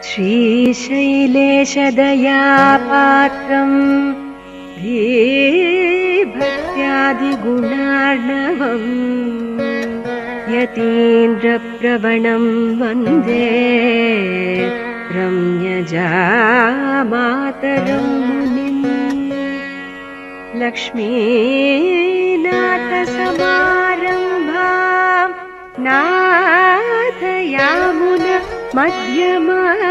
श्रीशैलेशदयापात्रम् धीभक्त्यादिगुणार्णवम् यतीन्द्रप्रवणं वन्दे रम्यजामातरं मुनिम्। लक्ष्मीनाथसमारम्भां नाथयामुन मध्यमाम्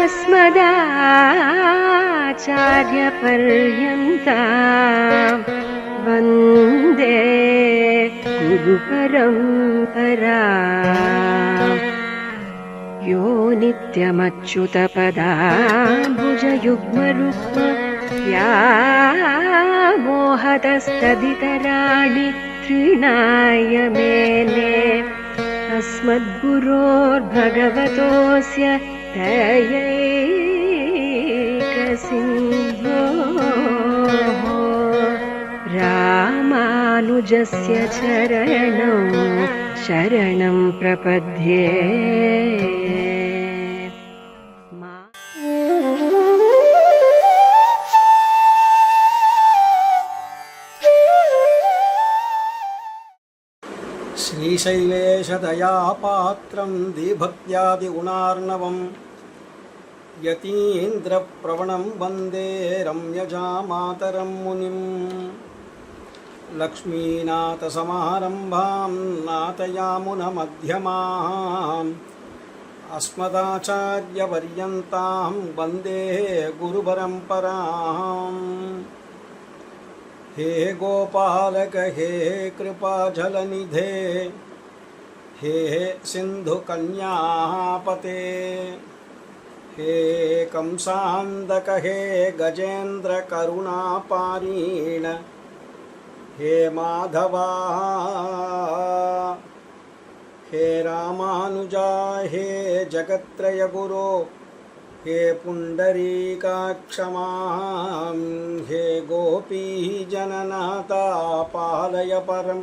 अस्मदाचार्यपर्यन्तां वन्दे गुरुपरम्पराम्। यो नित्यमच्युतपदाम्बुजयुग्मरुक्म व्यामोहतस्तदितराणि तृणाय मेने अस्मद्गुरोर्भगवतोऽस्य दयैकसिन्धोः रामानुजस्य चरणौ शरणं प्रपद्ये। श्रीशैलेशदयापात्रं दीभक्त्यादिगुणार्णवं यतीन्द्रप्रवणं वन्दे रम्यजामातरं मुनिम्। लक्ष्मीनाथसमारम्भां नाथयामुनमध्यमाम् अस्मदाचार्यपर्यन्तां वन्दे गुरुपरम्पराम्। हे गोपालक हे कृपाजलनिधे हे सिन्धुकन्यापते हे कंसान्दक हे गजेन्द्रकरुणापारीण हे माधवा हे रामानुजा हे जगत्त्रयगुरो हे पुण्डरीकाक्षमां हे गोपीजननाथा पालय परं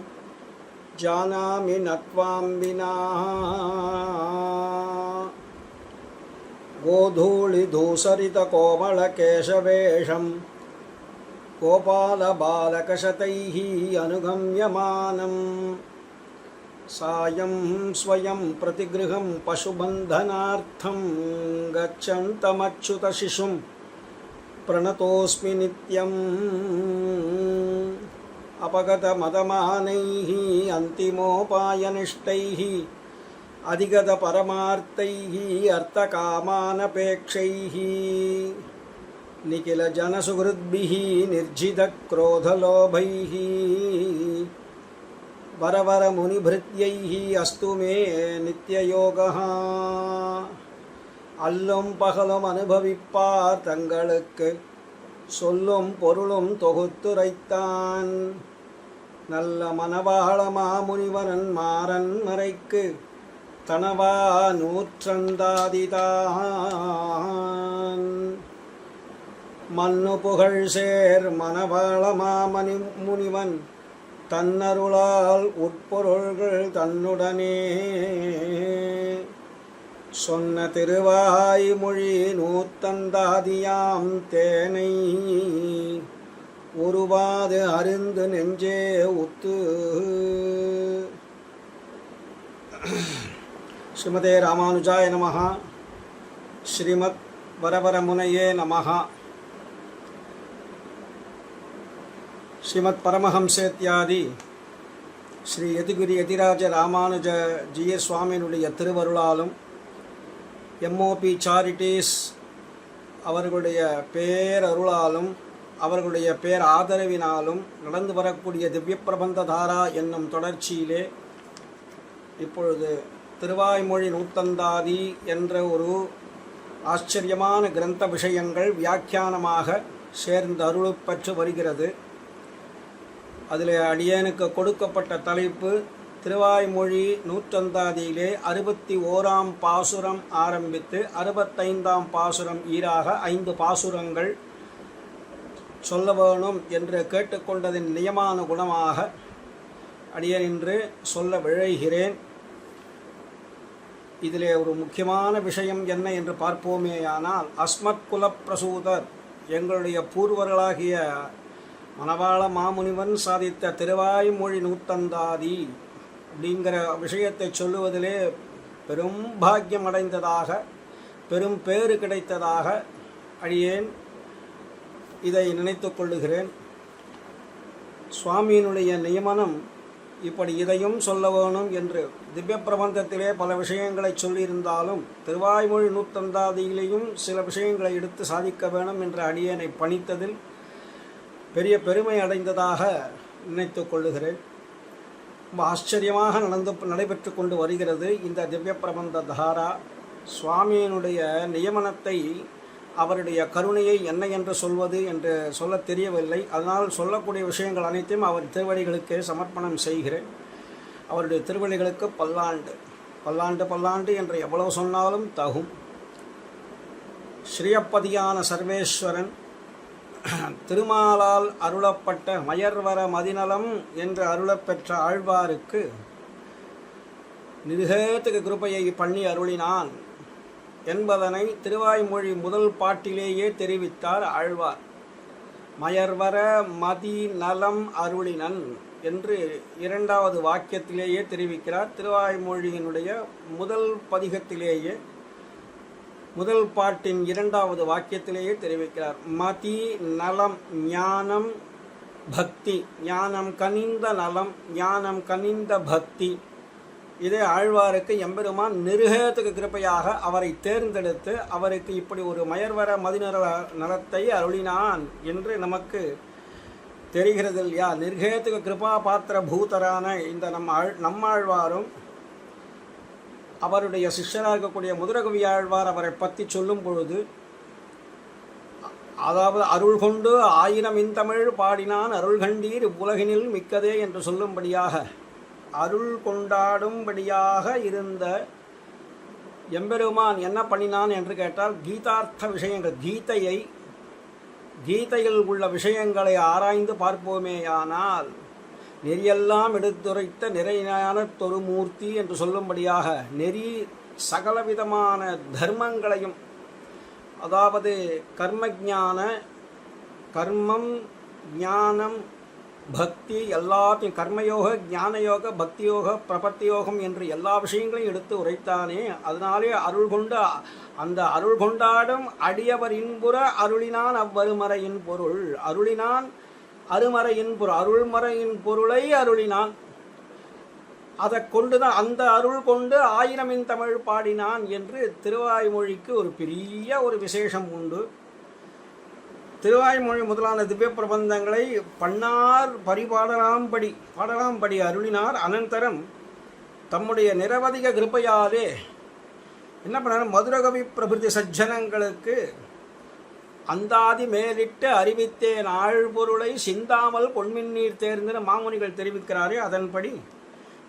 जानामि न त्वां विना। गोधूलिधूसरितकोमलकेशवेषं गोपालबालकशतैः अनुगम्यमानं सायं स्वयं प्रतिगृहं पशुबन्धनार्थं गच्छन्तमच्युतशिशुं प्रणतोऽस्मि नित्यम्। अपगतमदमानैः अन्तिमोपायनिष्ठैः अधिगतपरमार्थैः अर्थकामानपेक्षैः निखिलजनसुहृद्भिः निर्जितक्रोधलोभैः वरवरमुनिभृत्यैः अस्तु मे नित्ययोगः। அல்லும் பகலும் அனுபவிப்பார் தங்களுக்கு சொல்லும் பொருளும் தொகுத்துரைத்தான் நல்ல மனவாள மாமுனிவரன் மாறன் மறைக்கு தனவா நூற்றந்தாதிதான் மன்னு புகழ் சேர் மனவாள மாமணி முனிவன் தன்னருளால் உட்பொருள்கள் தன்னுடனே சொன்ன திருவாய்மொழி நூத்தந்தாதியாம் தேனை உருவாது அருந்து நெஞ்சே உத்து. ஸ்ரீமதே ராமானுஜாய நமஹ. ஸ்ரீமத் வரவரமுனையே நமஹ. ஸ்ரீமத் பரமஹம்சேத்யாதி ஸ்ரீ யதிகுரு யதிராஜ ராமானுஜ ஜீய சுவாமியினுடைய திருவருளாலும் எம்ஓபி சாரிட்டிஸ் அவர்களுடைய பேரருளாலும் அவர்களுடைய பேர் ஆதரவினாலும் நடந்து வரக்கூடிய திவ்ய பிரபந்த தாரா என்னும் தொடர்ச்சியிலே இப்பொழுது திருவாய்மொழி நூத்தந்தாதி என்ற ஒரு ஆச்சரியமான கிரந்த விஷயங்கள் வியாக்கியானமாக சேர்ந்து அருள் பெற்று வருகிறது. அதில் அடியேனுக்கு கொடுக்கப்பட்ட தலைப்பு திருவாய்மொழி நூற்றந்தாதியிலே 61ஆம் பாசுரம் ஆரம்பித்து 65ஆம் பாசுரம் ஈராக 5 பாசுரங்கள் சொல்ல வேணும் என்று கேட்டுக்கொண்டதின் நியமான குணமாக அடியேன் இன்று சொல்ல விழைகிறேன். இதிலே ஒரு முக்கியமான விஷயம் என்ன என்று பார்ப்போமேயானால், அஸ்மத் குலப்பிரசூதர் எங்களுடைய பூர்வர்களாகிய மணவாள மாமுனிவன் சாதித்த திருவாய்மொழி நூத்தந்தாதி அப்படிங்கிற விஷயத்தை சொல்லுவதிலே பெரும் பாக்கியம் அடைந்ததாக, பெரும் பேறு கிடைத்ததாக அடியேன் இதை நினைத்து கொள்ளுகிறேன். சுவாமியினுடைய நியமனம் இப்படி இதையும் சொல்ல வேணும் என்று திவ்ய பிரபந்தத்திலே பல விஷயங்களை சொல்லியிருந்தாலும் திருவாய்மொழி நூத்தந்தாதியிலேயும் சில விஷயங்களை எடுத்து சாதிக்க வேணும் என்ற அடியேனை பணித்ததில் பெரிய பெருமை அடைந்ததாக நினைத்து கொள்ளுகிறேன். ரொம்ப ஆச்சரியமாக நடைபெற்று கொண்டு வருகிறது இந்த திவ்ய பிரபந்த தாரா. சுவாமியினுடைய நியமனத்தை, அவருடைய கருணையை என்ன என்று சொல்வது என்று சொல்ல தெரியவில்லை. அதனால் சொல்லக்கூடிய விஷயங்கள் அனைத்தையும் அவர் திருவடிகளுக்கு சமர்ப்பணம் செய்கிறேன். அவருடைய திருவடிகளுக்கு பல்லாண்டு பல்லாண்டு பல்லாண்டு என்று எவ்வளவு சொன்னாலும் தகும். ஸ்ரீயப்பதியான சர்வேஸ்வரன் திருமாலால் அருளப்பட்ட மயர்வர மதிநலம் என்று அருளப்பெற்ற ஆழ்வாருக்கு நிருகேத்துக்கு கிருபையை பண்ணி அருளினான் என்பதனை திருவாய்மொழி முதல் பாட்டிலேயே தெரிவித்தார் ஆழ்வார். மயர்வர மதி நலம் அருளினன் என்று இரண்டாவது வாக்கியத்திலேயே தெரிவிக்கிறார். திருவாய்மொழியினுடைய முதல் பதிகத்திலேயே, முதல் பாட்டின் இரண்டாவது வாக்கியத்திலேயே தெரிவிக்கிறார். மதி நலம் ஞானம் பக்தி, ஞானம் கனிந்த நலம், ஞானம் கனிந்த பக்தி. இதே ஆழ்வாருக்கு எம்பெருமான் நிருகேத்துக்கு கிருப்பையாக அவரை தேர்ந்தெடுத்து அவருக்கு இப்படி ஒரு மயர்வர மதிநல நலத்தை அருளினான் என்று நமக்கு தெரிகிறது இல்லையா? நிர்கேத்துக்கு கிருபா பாத்திர பூதரான இந்த நம்மாழ்வாரும் அவருடைய சிஷ்யராக இருக்கக்கூடிய முதலகவி ஆழ்வார் அவரை பற்றி சொல்லும் பொழுது, அதாவது அருள் கொண்டு 1000 இன்தமிழ் பாடினான் அருள் கண்டீர் உலகினில் மிக்கதே என்று சொல்லும்படியாக அருள் கொண்டாடும்படியாக இருந்த எம்பெருமான் என்ன பண்ணினான் என்று கேட்டால், கீதார்த்த விஷயங்கள், கீதையில் உள்ள விஷயங்களை ஆராய்ந்து பார்ப்போமேயானால் நெறியெல்லாம் எடுத்துரைத்த நிறையான தொருமூர்த்தி என்று சொல்லும்படியாக நெறி சகலவிதமான தர்மங்களையும், அதாவது கர்மஞான, கர்மம், ஞானம், பக்தி எல்லாத்தையும், கர்மயோக, ஞானயோக, பக்தியோக, பிரபத்தியோகம் என்று எல்லா விஷயங்களையும் எடுத்து உரைத்தானே. அதனாலே அருள் கொண்டு அந்த அருள் கொண்டாடும் அடியவர் இன்புற அருளினான் அவ்வருமறையின் பொருள். அருளினான் அருமறையின் பொருள், அருள்மறையின் பொருளை அருளினான். அதை கொண்டுதான், அந்த அருள் கொண்டு 1000 தமிழ் பாடினான் என்று திருவாய்மொழிக்கு ஒரு பெரிய ஒரு விசேஷம் உண்டு. திருவாய்மொழி முதலான திவ்ய பிரபந்தங்களை பண்ணார் பாடலாம்படி அருளினார். அனந்தரம் தம்முடைய நிரவதிக கிருப்பையாலே என்ன பண்ணார், மதுரகவி பிரபிருதி சஜ்ஜனங்களுக்கு அந்தாதி மேலிட்டு அறிவித்தேன் ஆழ்பொருளை சிந்தாமல் பொன்மின்னீர் தேர்ந்து மாமுனிகள் தெரிவிக்கிறாரே, அதன்படி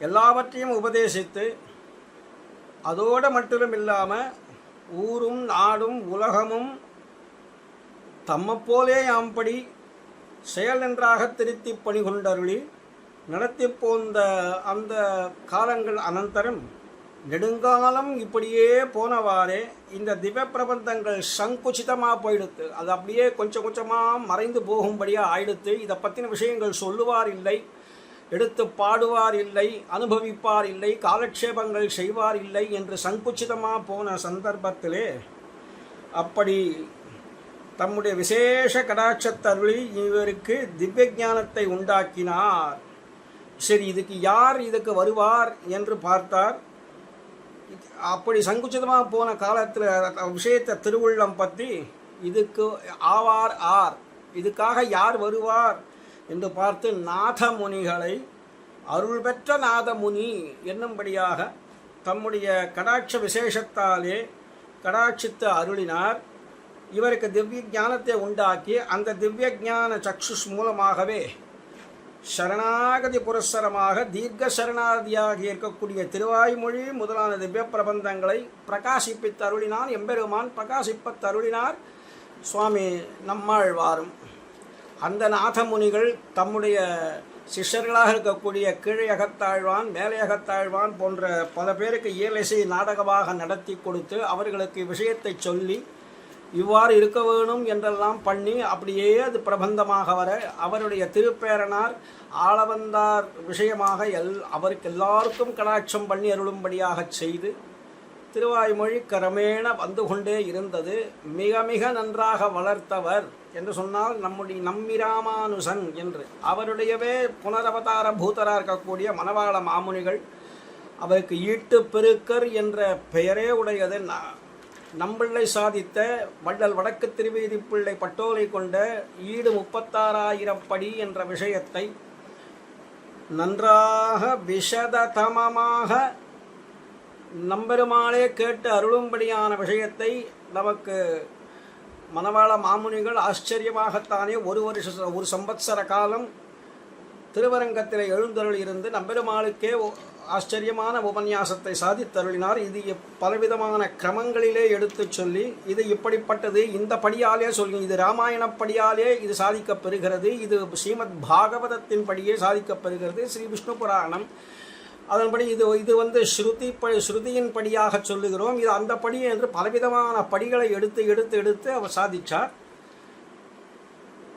எல்லாவற்றையும் உபதேசித்து, அதோடு மட்டும் இல்லாமல் ஊரும் நாடும் உலகமும் தம்மப்போலே யாம்படி செயல் நன்றாக திருத்தி பணி கொண்டருளி நடத்தி போந்த அந்த காலங்கள் அனந்தரம் நெடுங்காலம் இப்படியே போனவாறே இந்த திவ்ய பிரபந்தங்கள் சங்குச்சிதமாக போயிடுத்து. அது அப்படியே கொஞ்சம் கொஞ்சமாக மறைந்து போகும்படியாக ஆயிடுத்து. இதை பற்றின விஷயங்கள் சொல்லுவார் இல்லை, எடுத்து பாடுவார் இல்லை, அனுபவிப்பார் இல்லை, காலக்ஷேபங்கள் செய்வார் இல்லை என்று சங்குச்சிதமாக போன சந்தர்ப்பத்திலே அப்படி தம்முடைய விசேஷ கடாட்சத்தருளி இவருக்கு திவ்ய ஞானத்தை உண்டாக்கினார். சரி, இதுக்கு வருவார் என்று பார்த்தார். அப்படி சங்குச்சிதமாக போன காலத்தில் விஷயத்தை திருவுள்ளம் பற்றி இதுக்கு ஆவார் ஆர், இதுக்காக யார் வருவார் என்று பார்த்து நாதமுனிகளை, அருள் பெற்ற நாதமுனி என்னும்படியாக தம்முடைய கடாட்ச விசேஷத்தாலே கடாட்சித்து அருளினார். இவருக்கு திவ்ய ஞானத்தை உண்டாக்கி அந்த திவ்ய ஞான சக்ஷுஷ் மூலமாகவே சரணாகதி புரஸ்சரமாக தீர்க்க சரணாதியாக இருக்கக்கூடிய திருவாய்மொழி முதலான திவ்ய பிரபந்தங்களை பிரகாசிப்பித்து அருளினான் எம்பெருமான். பிரகாசிப்பத் அருளினார் சுவாமி நம்மாழ்வாரும். அந்த நாதமுனிகள் தம்முடைய சிஷ்யர்களாக இருக்கக்கூடிய கீழே அகத்தாழ்வான் மேலே அகத்தாழ்வான் போன்ற பல பேருக்கு இயலிசை நாடகமாக நடத்தி கொடுத்து அவர்களுக்கு விஷயத்தை சொல்லி இவ்வாறு இருக்க வேணும் என்றெல்லாம் பண்ணி அப்படியே அது பிரபந்தமாக வர அவருடைய திருப்பேரனார் ஆளவந்தார் விஷயமாக அவருக்கு எல்லாருக்கும் கடாட்சம் பண்ணி அருளும்படியாக செய்து திருவாய்மொழி கிரமேண வந்து கொண்டே இருந்தது. மிக மிக நன்றாக வளர்த்தவர் என்று சொன்னால் நம்மிராமானுசன் என்று அவருடையவே புனரவதார பூதராக இருக்கக்கூடிய மணவாள மாமுனிகள் அவருக்கு ஈட்டு பெருக்கர் என்ற பெயரே உடையது. நம்பிள்ளை சாதித்த வள்ளல் வடக்கு திருவீதி பிள்ளை பட்டோலை கொண்ட ஈடு 36,000 படி என்ற விஷயத்தை நன்றாக விஷததமமாக நம்பெருமாளே கேட்டு அருளும்படியான விஷயத்தை நமக்கு மணவாள மாமுனிகள் ஆச்சரியமாகத்தானே ஒரு சம்பத்சர காலம் திருவரங்கத்தில் எழுந்தருள் இருந்து நம்பெருமாளுக்கே ஆச்சரியமான உபன்யாசத்தை சாதித்தருளினார். இது பலவிதமான கிரமங்களிலே எடுத்து சொல்லி இது இப்படிப்பட்டது, இந்த படியாலே சொல்லி இது ராமாயணப்படியாலே இது சாதிக்கப்பெறுகிறது, இது ஸ்ரீமத் பாகவதத்தின் படியே சாதிக்கப்பெறுகிறது, ஸ்ரீ விஷ்ணு புராணம் அதன்படி இது ஸ்ருதியின் படியாக சொல்லுகிறோம், இது அந்த படி என்று பலவிதமான படிகளை எடுத்து அவர் சாதித்தார்.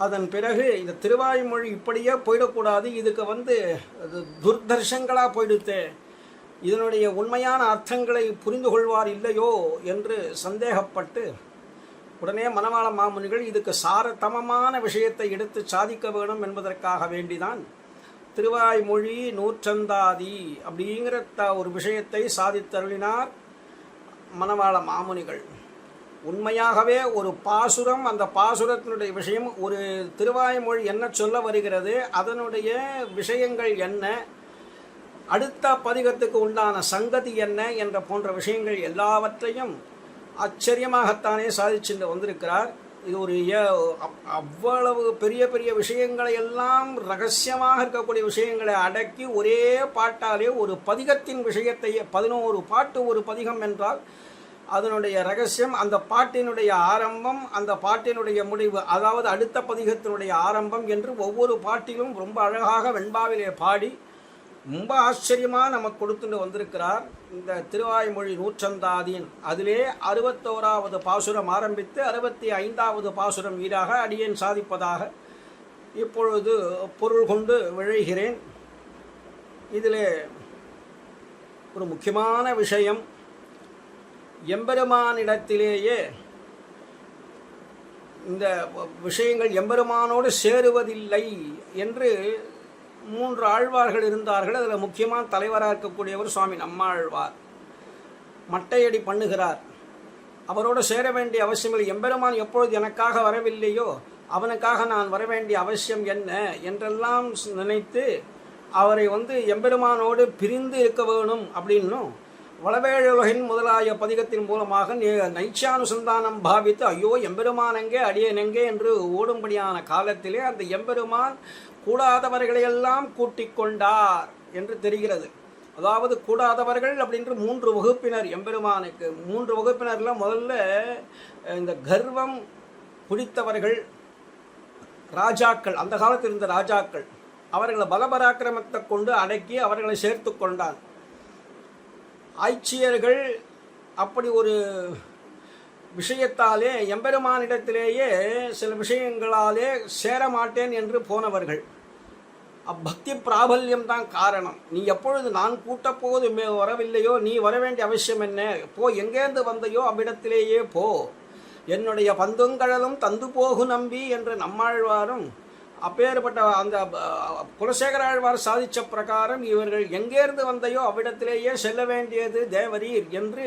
அதன் பிறகு இந்த திருவாய்மொழி இப்படியே போயிடக்கூடாது, இதுக்கு துர்தர்ஷங்களாக போயிடுத்து, இதனுடைய உண்மையான அர்த்தங்களை புரிந்து கொள்வார் இல்லையோ என்று சந்தேகப்பட்டு உடனே மணவாள மாமுனிகள் இதுக்கு சாரதமமான விஷயத்தை எடுத்து சாதிக்க வேணும் என்பதற்காக வேண்டிதான் திருவாய்மொழி நூற்றந்தாதி அப்படிங்கிற ஒரு விஷயத்தை சாதித்தருளினார் மணவாள மாமுனிகள். உண்மையாகவே ஒரு பாசுரம், அந்த பாசுரத்தினுடைய விஷயம், ஒரு திருவாய்மொழி என்ன சொல்ல வருகிறது, அதனுடைய விஷயங்கள் என்ன, அடுத்த பதிகத்துக்கு உண்டான சங்கதி என்ன என்ற போன்ற விஷயங்கள் எல்லாவற்றையும் ஆச்சரியமாகத்தானே சாதிச்சுட்டு வந்திருக்கிறார். இது ஒரு அவ்வளவு பெரிய பெரிய விஷயங்களை எல்லாம் ரகசியமாக இருக்கக்கூடிய விஷயங்களை அடக்கி ஒரே பாட்டாலே ஒரு பதிகத்தின் விஷயத்தை 11 பாட்டு ஒரு பதிகம் என்றால் அதனுடைய ரகசியம், அந்த பாட்டினுடைய ஆரம்பம், அந்த பாட்டினுடைய முடிவு, அதாவது அடுத்த பதிகத்தினுடைய ஆரம்பம் என்று ஒவ்வொரு பாட்டிலும் ரொம்ப அழகாக வெண்பாவிலே பாடி ரொம்ப ஆச்சரியமாக நமக்கு கொடுத்துட்டு வந்திருக்கிறார். இந்த திருவாய்மொழி நூற்றந்தாதியின் அதிலே 61வது பாசுரம் ஆரம்பித்து 65வது பாசுரம் ஈடாக அடியேன் சாதிப்பதாக இப்பொழுது பொருள் கொண்டு விழைகிறேன். இதிலே ஒரு முக்கியமான விஷயம், எம்பெருமானிடத்திலேயே இந்த விஷயங்கள் எம்பெருமானோடு சேருவதில்லை என்று 3 ஆழ்வார்கள் இருந்தார்கள். அதில் முக்கியமான தலைவராக இருக்கக்கூடியவர் சுவாமி நம்மாழ்வார். மட்டையடி பண்ணுகிறார், அவரோடு சேர வேண்டிய அவசியமில்லை, எம்பெருமான் எப்பொழுது எனக்காக வரவில்லையோ அவனுக்காக நான் வர வேண்டிய அவசியம் என்ன என்றெல்லாம் நினைத்து அவரை எம்பெருமானோடு பிரிந்து இருக்க வேணும் அப்படின்னும் வளவேழுலகின் முதலாய பதிகத்தின் மூலமாக நைச்சானுசந்தானம் பாவித்து ஐயோ எம்பெருமான் எங்கே அடியேன் எங்கே என்று ஓடும்படியான காலத்திலே அந்த எம்பெருமான் கூடாதவர்களையெல்லாம் கூட்டிக் கொண்டார் என்று தெரிகிறது. அதாவது கூடாதவர்கள் அப்படின்ற 3 வகுப்பினர் எம்பெருமானுக்கு. 3 வகுப்பினரில் முதல்ல இந்த கர்வம் பிடித்தவர்கள் ராஜாக்கள், அந்த காலத்தில் இருந்த ராஜாக்கள், அவர்களை பலபராக்கிரமத்தை கொண்டு அடக்கி அவர்களை சேர்த்து கொண்டான். ஆட்சியர்கள் அப்படி ஒரு விஷயத்தாலே எம்பெருமானிடத்திலேயே சில விஷயங்களாலே சேரமாட்டேன் என்று போனவர்கள். பக்தி பிராபல்யம் தான் காரணம். நீ எப்பொழுது நான் கூட்டப்போது வரவில்லையோ நீ வர வேண்டிய அவசியம் என்ன, போ, எங்கேருந்து வந்தையோ அவ்விடத்திலேயே போ, என்னுடைய பந்துங்கடலும் தந்து போகு நம்பி என்று நம்மாழ்வாரும் அப்பேற்பட்ட அந்த குலசேகர ஆழ்வார் சாதித்த பிரகாரம் இவர்கள் எங்கேருந்து வந்தையோ அவ்விடத்திலேயே செல்ல வேண்டியது தேவரீர் என்று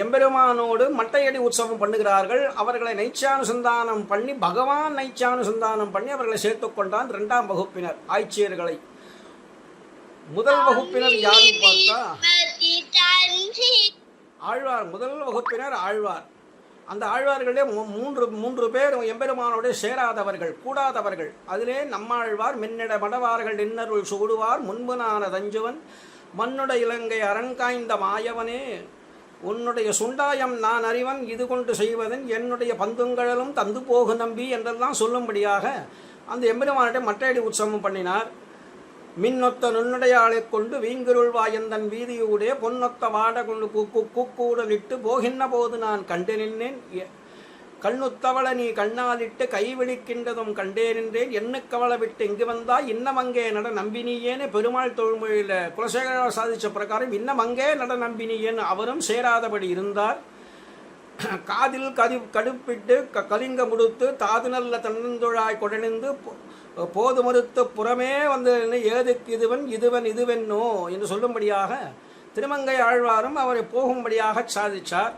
எம்பெருமானோடு மட்டையடி உற்சவம் பண்ணுகிறார்கள். அவர்களை நைச்சானுசந்தானம் பண்ணி, பகவான் நைச்சானுசந்தானம் பண்ணி அவர்களை சேர்த்து கொண்டான் 2ஆம் வகுப்பினர் ஆய்ச்சியர்களை. முதல் வகுப்பினர் யாருன்னு பார்த்தா ஆழ்வார். முதல் வகுப்பினர் ஆழ்வார். அந்த ஆழ்வார்களே 3 பேர் எம்பெருமானோடு சேராதவர்கள், கூடாதவர்கள். அதிலே நம்மாழ்வார் மின்னிட மடவார்கள் நின்னருள் சூடுவார் முன்பு நான தஞ்சுவன் மண்ணுட இலங்கை அரண்காய்ந்த மாயவனே உன்னுடைய சுண்டாயம் நான் அறிவன் இது கொண்டு செய்வதன் என்னுடைய பந்துங்கடலும் தந்து போகு நம்பி என்றெல்லாம் சொல்லும்படியாக அந்த எம்பெருமானிட்ட மட்டையடி உற்சவம் பண்ணினார். மின்னொத்த நுண்ணுடையாளைக் கொண்டு வீங்குருள் வாயந்தன் வீதியூடே பொன்னொத்த வாட கொண்டு கூக்கூடலிட்டு போகின்ற போது நான் கண்டு நின்றேன். கண்ணுத்தவள நீ கண்ணாலிட்டு கைவிழிக்கின்றதும் கண்டே நின்றேன். எண்ணுக்கவளை விட்டு இங்கு வந்தாய் இன்னமங்கே நட நம்பினியேன்னு பெருமாள் தொழுமொழியில் குலசேகர சாதித்த பிரகாரம் இன்னமங்கே நட நம்பினியேன்னு அவரும் சேராதபடி இருந்தார். காதில் கடுப்பிட்டு கலிங்க முடுத்து தாது நல்ல தன்னந்துழாய் கொடணிந்து போது மறுத்து புறமே வந்து ஏதுக்கு இதுவன் இதுவென்னோ என்று சொல்லும்படியாக திருமங்கை ஆழ்வாரும் அவரை போகும்படியாக சாதித்தார்.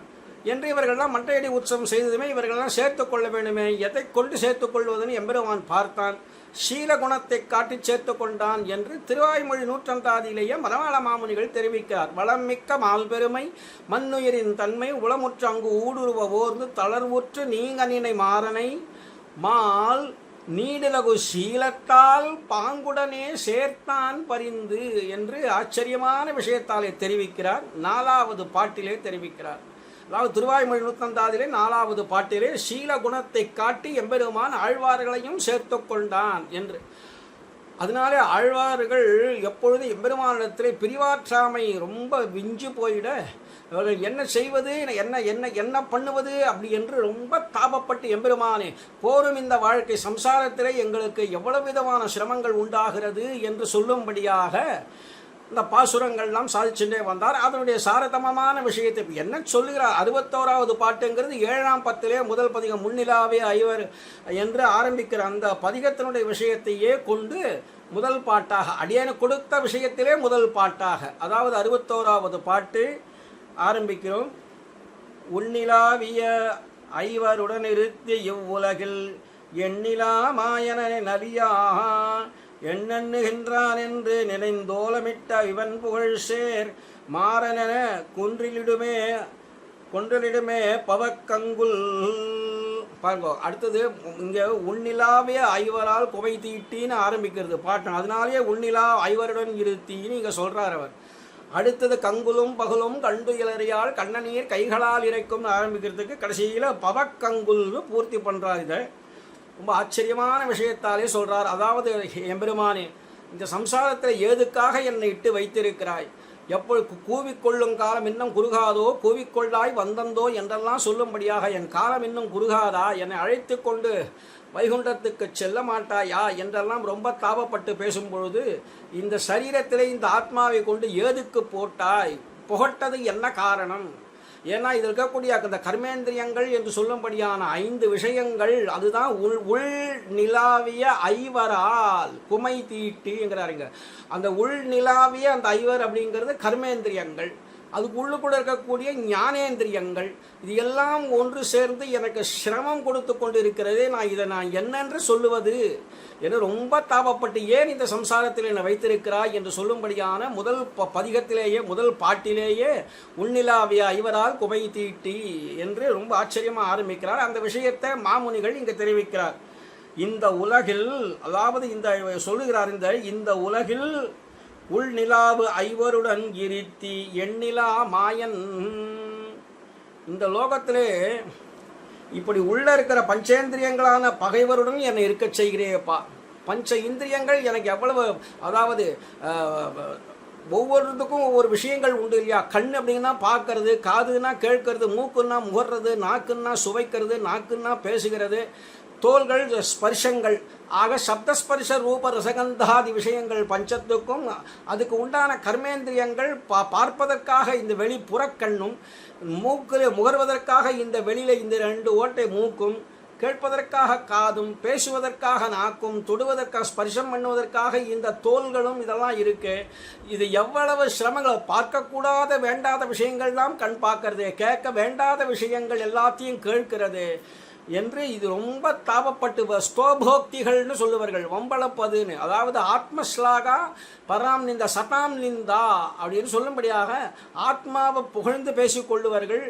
என்று இவர்கள்லாம் மட்டையடி உற்சவம் செய்ததுமே இவர்களெல்லாம் சேர்த்து கொள்ள வேண்டுமே, எதை கொண்டு சேர்த்து கொள்வதுன்னு எம்பெருமான் பார்த்தான். சீல குணத்தை காட்டி சேர்த்து கொண்டான் என்று திருவாய்மொழி நூற்றந்தாதியிலேயே மரவாள மாமுனிகள் தெரிவிக்கிறார். வளம் மிக்க மால் பெருமை மண்ணுயிரின் தன்மை உளமுற்று அங்கு ஊடுருவ ஓர்ந்து தளர்வுற்று நீங்க நினை மாறனை மால் நீடிலகு சீலத்தால் பாங்குடனே சேர்த்தான் பரிந்து என்று ஆச்சரியமான விஷயத்தாலே தெரிவிக்கிறார். 4வது பாட்டிலே தெரிவிக்கிறார். அதாவது திருவாய்மொழி நூற்றந்தாதிலே 4வது பாட்டிலே சீல குணத்தை காட்டி எம்பெருமான் ஆழ்வார்களையும் சேர்த்து கொண்டான் என்று. அதனாலே ஆழ்வார்கள் எப்பொழுது எம்பெருமானிடத்திலே பிரிவாற்றாமை ரொம்ப விஞ்சு போயிட அவர்கள் என்ன செய்வது என்ன என்ன என்ன பண்ணுவது அப்படி என்று ரொம்ப தாபப்பட்டு எம்பெருமானே போரும் இந்த வாழ்க்கை சம்சாரத்திலே எங்களுக்கு எவ்வளவு விதமான சிரமங்கள் உண்டாகிறது என்று சொல்லும்படியாக இந்த பாசுரங்கள்லாம் சாதிச்சுட்டே வந்தார். அதனுடைய சாரதமமான விஷயத்தை என்ன சொல்லுகிறார். 61வது பாட்டுங்கிறது 7ஆம் பத்திலே முதல் பதிகம் முன்னிலாவே ஐவர் என்று ஆரம்பிக்கிற அந்த பதிகத்தினுடைய விஷயத்தையே கொண்டு முதல் பாட்டாக அடியேனு கொடுத்த விஷயத்திலே முதல் பாட்டாக, அதாவது 61வது பாட்டு ஆரம்பிக்கிறோம். உன்னிலாவிய ஐவருடன் இருத்தி இவ்வுலகில் எண்ணிலா மாயனை நலியா எண்ணெண்ணுகின்றான் என்று நினைந்தோலமிட்ட இவன் புகழ் சேர் மாறனென கொன்றிலிடுமே பவக்கங்குல். பாருங்க, அடுத்தது இங்கே உன்னிலாவே ஐவரால் குவை தீட்டின்னு ஆரம்பிக்கிறது பாட்டு. அதனாலேயே உன்னிலா ஐவருடன் இருத்தின்னு இங்கே சொல்கிறார் அவர். அடுத்தது கங்குலும் பகலும் கண்டு இளறியால் கண்ணநீர் கைகளால் இறைக்கும்னு ஆரம்பிக்கிறதுக்கு கடைசியில் பவக்கங்குல்னு பூர்த்தி பண்ணுறார். இதை ரொம்ப ஆச்சரியமான விஷயத்தாலே சொல்கிறார். அதாவது எம்பெருமானே இந்த சம்சாரத்தில் ஏதுக்காக என்னை இட்டு வைத்திருக்கிறாய், எப்பொழுது கூவிக்கொள்ளும் காலம் இன்னும் குறுகாதோ கூவிக்கொள்ளாய் வந்தந்தோ என்றெல்லாம் சொல்லும்படியாக என் காலம் இன்னும் குறுகாதா, என்னை அழைத்து கொண்டு வைகுண்டத்துக்கு செல்ல மாட்டாயா என்றெல்லாம் ரொம்ப தாபப்பட்டு பேசும் பொழுது இந்த சரீரத்திலே இந்த ஆத்மாவை கொண்டு ஏதுக்கு போட்டாய், புகட்டது என்ன காரணம்? ஏன்னா இது இருக்கக்கூடிய அந்த கர்மேந்திரியங்கள் என்று சொல்லும்படியான 5 விஷயங்கள் அதுதான் உள் நிலாவிய ஐவரால் குமை தீட்டிங்கிறாருங்க. அந்த உள் நிலாவிய அந்த ஐவர் அப்படிங்கிறது கர்மேந்திரியங்கள், அதுக்கு உள்ளுக்குள்ள இருக்கக்கூடிய ஞானேந்திரியங்கள், இது எல்லாம் ஒன்று சேர்ந்து எனக்கு சிரமம் கொடுத்து கொண்டு இருக்கிறதே, நான் என்னென்று சொல்லுவது என்று ரொம்ப தாபப்பட்டு ஏன் இந்த சம்சாரத்தில் என்னை வைத்திருக்கிறாய் என்று சொல்லும்படியான முதல் பதிகத்திலேயே முதல் பாட்டிலேயே உன்னிலாவிய ஐவரால் குமை தீட்டி என்று ரொம்ப ஆச்சரியமாக ஆரம்பிக்கிறார். அந்த விஷயத்தை மாமுனிகள் இங்கே தெரிவிக்கிறார். இந்த உலகில், அதாவது இந்த சொல்லுகிறார், இந்த உலகில் உள் நிலாவு ஐவருடன் இருத்தி எண்ணிலா மாயன், இந்த லோகத்திலே இப்படி உள்ள இருக்கிற பஞ்சேந்திரியங்களான பகைவருடன் என்னை இருக்க செய்கிறேப்பா. பஞ்ச இந்திரியங்கள் எனக்கு எவ்வளவு, அதாவது ஒவ்வொருத்துக்கும் ஒவ்வொரு விஷயங்கள் உண்டு இல்லையா. கண் அப்படின்னா பார்க்கறது, காதுன்னா கேட்கறது, மூக்குன்னா முகர்றது, நாக்குன்னா சுவைக்கிறது, நாக்குன்னா பேசுகிறது, தோள்கள் ஸ்பர்ஷங்கள் ஆக சப்தஸ்பர்ஷ ரூப ரசகந்தாதி விஷயங்கள் பஞ்சத்துக்கும் அதுக்கு உண்டான கர்மேந்திரியங்கள் பார்ப்பதற்காக இந்த வெளி புறக்கண்ணும், மூக்கில் முகர்வதற்காக இந்த வெளியில் இந்த 2 ஓட்டை மூக்கும், கேட்பதற்காக காதும், பேசுவதற்காக நாக்கும், தொடுவதற்காக ஸ்பர்ஷம் பண்ணுவதற்காக இந்த தோள்களும் இதெல்லாம் இருக்கு. இது எவ்வளவு சிரமங்கள், பார்க்கக்கூடாத வேண்டாத விஷயங்கள்லாம் கண் பார்க்கறது, கேட்க வேண்டாத விஷயங்கள் எல்லாத்தையும் கேட்கிறது என்று இது ரொம்ப தாபப்பட்டு ஸ்தோபோக்திகள்னு சொல்லுவார்கள், வம்பளப்பதுன்னு. அதாவது ஆத்மஸ்லாகா பராம் நிந்தா சதாம் நிந்தா அப்படின்னு சொல்லும்படியாக ஆத்மாவை புகழ்ந்து பேசிக்கொள்ளுவார்கள்.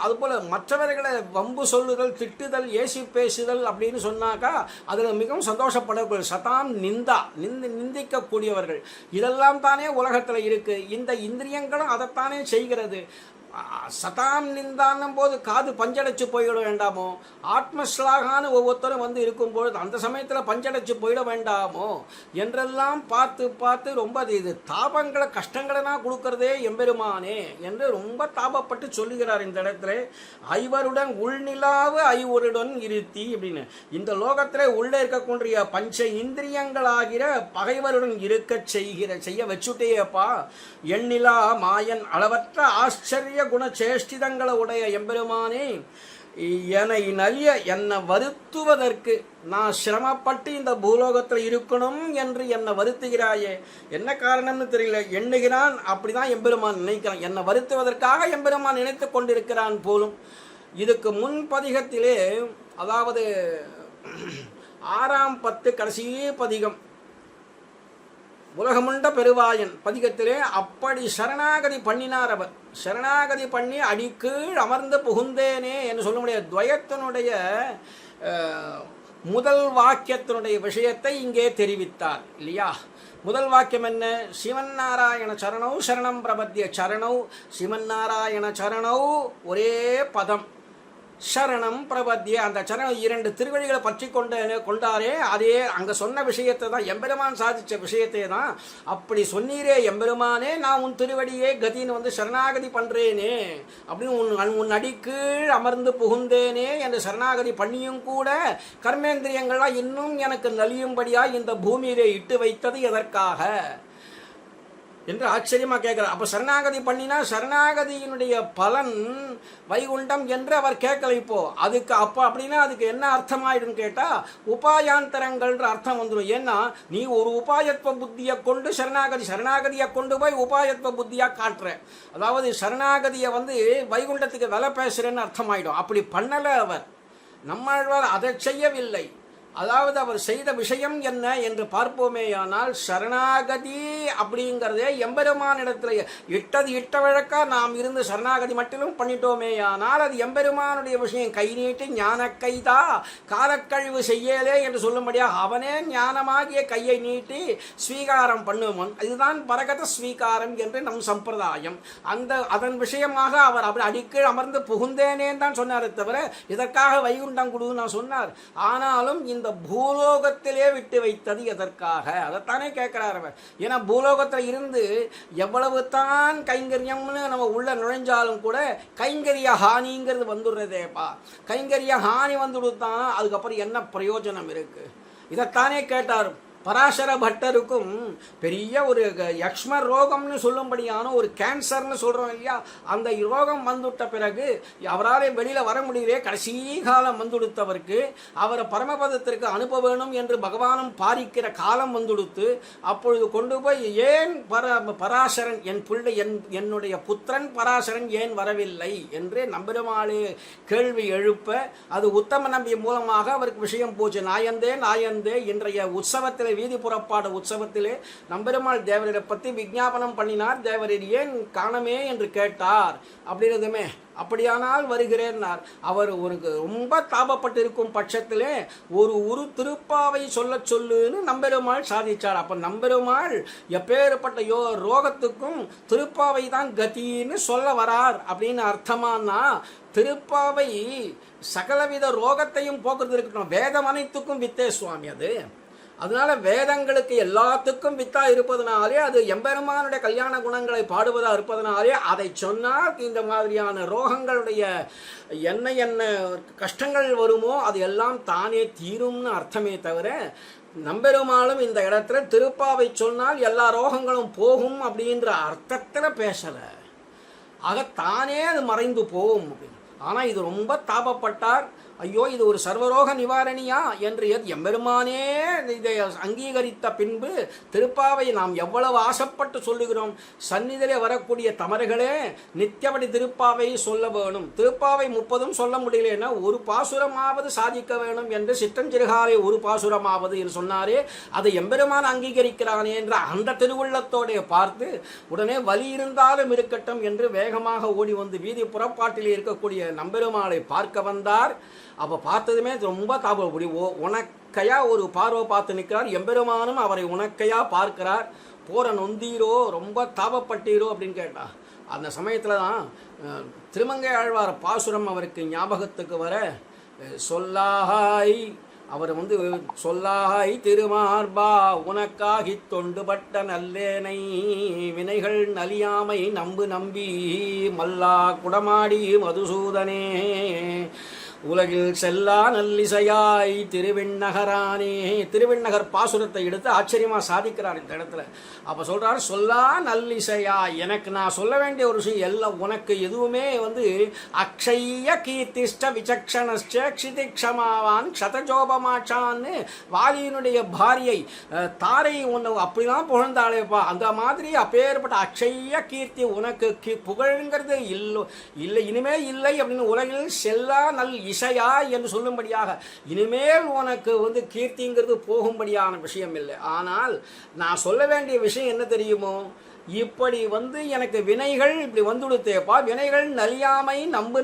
அதுபோல் மற்றவர்களை வம்பு சொல்லுதல், திட்டுதல், ஏசி பேசுதல் அப்படின்னு சொன்னாக்கா அதில் மிகவும் சந்தோஷப்படக்கூடிய சதாம் நிந்தா நிந்திக்கக்கூடியவர்கள். இதெல்லாம் தானே உலகத்தில் இருக்குது. இந்த இந்திரியங்களும் அதைத்தானே செய்கிறது. சதாம் நிந்தான்னும் போது காது பஞ்சடைச்சு போயிட வேண்டாமோ? ஆத்மஸ்லாகான்னு ஒவ்வொருத்தரும் வந்து இருக்கும்பொழுது அந்த சமயத்தில் பஞ்சடைச்சு போயிட வேண்டாமோ என்றெல்லாம் பார்த்து பார்த்து ரொம்ப இது தாபங்களை கஷ்டங்களெல்லாம் கொடுக்கறதே எம்பெருமானே என்று ரொம்ப தாபப்பட்டு சொல்லுகிறார் இந்த இடத்துல. ஐவருடன் உள்நிலாவு ஐவருடன் இருத்தி அப்படின்னு இந்த லோகத்தில் உள்ளே இருக்கக்கூடிய பஞ்ச இந்திரியங்களாகிற பகைவருடன் இருக்க செய்ய வச்சுட்டேப்பா. எண்ணிலா மாயன் அளவற்ற ஆச்சரிய குணச்சேஷ்டிதங்களை உடைய எம்பெருமானே, என்னை நலிய என்னை வருத்துவதற்கு நான் சிரமப்பட்டு இந்த பூலோகத்தில் இருக்கணும் என்று என்னை வருத்துகிறாயே, என்ன காரணம்னு தெரியல. எண்ணுகிறான், அப்படிதான் எம்பெருமான் நினைக்கிறான். என்னை வருத்துவதற்காக எம்பெருமான் நினைத்து கொண்டிருக்கிறான் போலும். இதுக்கு முன் பதிகத்திலே, அதாவது 6ஆம் 10 கடைசி பதிகம், உலகமுண்ட பெருவாயன் பதிகத்திலே அப்படி சரணாகதி பண்ணினார். அவர் சரணாகதி பண்ணி அடிக்கீழ் அமர்ந்து புகுந்தேனே என்று சொல்ல முடியாது. துவயத்தினுடைய முதல் வாக்கியத்தினுடைய விஷயத்தை இங்கே தெரிவித்தார் இல்லையா? முதல் வாக்கியம் என்ன? சிவநாராயண சரணௌ சரணம் பிரபத்திய. சரணௌ சிவநாராயண சரணௌ ஒரே பதம், சரணம் பிரபத்திய. அந்த சரணம் 2 திருவழிகளை பற்றி கொண்டாரே, அதே அங்கே சொன்ன விஷயத்தை தான் எம்பெருமான் சாதித்த விஷயத்தை தான் அப்படி சொன்னீரே எம்பெருமானே, நான் உன் திருவடியே கதின்னு வந்து சரணாகதி பண்ணுறேனே அப்படின்னு உன் அடிக்கீழ் அமர்ந்து புகுந்தேனே என்று சரணாகதி பண்ணியும் கூட கர்மேந்திரியங்கள்லாம் இன்னும் எனக்கு நலியும்படியாக இந்த பூமியிலே இட்டு வைத்தது எதற்காக என்று ஆச்சரியமாக கேட்குறார். அப்போ சரணாகதி பண்ணினா சரணாகதியினுடைய பலன் வைகுண்டம் என்று அவர் கேட்கல. இப்போ அதுக்கு அப்போ அப்படின்னா அதுக்கு என்ன அர்த்தமாயிடுன்னு கேட்டால் உபாயாந்தரங்கள்ன்ற அர்த்தம் வந்துடும். ஏன்னா நீ ஒரு உபாயத்வ புத்தியை கொண்டு சரணாகதியை கொண்டு போய் உபாயத்வ புத்தியாக காட்டுற, அதாவது சரணாகதியை வந்து வைகுண்டத்துக்கு விலை பேசுகிறேன்னு அர்த்தமாயிடும். அப்படி பண்ணலை அவர். நம்மாழ்வார் அதை செய்யவில்லை. அதாவது அவர் செய்த விஷயம் என்ன என்று பார்ப்போமேயானால், சரணாகதி அப்படிங்கிறதே எம்பெருமானிடத்தில் இட்ட வழக்கா நாம் இருந்து சரணாகதி மட்டிலும் பண்ணிட்டோமேயானால் அது எம்பெருமானுடைய விஷயம். கை நீட்டி ஞான கைதா காலக்கழிவு செய்யலே என்று சொல்லும்படியாக அவனே ஞானமாகிய கையை நீட்டி ஸ்வீகாரம் பண்ணுவோம். இதுதான் பரகத ஸ்வீகாரம் என்று நம் சம்பிரதாயம். அதன் விஷயமாக அவர் அப்படி அடிக்கீழ் அமர்ந்து புகுந்தேனேன்னு தான் சொன்னாரே தவிர இதற்காக வைகுண்டம் கொடுன்னு நான் சொன்னார். ஆனாலும் இந்த பூலோகத்திலே விட்டு வைத்தது எதற்காக, அதைத்தானே கேட்கிறார் அவர். ஏன்னா பூலோகத்தில் இருந்து எவ்வளவு தான் கைங்கரியம்னு நம்ம உள்ள நுழைஞ்சாலும் கூட கைங்கரிய ஹானிங்கிறது வந்துடுறதேப்பா. கைங்கரிய ஹானி வந்துடுத்தான், அதுக்கப்புறம் என்ன பிரயோஜனம் இருக்கு? இதைத்தானே கேட்டார். பராசர பட்டருக்கும் பெரிய ஒரு யக்ஷ்ம ரோகம்னு சொல்லும்படியான ஒரு கேன்சர்னு சொல்கிறோம் இல்லையா, அந்த ரோகம் வந்துவிட்ட பிறகு அவரால் வெளியில் வர முடியவே கடைசி காலம் வந்துடுத்தவருக்கு அவரை பரமபதத்திற்கு அனுப்ப வேணும் என்று பகவானும் பாரிக்கிற காலம் வந்துடுத்து. அப்பொழுது கொண்டு போய் ஏன் பராசரன் என் பிள்ளை என்னுடைய புத்திரன் பராசரன் ஏன் வரவில்லை என்று நம்பெருமாளே கேள்வி எழுப்ப அது உத்தம நம்பி மூலமாக அவருக்கு விஷயம் போச்சு. நாயந்தே இன்றைய உற்சவத்தில் வீதி புறப்பாடு உற்சவத்திலே நம்பெருமாள் தேவரை பற்றி விஞ்ஞாபனம் பண்ணினார். தேவரீர் ஏன் காணமே என்று கேட்டார். அப்படின்றதுமே அப்படியானால் வருகிறேன்னார். அவர் ஒரு ரொம்ப தாபப்பட்டு இருக்கும் பட்சத்திலே ஒரு திருப்பாவை சொல்லுன்னு நம்பெருமாள் சாதிச்சார். அப்போ நம்பெருமாள் எப்பேற்பட்ட ரோகத்துக்கும் திருப்பாவை தான் கதின்னு சொல்ல வரார் அப்படின்னு அர்த்தமானா, திருப்பாவை சகலவித ரோகத்தையும் போக்குறது இருக்கட்டும், வேதம் அனைத்துக்கும் வித்தே சுவாமி அது. அதனால வேதங்களுக்கு எல்லாத்துக்கும் வித்தா இருப்பதனாலே, அது எம்பெருமானுடைய கல்யாண குணங்களை பாடுவதா இருப்பதனாலே அதை சொன்னால் இந்த மாதிரியான ரோகங்களுடைய என்ன கஷ்டங்கள் வருமோ அது எல்லாம் தானே தீரும்னு அர்த்தமே தவிர, நம்பெருமாளும் இந்த இடத்துல திருப்பாவை சொன்னால் எல்லா ரோகங்களும் போகும் அப்படின்ற அர்த்தத்தில் பேசலை. ஆக தானே அது மறைந்து போகும் அப்படின்னு. ஆனால் இது ரொம்ப தாபப்பட்டார். ஐயோ இது ஒரு சர்வரோக நிவாரணியா என்று எம்பெருமானே இதை அங்கீகரித்த பின்பு திருப்பாவை நாம் எவ்வளவு ஆசைப்பட்டு சொல்லுகிறோம். சந்நிதியிலே வரக்கூடிய தமர்களே நித்தியபடி திருப்பாவை சொல்ல வேணும். திருப்பாவை 30 சொல்ல முடியலன்னா ஒரு பாசுரமாவது சாதிக்க வேணும் என்று சிற்றஞ்சிறுகாலை ஒரு பாசுரமாவது என்று சொன்னாரே, அதை எம்பெருமான் அங்கீகரிக்கிறானே என்ற அந்த திருவுள்ளத்தோடைய பார்த்து உடனே வலி இருந்தாலும் இருக்கட்டும் என்று வேகமாக ஓடி வந்து வீதி புறப்பாட்டில் இருக்கக்கூடிய நம்பெருமாளை பார்க்க வந்தார். அப்போ பார்த்ததுமே ரொம்ப தாபப்படி உனக்கையா ஒரு பார்வை பார்த்து நிற்கிறார். எம்பெருமானும் அவரை உனக்கையா பார்க்கிறார். போற நொந்தீரோ ரொம்ப தாபப்பட்டீரோ அப்படின்னு கேட்டா, அந்த சமயத்தில் தான் திருமங்கை ஆழ்வார் பாசுரம் அவருக்கு ஞாபகத்துக்கு வர சொல்லாய் அவர் சொல்லாய் திருமார்பா உனக்காகித் தொண்டுபட்ட நல்லேனை வினைகள் நலியாமை நம்பி மல்லா குடமாடி மதுசூதனே உலகில் செல்லா நல்லிசையாய் திருவிண்ணகரானே. திருவிண்ணகர் பாசுரத்தை எடுத்து ஆச்சரியமாக சாதிக்கிறார் இந்த இடத்துல. அப்போ சொல்கிறார், சொல்லா நல்லிசையா, எனக்கு நான் சொல்ல வேண்டிய ஒரு விஷயம் எல்லாம் உனக்கு எதுவுமே அக்ஷய கீர்த்திஷ்ட விசக்ஷணஸ்ட க்ஷிதிக்ஷமாவான் க்ஷதஜோபமாச்சான்னு வாலியினுடைய பாரியை தாரை ஒன்று அப்படிலாம் புகழ்ந்தாளேப்பா. அந்த மாதிரி அப்பேற்பட்ட அக்ஷய கீர்த்தி உனக்கு புகழ்ங்கிறது இல்லை இனிமே இல்லை அப்படின்னு உலகில் செல்லா நல் இசையா என்று சொல்லும்படியாக இனிமேல் உனக்கு கீர்த்திங்கிறது போகும்படியான விஷயம் இல்லை. ஆனால் நான் சொல்ல வேண்டிய விஷயம் என்ன தெரியுமோ, இப்படி எனக்கு வினைகள் இப்படி வந்துடுத்தேப்பா, வினைகள் நலியாமை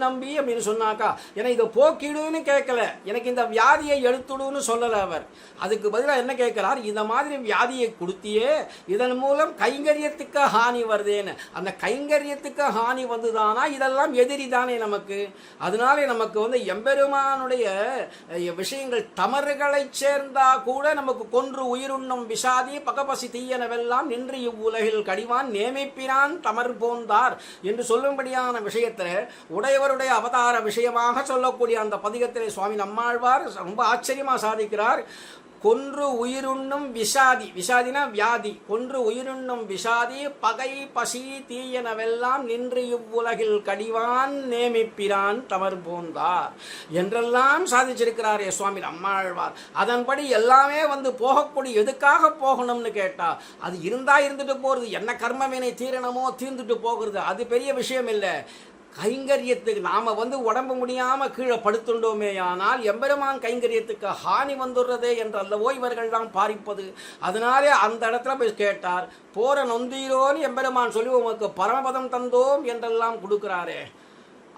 நம்பி அப்படின்னு சொன்னாக்கா எனக்கு இதை போக்கிடுன்னு கேட்கல, எனக்கு இந்த வியாதியை எடுத்துடுன்னு சொல்லலை அவர். அதுக்கு பதிலாக என்ன கேட்கிறார், இந்த மாதிரி வியாதியை கொடுத்தியே இதன் மூலம் கைங்கரியத்துக்கு ஹானி வருதேன்னு. அந்த கைங்கரியத்துக்கு ஹானி வந்துதானா, இதெல்லாம் எதிரி தானே நமக்கு. அதனாலே நமக்கு எம்பெருமானுடைய விஷயங்கள் தமறுகளை சேர்ந்தா கூட நமக்கு கொன்று உயிருண்ணும் விஷாதி பகபசி தீயனவெல்லாம் நின்று இவ்வுலகில் கடி நேமிப்பினான் தமர் போந்தார் என்று சொல்லும்படியான விஷயத்தில் உடையவருடைய அவதார விஷயமாக சொல்லக்கூடிய அந்த பதிகத்திலே சுவாமி நம்மாழ்வார் ரொம்ப ஆச்சரியமாக சாதிக்கிறார். கொன்று உயிருண்ணும் விஷாதி, விஷாதினா வியாதி, கொன்று உயிருண்ணும் விஷாதி பகை பசி தீயனவெல்லாம் நின்று இவ்வுலகில் கடிவான் நேமிப்பிரான் தமர் போந்தார் என்றெல்லாம் சாதிச்சிருக்கிறாரே சுவாமி நம்மாழ்வார். அதன்படி எல்லாமே போகக்கூடிய எதுக்காக போகணும்னு கேட்டா அது இருந்தா இருந்துட்டு போறது, என்ன கர்மவினை தீரணமோ தீர்ந்துட்டு போகிறது, அது பெரிய விஷயம் இல்லை. கைங்கரியத்துக்கு நாம் உடம்பு முடியாமல் கீழே படுத்துண்டோமே, ஆனால் எம்பெருமான் கைங்கரியத்துக்கு ஹானி வந்துடுறதே என்று அல்லவோ இவர்கள்லாம் பாரிப்பது. அதனாலே அந்த இடத்துல போய் கேட்டார், போற நொந்தீரோன்னு எம்பெருமான் சொல்லி உமக்கு பரமபதம் தந்தோம் என்றெல்லாம் கொடுக்குறாரே.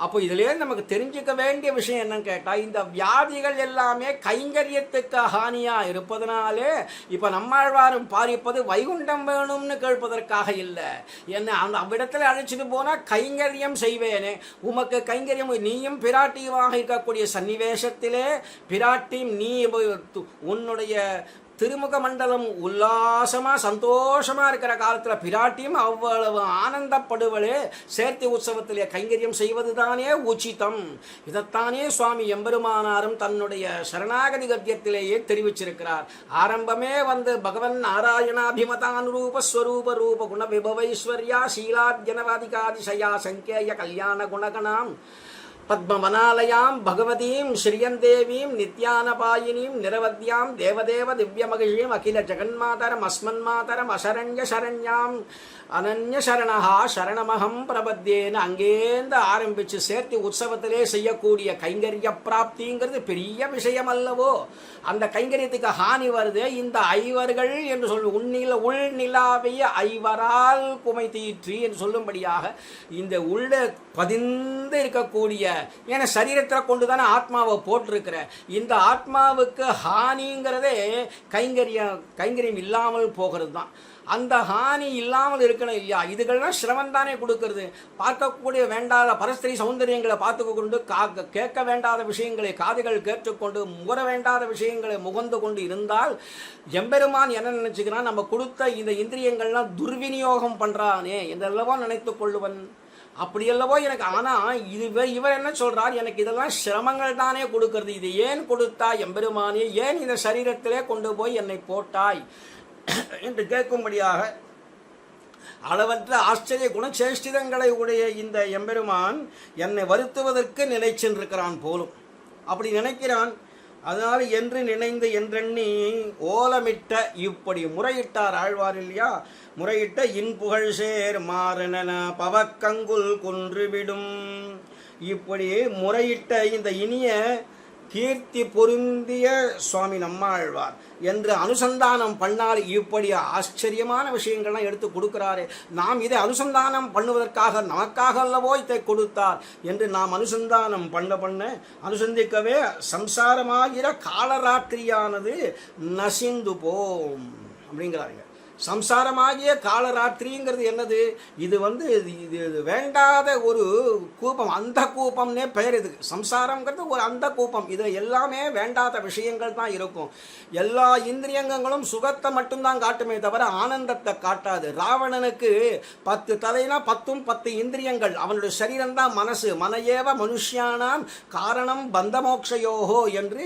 அப்போ இதிலே நமக்கு தெரிஞ்சுக்க வேண்டிய விஷயம் என்னன்னு கேட்டால், இந்த வியாதிகள் எல்லாமே கைங்கரியத்துக்கு ஹானியாக இருப்பதனாலே இப்போ நம்மாழ்வாரும் பாரிப்பது வைகுண்டம் வேணும்னு கேட்பதற்காக இல்லை. என்ன அந்த அவ்விடத்தில் அழைச்சிட்டு போனால் கைங்கரியம் செய்வேனே, உமக்கு கைங்கரியம் நீயும் பிராட்டியுமாக இருக்கக்கூடிய சன்னிவேஷத்திலே பிராட்டியும் நீ உன்னுடைய திருமுக மண்டலம் உல்லாசமாக சந்தோஷமாக இருக்கிற காலத்தில் பிராட்டியும் அவ்வளவு ஆனந்தப்படுவளே, சேர்த்தி உற்சவத்திலே கைங்கரியம் செய்வது தானே உச்சிதம். இதைத்தானே சுவாமி எம்பெருமானாரும் தன்னுடைய சரணாகதி கத்தியத்திலேயே தெரிவிச்சிருக்கிறார். ஆரம்பமே பகவன் நாராயணாபிமதானுரூப ஸ்வரூப ரூப குண விபவைஸ்வர்யா சீலாத்யனவாதிகாதிசயா சங்கேய கல்யாண குணகணாம் பத்மவனாலயாம் பகவதீம் ஸ்ரீயந்தேவீம் நித்யானபாயினீம் நிரவத்யாம் தேவதேவ திவ்யமகிஷீம் அகில ஜெகன்மாதரம் அஸ்மன்மாதரம் அசரண்ய சரண்யாம் அனன்ய சரணஹா சரணமகம் பிரபத்தேன்னு அங்கேருந்து ஆரம்பித்து சேர்த்து உற்சவத்திலே செய்யக்கூடிய கைங்கரிய பிராப்திங்கிறது பெரிய விஷயம் அல்லவோ. அந்த கைங்கரியத்துக்கு ஹானி வருது. இந்த ஐவர்கள் என்று உன்னில உள்நிலாவிய ஐவரால் குமை தீற்றி என்று சொல்லும்படியாக இந்த உள்ள பதிந்து இருக்கக்கூடிய, ஏன்னா சரீரத்தில் கொண்டு தானே ஆத்மாவை போட்டிருக்கிற, இந்த ஆத்மாவுக்கு ஹானிங்கிறதே கைங்கரியம் இல்லாமல் போகிறது தான். அந்த ஹானி இல்லாமல் இருக்கணும் இல்லையா. இதுகள்லாம் சிரமம் தானே கொடுக்கறது. பார்க்கக்கூடிய வேண்டாத பரஸ்திரி சௌந்தரியங்களை பார்த்து கொண்டு கேட்க வேண்டாத விஷயங்களை காதுகள் கேட்டுக்கொண்டு முகர வேண்டாத விஷயங்களை முகந்து கொண்டு இருந்தால் எம்பெருமான் என்ன நினைச்சுக்கிறான், நம்ம கொடுத்த இந்த இந்திரியங்கள்லாம் துர்விநியோகம் பண்றானே என்றல்லவோ நினைத்து கொள்ளுவன். அப்படியல்லவோ எனக்கு. ஆனால் இவர் என்ன சொல்றார், எனக்கு இதெல்லாம் சிரமங்கள் தானே கொடுக்கறது, இது ஏன் கொடுத்தா எம்பெருமானே, ஏன் இந்த சரீரத்திலே கொண்டு போய் என்னை போட்டாய் என்று கேட்கும்படியாக அளவற்ற ஆச்சரிய குணசேஷ்டிதங்களை உடைய இந்த எம்பெருமான் என்னை வருத்துவதற்கு நினைச்சென்றிருக்கிறான் போலும். அப்படி நினைக்கிறான். அதனால் என்று நினைந்து என்றெண்ணி ஓலமிட்ட இப்படி முறையிட்டார் ஆழ்வார் இல்லையா. முறையிட்ட இன்புகழ் சேர் மாறன பவக்கங்குல் கொன்றுவிடும். இப்படி முறையிட்ட இந்த இனிய கீர்த்தி பொருந்திய சுவாமி நம்மாழ்வார் என்று அனுசந்தானம் பண்ணால் இப்படி ஆச்சரியமான விஷயங்கள்லாம் எடுத்து கொடுக்கிறாரே. நாம் இதை அனுசந்தானம் பண்ணுவதற்காக நமக்காக அல்லவோ இதை கொடுத்தார் என்று நாம் அனுசந்தானம் பண்ண அனுசந்திக்கவே சம்சாரமாகிற காலராத்திரியானது நசிந்து போம் அப்படிங்கிறாருங்க. சம்சாரமாகிய காலராத்திரிங்கிறது என்னது? இது இது வேண்டாத ஒரு கூப்பம், அந்த கூப்பம்னே பெயர். இது சம்சாரங்கிறது ஒரு அந்த கூப்பம். இதில் எல்லாமே வேண்டாத விஷயங்கள் தான் இருக்கும். எல்லா இந்திரியங்களும் சுகத்தை மட்டும்தான் காட்டுமே தவிர ஆனந்தத்தை காட்டாது. ராவணனுக்கு 10 தலைனா 10 இந்திரியங்கள். அவனுடைய சரீரம் தான் மனசு. மனையேவ மனுஷியானாம் காரணம் பந்தமோக்ஷயோகோ என்று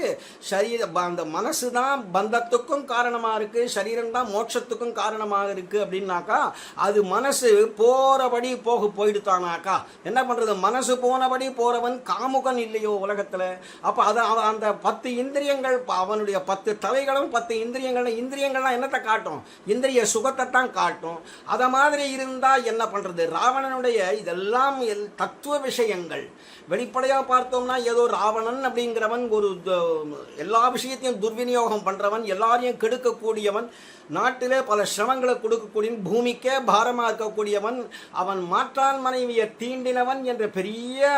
அந்த மனசு தான் பந்தத்துக்கும் காரணமாக இருக்கு, சரீரம் தான் மோட்சத்துக்கும் காரணமாக இருக்கு. அப்படின்னாக்கா அது மனசு போறபடி போயிடுத்தானாக்கா என்ன பண்றது? மனசு போனபடி போறவன் காமுகன் இல்லையோ உலகத்துல. அப்ப அந்த 10 இந்திரியங்கள், அவனுடைய 10 தலைகளும் 10 இந்திரியங்கள்லாம் என்னத்தை காட்டும்? இந்திரிய சுகத்தை தான் காட்டும். அத மாதிரி இருந்தா என்ன பண்றது? ராவணனுடைய இதெல்லாம் தத்துவ விஷயங்கள். வெளிப்படையா பார்த்தோம்னா ஏதோ ராவணன் அப்படிங்கிறவன் ஒரு எல்லா விஷயத்தையும் துர்விநியோகம் பண்றவன், எல்லாரையும் கெடுக்கக்கூடியவன், நாட்டிலே பல சிரமங்களை கொடுக்கக்கூடியவன், பூமிக்கே பாரமாக இருக்கக்கூடியவன், அவன் மாற்றான் மனைவியை தீண்டினவன் என்ற பெரிய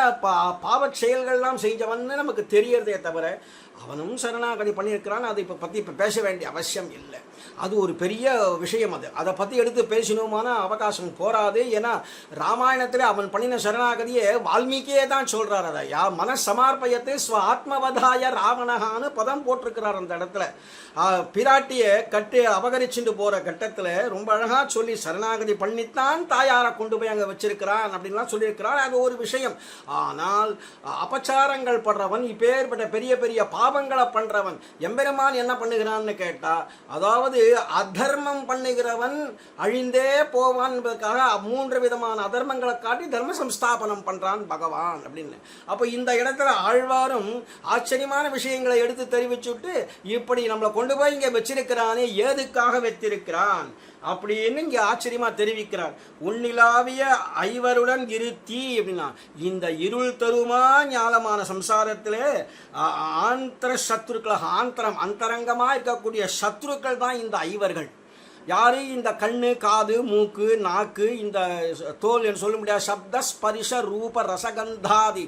பாவச் செயல்கள்லாம் செஞ்சவன் நமக்கு தெரியறதே தவிர அவனும் சரணாகதி பண்ணியிருக்கிறான். அதை பற்றி இப்போ பேச வேண்டிய அவசியம் இல்லை. அது ஒரு பெரிய விஷயம். அதை பற்றி எடுத்து பேசணுமான அவகாசம் போராது. ஏன்னா ராமாயணத்தில் அவன் பண்ணின சரணாகதியை வால்மீகியே தான் சொல்கிறார். அதை மனசமார்ப்பயத்தை ஸ்வ ஆத்மவதாய ராவணகான்னு பதம் போட்டிருக்கிறார் அந்த இடத்துல. பிராட்டியை கட்டி அபகரிச்சுட்டு போகிற கட்டத்தில் ரொம்ப அழகாக சொல்லி சரணாகதி பண்ணித்தான் தாயாரை கொண்டு போய் அங்கே வச்சிருக்கிறான் அப்படின்லாம் சொல்லியிருக்கிறான். அது ஒரு விஷயம். ஆனால் அபச்சாரங்கள் படுறவன், இப்பேற்பட்ட பெரிய பெரிய பாவங்களை பண்றவன் எம்பெருமான் என்ன பண்ணுகிறான்னு கேட்டா, அதாவது அதர்மம் பண்ணுகிறவன் அழிந்தே போவான் என்பதற்காக 3 விதமான அதர்மங்களை காட்டி தர்ம சம்ஸ்தாபனம் பண்றான் பகவான் அப்படின்னு. அப்போ இந்த இடத்துல ஆழ்வாரும் ஆச்சரியமான விஷயங்களை எடுத்து தெரிவிச்சுட்டு இப்படி நம்மளை கொண்டு போய் இங்க வச்சிருக்கிறானே, ஏதுக்காக வைத்திருக்கிறான் அப்படின்னு இங்க ஆச்சரியமா தெரிவிக்கிறார். உன்னிலாவிய ஐவருடன் இருத்தி அப்படின்னா இந்த இருள் தருமா ஞானமான சம்சாரத்திலே ஆந்தர சத்ருக்களாக, அந்தரங்கமா இருக்கக்கூடிய சத்ருக்கள் தான் இந்த ஐவர்கள். யாரு? இந்த கண்ணு, காது, மூக்கு, நாக்கு, இந்த தோல் என்று சொல்ல முடியாது சப்த ஸ்பரிஷ ரூப ரசகந்தாதி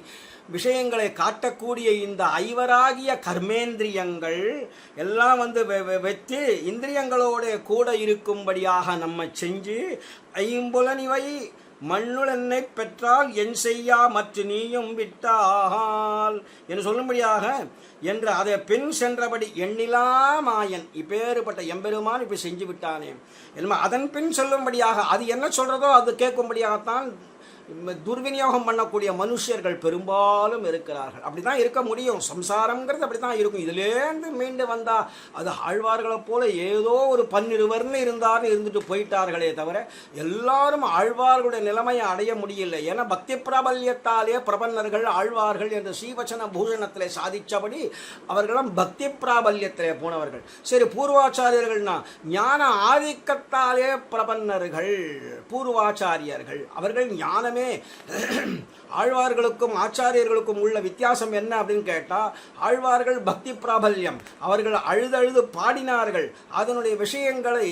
விஷயங்களை காட்டக்கூடிய இந்த ஐவராகிய கர்மேந்திரியங்கள் எல்லாம் வெற்றி இந்திரியங்களோட கூட இருக்கும்படியாக நம்ம செஞ்சு ஐம்புலனிவை மண்ணுள் என்னை பெற்றால் என் செய்யா மற்ற நீயும் விட்டால் என்று சொல்லும்படியாக என்று அதை பின் சென்றபடி எண்ணிலா மாயன் இப்பேறுபட்ட எம்பெருமான் இப்படி செஞ்சு விட்டானே என்ன அதன் பின் சொல்லும்படியாக அது என்ன சொல்றதோ அது கேட்கும்படியாகத்தான் துர்விநியோகம் பண்ணக்கூடிய மனுஷர்கள் பெரும்பாலும் இருக்கிறார்கள். அப்படிதான் இருக்க முடியும். சம்சாரம்ங்கிறது அப்படித்தான் இருக்கும். இதுலேருந்து மீண்டு வந்தா அது ஆழ்வார்களை போல ஏதோ ஒரு 12 இருந்தார்னு இருந்துட்டு போயிட்டார்களே தவிர எல்லாரும் ஆழ்வார்களுடைய நிலைமையை அடைய முடியல. ஏன்னா பக்தி பிராபல்யத்தாலே பிரபன்னர்கள் ஆழ்வார்கள் என்று ஸ்ரீவச்சன பூஷணத்திலே சாதிச்சபடி அவர்களும் பக்தி பிராபல்யத்திலே போனவர்கள். சரி, பூர்வாச்சாரியர்கள்னா ஞான ஆதிக்கத்தாலே பிரபன்னர்கள் பூர்வாச்சாரியர்கள். அவர்கள் ஞானமே ஆழ்வார்களுக்கும் ஆச்சாரியர்களுக்கும் உள்ள வித்தியாசம் என்ன அப்படின்னு கேட்டா, ஆழ்வார்கள் பக்தி பிராபல்யம், அவர்கள் அழுதழுது பாடினார்கள், அதனுடைய விஷயங்களை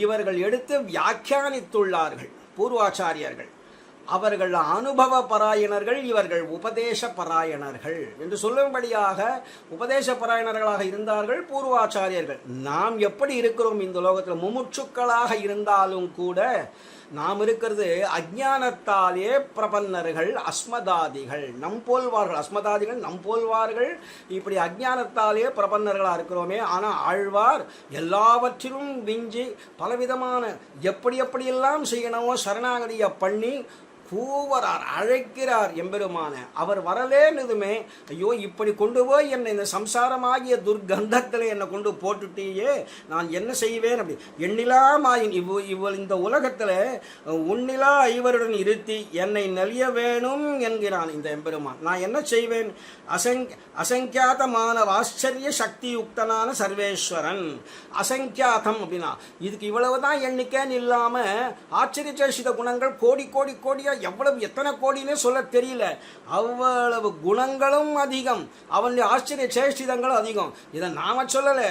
இவர்கள் எடுத்து வியாக்கியானித்துள்ளார்கள். பூர்வாச்சாரியர்கள் அவர்கள் அனுபவ பராயணர்கள், இவர்கள் உபதேச பராயணர்கள் என்று சொல்லும்படியாக உபதேச பராயணர்களாக இருந்தார்கள் பூர்வாச்சாரியர்கள். நாம் எப்படி இருக்கிறோம் இந்த லோகத்தில்? முமுட்சுக்களாக இருந்தாலும் கூட நாம் இருக்கிறது அஜ்ஞானத்தாலே பிரபன்னர்கள், அஸ்மதாதிகள் நம்போல்வார்கள். அஸ்மதாதிகள் நம்போல்வார்கள். இப்படி அஜ்ஞானத்தாலே பிரபன்னர்களாக இருக்கிறோமே. ஆனால் ஆழ்வார் எல்லாவற்றிலும் விஞ்சி பலவிதமான எப்படியெல்லாம் செய்யணுமோ சரணாகதியை பண்ணி கூவரார், அழைக்கிறார் எம்பெருமான. அவர் வரலேன்னுதுமே ஐயோ இப்படி கொண்டு போய் என்னை இந்த சம்சாரமாகிய துர்கந்தத்தில் என்னை கொண்டு போட்டுட்டீயே, நான் என்ன செய்வேன் அப்படி எண்ணிலா மாயின் இவள் இந்த உலகத்தில் உன்னிலா ஐவருடன் இருத்தி என்னை நலிய வேணும் என்கிறான் இந்த எம்பெருமான். நான் என்ன செய்வேன்? அசங்கியாதமான ஆச்சரிய சக்தி யுக்தனான சர்வேஸ்வரன். அசங்கியாதம் அப்படின்னா இதுக்கு இவ்வளவுதான் எண்ணிக்கைன்னு இல்லாமல் ஆச்சரிய சேஷித குணங்கள் கோடி கோடி கோடியா எவ்வளவு எத்தனை கோடினே சொல்ல தெரியல. அவ்வளவு குணங்களும் அதிகம், அவனுடைய ஆச்சரிய சேஷ்டிதங்களும் அதிகம். இதை நாம சொல்லல,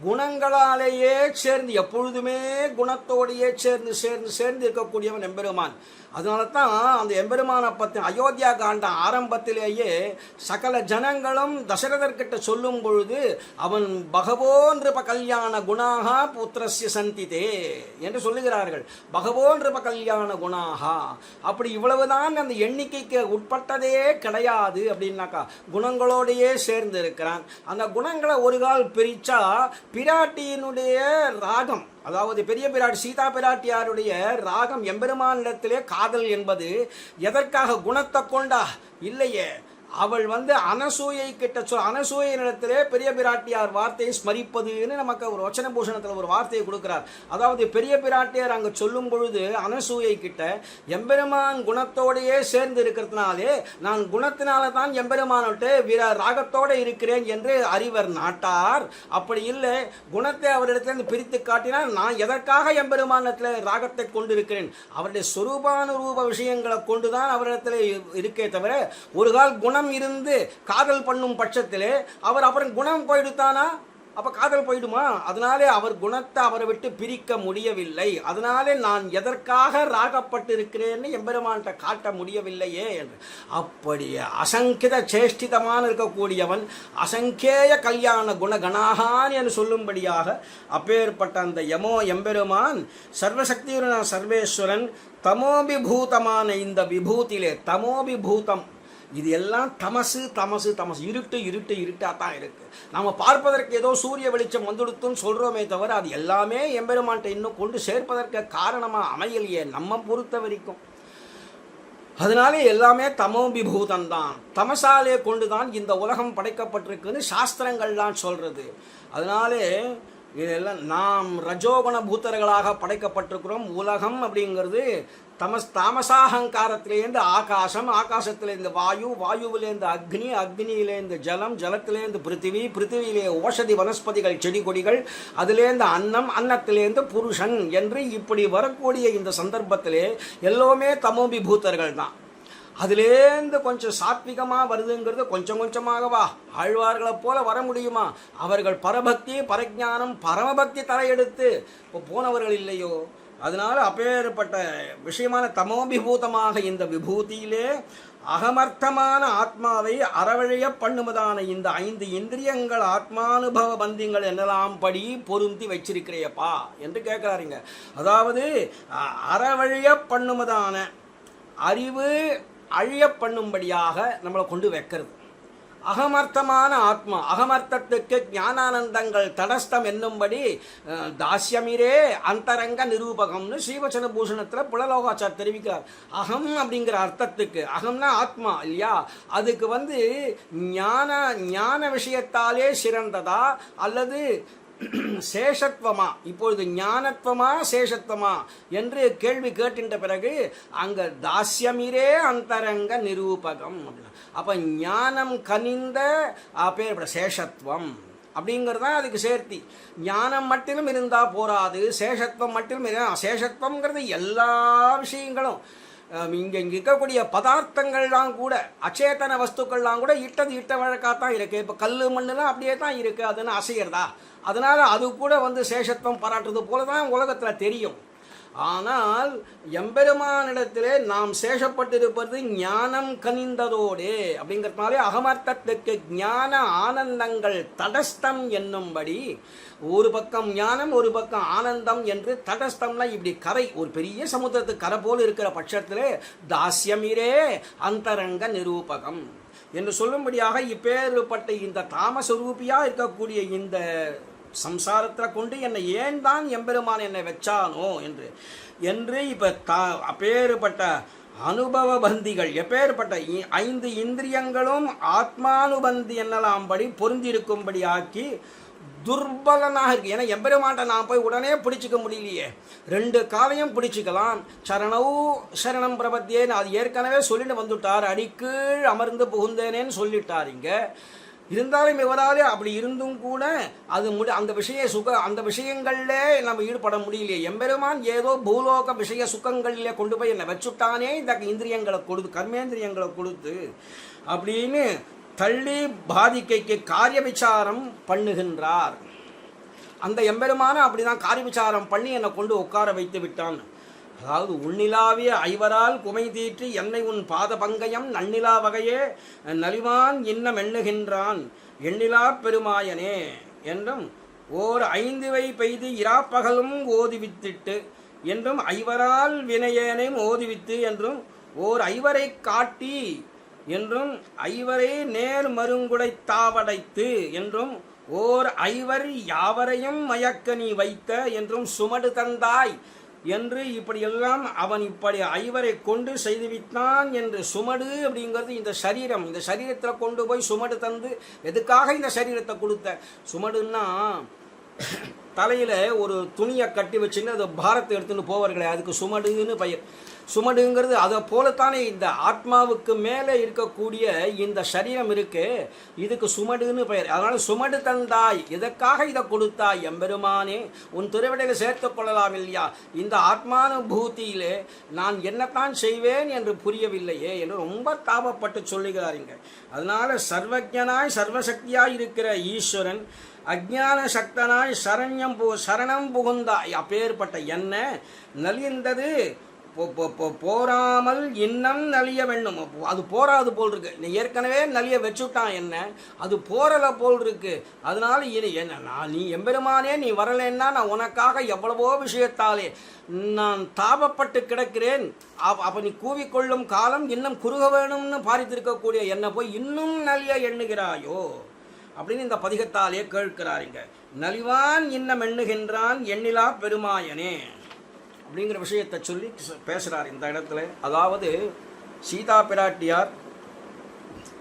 குணங்களாலேயே சேர்ந்து எப்பொழுதுமே குணத்தோடையே சேர்ந்து சேர்ந்து சேர்ந்து இருக்கக்கூடியவன் எம்பெருமான். அதனால தான் அந்த எம்பெருமான பற்றி அயோத்தியா காண்ட ஆரம்பத்திலேயே சகல ஜனங்களும் தசரதர்கிட்ட சொல்லும் பொழுது அவன் பகவோன்றிருப்ப கல்யாண குணாக புத்திரஸ்ய சந்திதே என்று சொல்லுகிறார்கள். பகவோன்றிருப்ப கல்யாண குணாகா, அப்படி இவ்வளவுதான் அந்த எண்ணிக்கைக்கு உட்பட்டதே கிடையாது அப்படின்னாக்கா குணங்களோடையே சேர்ந்து இருக்கிறான். அந்த குணங்களை ஒரு கால் பிரிச்சா பிராட்டியினுடைய ராகம், அதாவது பெரிய பிராட்டி சீதா பிராட்டியாருடைய ராகம் எம்பெருமானிடத்திலே காதல் என்பது எதற்காக குணத்தை கொண்டா இல்லையே, அவள் அனசூயை கிட்ட அனசூயினிடத்திலே பெரிய பிராட்டியார் வார்த்தையை ஸ்மரிப்பதுன்னு நமக்கு ஒரு வச்சன பூஷணத்தில் ஒரு வார்த்தையை கொடுக்கிறார். அதாவது பெரிய பிராட்டியார் அங்கே சொல்லும் பொழுது அனசூயை கிட்ட எம்பெருமான் குணத்தோடையே சேர்ந்து இருக்கிறதுனாலே நான் குணத்தினால தான் எம்பெருமானோட்டு ராகத்தோடு இருக்கிறேன் என்று அறிவர் நாட்டார். அப்படி இல்லை, குணத்தை அவரிடத்திலிருந்து பிரித்து காட்டினால் நான் எதற்காக எம்பெருமானத்தில் ராகத்தை கொண்டிருக்கிறேன், அவருடைய சொரூபானுரூப விஷயங்களை கொண்டுதான் அவரிடத்தில் இருக்கே தவிர ஒரு கால் குணம் இருந்து காதல் பண்ணும் பட்சத்திலே அவர் அப்புறம் குணம் போயிடுத்தானா, அப்ப காதல் போயிடுமா? அதனாலே அவர் குணத்தை அவரை விட்டு பிரிக்க முடியவில்லை. அதனாலே நான் எதற்காக ராகப்பட்டிருக்கிறேன்னு எம்பெருமான்கிட்ட காட்ட முடியவில்லையே என்று. அப்படி அசங்கித சேஷ்டிதமான இருக்கக்கூடியவன் அசங்கேய கல்யாண குணகணாகான் என்று சொல்லும்படியாக அப்பேற்பட்ட அந்த எம்பெருமான் சர்வசக்தியுடன் சர்வேஸ்வரன் தமோபிபூதமான இந்த விபூதியிலே தமோபிபூதம், இது எல்லாம் தமசு தமசு தமசு, இருட்டு இருட்டு இருட்டாக தான் இருக்கு. நம்ம பார்ப்பதற்கு ஏதோ சூரிய வெளிச்சம் வந்துடுத்துன்னு சொல்றோமே தவிர அது எல்லாமே எம்பெருமான்ட்ட இன்னும் கொண்டு சேர்ப்பதற்கு காரணமாக அமையலையே நம்ம பொறுத்த வரைக்கும். அதனாலே எல்லாமே தமோபிபூதம் தான், தமசாலே கொண்டுதான் இந்த உலகம் படைக்கப்பட்டிருக்குன்னு சாஸ்திரங்கள்லாம் சொல்றது. அதனாலே இதெல்லாம் நாம் ரஜோகுண பூத்தர்களாக படைக்கப்பட்டிருக்கிறோம். உலகம் அப்படிங்கிறது தாமசாகங்காரத்திலேருந்து ஆகாசம், ஆகாசத்திலேருந்து வாயு, வாயுவிலேருந்து அக்னி, அக்னியிலேருந்து ஜலம், ஜலத்திலேருந்து பிருத்திவி, பிருத்திவியிலே ஓஷதி வனஸ்பதிகள் செடி கொடிகள், அதிலேருந்து அன்னம், அன்னத்திலேருந்து புருஷன் என்று இப்படி வரக்கூடிய இந்த சந்தர்ப்பத்திலே எல்லோருமே தமோபிபூத்தர்கள் தான். அதுலேருந்து கொஞ்சம் சாத்விகமாக வருதுங்கிறது கொஞ்சம் கொஞ்சமாகவா ஆழ்வார்களை போல வர முடியுமா? அவர்கள் பரபக்தி பரஜானம் பரமபக்தி தலையெடுத்து போனவர்கள் இல்லையோ. அதனால அப்பேற்பட்ட விஷயமான தமோபிபூதமாக இந்த விபூதியிலே அகமர்த்தமான ஆத்மாவை அறவழிய பண்ணுவதான இந்த 5 இந்திரியங்கள் ஆத்மானுபவ பந்திங்கள் என்னெல்லாம் படி பொருந்தி வச்சிருக்கிறையப்பா என்று கேட்கிறாருங்க. அதாவது அறவழிய பண்ணுவதான அறிவு அழிய பண்ணும்படியாக நம்மளை கொண்டு வைக்கிறது. அகமர்த்தமான ஆத்மா, அகமர்த்தத்துக்கு ஞானானந்தங்கள் தடஸ்தம் என்னும்படி தாஸ்யமிரே அந்தரங்க நிரூபகம்னு ஸ்ரீவச்சன பூஷணத்தில் புலலோகாச்சார் தெரிவிக்கிறார். அகம் அப்படிங்கிற அர்த்தத்துக்கு, அகம்னா ஆத்மா இல்லையா, அதுக்கு ஞான விஷயத்தாலே சிறந்ததா அல்லது சேஷத்துவமா, இப்பொழுது ஞானத்துவமா சேஷத்துவமா என்று கேள்வி கேட்டின்ற பிறகு அங்க தாஸ்யமிரே அந்தரங்க நிரூபகம். அப்ப ஞானம் கனிந்த பேர் சேஷத்துவம் அப்படிங்கிறது தான் அதுக்கு சேர்த்தி. ஞானம் மட்டும் இருந்தால் போராது, சேஷத்துவம் மட்டும் சேஷத்துவங்கிறது எல்லா விஷயங்களும் இங்கே இருக்கக்கூடிய பதார்த்தங்கள்லாம் கூட அச்சேதன வஸ்துக்கள்லாம் கூட இட்ட வழக்காத்தான் இருக்குது. இப்போ கல் மண்ணுலாம் அப்படியே தான் இருக்குது, அதுன்னு அசைகிறதா? அதனால் அது கூட சேஷத்துவம் பாராட்டுறது போல தான் உலகத்தில் தெரியும். ஆனால் எம்பெருமானிடத்திலே நாம் சேஷப்பட்டிருப்பது ஞானம் கனிந்ததோடு அப்படிங்கிறதுனாலே அகமர்த்தத்துக்கு ஞான ஆனந்தங்கள் தடஸ்தம் என்னும்படி ஒரு பக்கம் ஞானம் ஒரு பக்கம் ஆனந்தம் என்று தடஸ்தம்னா இப்படி கரை, ஒரு பெரிய சமுத்திரத்துக்கு கரை போல் இருக்கிற பட்சத்திலே தாஸ்யமிரே அந்தரங்க நிரூபகம் என்று சொல்லும்படியாக இப்பேற்பட்ட இந்த தாமஸ்வரூபியாக இருக்கக்கூடிய இந்த சம்சாரத்தில் கொண்டு என்னை ஏன் தான் எம்பெருமான் என்னை வச்சானோ என்று இப்போ அப்பேற்பட்ட அனுபவ பந்திகள் எப்பேற்பட்ட 5 இந்திரியங்களும் ஆத்மானுபந்தி என்னலாம்படி பொருந்திருக்கும்படி ஆக்கி துர்பலனாக இருக்கு. ஏன்னா எம்பெருமான்ட்ட நான் போய் உடனே பிடிச்சிக்க முடியலையே, 2 காலையும் பிடிச்சிக்கலாம். சரணவு சரணம் பிரபத்தியேன்னு அது ஏற்கனவே சொல்லிட்டு வந்துட்டார், அடிக்கீழ் அமர்ந்து புகுந்தேனேன்னு சொல்லிட்டார். இங்கே இருந்தாலும் இவராலே அப்படி இருந்தும் கூட அது அந்த விஷயங்கள்லே நம்ம ஈடுபட முடியலையே. எம்பெருமான் ஏதோ பூலோக விஷய சுகங்களிலே கொண்டு போய் என்னை வச்சுட்டானே இந்த இந்திரியங்களை கொடுத்து, கர்மேந்திரியங்களை கொடுத்து அப்படின்னு தள்ளி பாதிக்கைக்கு காரிய விசாரம் பண்ணுகின்றார். அந்த எம்பெருமான அப்படிதான் காரிய விசாரம் பண்ணி என்னை கொண்டு உட்கார வைத்து விட்டான். அதாவது உன்னிலாவிய ஐவரால் குமை தீற்றி என்னை உன் பாத பங்கயம் நன்னிலா வகையே நலிவான் இன்னம் எண்ணுகின்றான் எண்ணிலா பெருமாயனே என்றும் ஓர் 5 பெய்து இராப்பகலும் ஓதுவித்திட்டு என்றும் ஐவரால் வினையேனையும் ஓதுவித்து என்றும் ஓர் ஐவரை காட்டி என்றும் ஐவரை நேர் மருங்குடை தாவடைத்து என்றும் ஓர் ஐவர் யாவரையும் மயக்க நீ வைத்த என்றும் சுமடு தந்தாய் என்று இப்படியெல்லாம் அவன் இப்படி ஐவரை கொண்டு செய்துவித்தான் என்று சுமடு அப்படிங்கிறது இந்த சரீரத்தில் கொண்டு போய் சுமடு தந்து எதுக்காக இந்த சரீரத்தை கொடுத்த சுமடுன்னா தலையில் ஒரு துணியை கட்டி வச்சுன்னு அதை பாரத்தை எடுத்துன்னு போவார்களே அதுக்கு சுமடுன்னு பெயர். சுமடுங்கிறது அதை போலத்தானே இந்த ஆத்மாவுக்கு மேலே இருக்கக்கூடிய இந்த சரீரம் இருக்கு, இதுக்கு சுமடுன்னு பெயர். அதனால் சுமடு தந்தாய், எதற்காக இதை கொடுத்தாய் எம்பெருமானே, உன் திருவிடையில் சேர்த்து கொள்ளலாம் இல்லையா, இந்த ஆத்மானுபூதியிலே நான் என்னத்தான் செய்வேன் என்று புரியவில்லையே என்று ரொம்ப தாபப்பட்டு சொல்லுகிறாருங்க. அதனால் சர்வஜனாய் சர்வசக்தியாய் இருக்கிற ஈஸ்வரன் அஜ்ஞான சக்தனாய் சரணம் புகுந்தாய். அப்பேற்பட்ட என்ன நலிந்தது போராமல் இன்னும் நலிய வேண்டும். அது போராது போல் இருக்கு, நீ ஏற்கனவே நலிய வச்சுட்டான் என்ன, அது போரலை போல் இருக்கு. அதனால இது என்ன, நீ எம்பெருமானே நீ வரலைன்னா நான் உனக்காக எவ்வளவோ விஷயத்தாலே நான் தாபப்பட்டு கிடக்கிறேன். அப்போ நீ கூவிக்கொள்ளும் காலம் இன்னும் குறுக வேணும்னு பாரித்திருக்கக்கூடிய என்னை போய் இன்னும் நலிய எண்ணுகிறாயோ அப்படின்னு இந்த பதிகத்தாலே கேட்கிறாருங்க. நலிவான் இன்னம் எண்ணுகின்றான் எண்ணிலா பெருமாயனே அப்படிங்கிற விஷயத்தை சொல்லி பேசுகிறார் இந்த இடத்துல. அதாவது சீதா பிராட்டியார்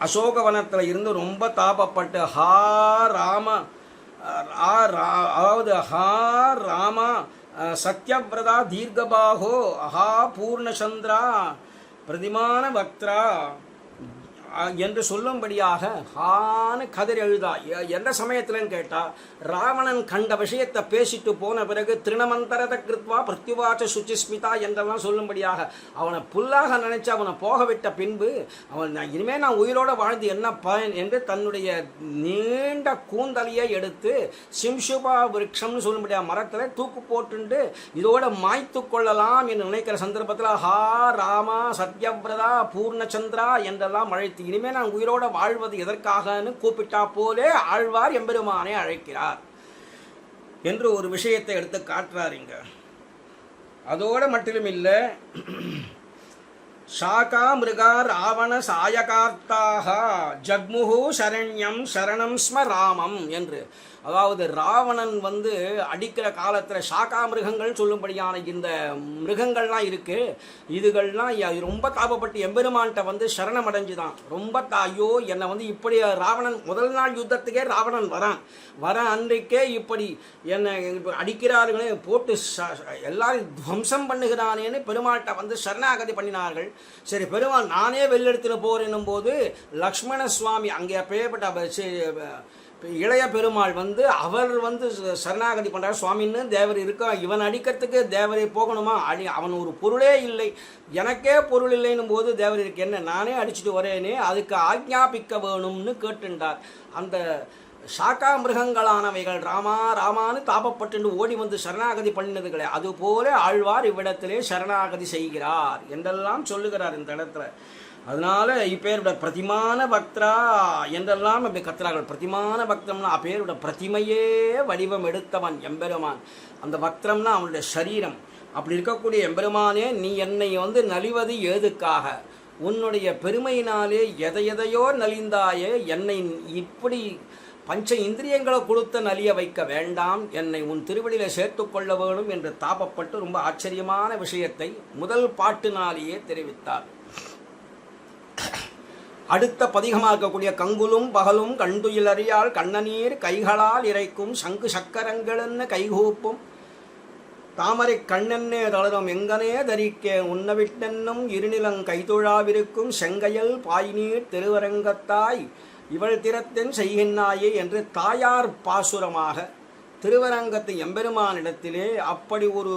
அசோகவனத்தில் இருந்து ரொம்ப தாபப்பட்டு அதாவது ஹா ராமா சத்யவிரதா தீர்க்கபாகோ அஹா பூர்ணச்சந்திரா பிரதிமான வக்த்ரா என்று சொல்லும்படியாக ஹான்னு கதறி எழுதா. எந்த சமயத்துலன்னு கேட்டால் ராவணன் கண்ட விஷயத்தை பேசிட்டு போன பிறகு திருணமந்தரத கிருத்வா பிரத்யுவாச்ச சுச்சிஸ்மிதா என்றெல்லாம் சொல்லும்படியாக அவனை புல்லாக நினைச்சு அவனை போக விட்ட பின்பு அவன் இனிமேல் நான் உயிரோடு வாழ்ந்து என்ன பயன் என்று தன்னுடைய நீண்ட கூந்தலையை எடுத்து சிம்சுபா விருட்சம்னு சொல்லும்படியாக மரத்தில் தூக்கு போட்டுண்டு இதோட மாய்த்து கொள்ளலாம் என்று நினைக்கிற சந்தர்ப்பத்தில் ஹா ராமா சத்யவிரதா பூர்ணச்சந்திரா என்றெல்லாம் அழைத்து இனிமே நான் உயிரோட வாழ்வது எதற்காகன்னு கூப்பிட்டா போலே ஆழ்வார் எம்பெருமானை அழைக்கிறார் என்று ஒரு விஷயத்தை எடுத்து காட்டுறாருங்க. அதோடு மட்டும் இல்லை, சாகா மிருகா ராவண சாயகார்த்தாக ஜக்முஹு சரண்யம் சரணம் ஸ்ம ராமம் என்று. அதாவது ராவணன் அடிக்கிற காலத்தில் சாக்கா மிருகங்கள் சொல்லும்படியான இந்த மிருகங்கள்லாம் இருக்குது, இதுகள்லாம் ரொம்ப தாபப்பட்டு எம்பெருமான்கிட்ட சரணம் அடைஞ்சுதான் ரொம்ப ஐயோ என்னை இப்படி ராவணன் முதல் நாள் யுத்தத்துக்கே ராவணன் வர அன்றைக்கே இப்படி என்னை அடிக்கிறார்களே போட்டு எல்லாரும் துவம்சம் பண்ணுகிறானேன்னு பெருமாள்கிட்ட சரணாகதி பண்ணினார்கள். சரி பெருமாள் நானே வெள்ளெடுத்துட்டு போறேன்னும் போது லக்ஷ்மண சுவாமி அங்கே அப்பேற்பட்ட இளைய பெருமாள் அவர் சரணாகதி பண்ணுறார். சுவாமின்னு தேவர் இருக்கா, இவன் அடிக்கிறதுக்கு தேவரை போகணுமா, அவன் ஒரு பொருளே இல்லை, எனக்கே பொருள் இல்லைன்னும் போது தேவர் இருக்கு என்ன நானே அடிச்சுட்டு வரேனே, அதுக்கு ஆக்ஞாபிக்க வேணும்னு கேட்டுண்டார். அந்த சாக்கா மிருகங்களானவைகள் ராமா ராமான்னு தாபப்பட்டு ஓடி சரணாகதி பண்ணினதுகளே அதுபோல ஆழ்வார் இவ்விடத்திலே சரணாகதி செய்கிறார் என்றெல்லாம் சொல்லுகிறார் இந்த இடத்துல. அதனால இப்பேருடைய பிரதிமான பக்தரா என்றெல்லாம் அப்படி கத்துறார்கள். பிரதிமான பக்தம்னா அப்பேருட பிரதிமையே வடிவம் எடுத்தவன் எம்பெருமான். அந்த பக்தம்னா அவனுடைய சரீரம். அப்படி இருக்கக்கூடிய எம்பெருமானே நீ என்னை நலிவது ஏதுக்காக, உன்னுடைய பெருமையினாலே எதையோ நலிந்தாயே, என்னை இப்படி பஞ்ச இந்திரியங்களை கொடுத்த நலிய வைக்க வேண்டாம், என்னை உன் திருவடியில் சேர்த்து கொள்ள வேணும் என்று தாபப்பட்டு ரொம்ப ஆச்சரியமான விஷயத்தை முதல் பாட்டினாலேயே தெரிவித்தார். அடுத்த பதிகமாக இருக்கக்கூடிய கங்குலும் பகலும் கண்டுயிலறியால் கண்ணநீர் கைகளால் இறைக்கும் சங்கு சக்கரங்களென்ன கைகூப்பும் தாமரை கண்ணென்னே தளரும் எங்கனே தரிக்க உன்னவிட்டென்னும் இருநிலங் கைதொழாவிருக்கும் செங்கையல் பாய்நீர் திருவரங்கத்தாய் இவள் திறத்தென் செய்கின்றாயே என்று தாயார் பாசுரமாக திருவரங்கத்து எம்பெருமானிடத்திலே அப்படி ஒரு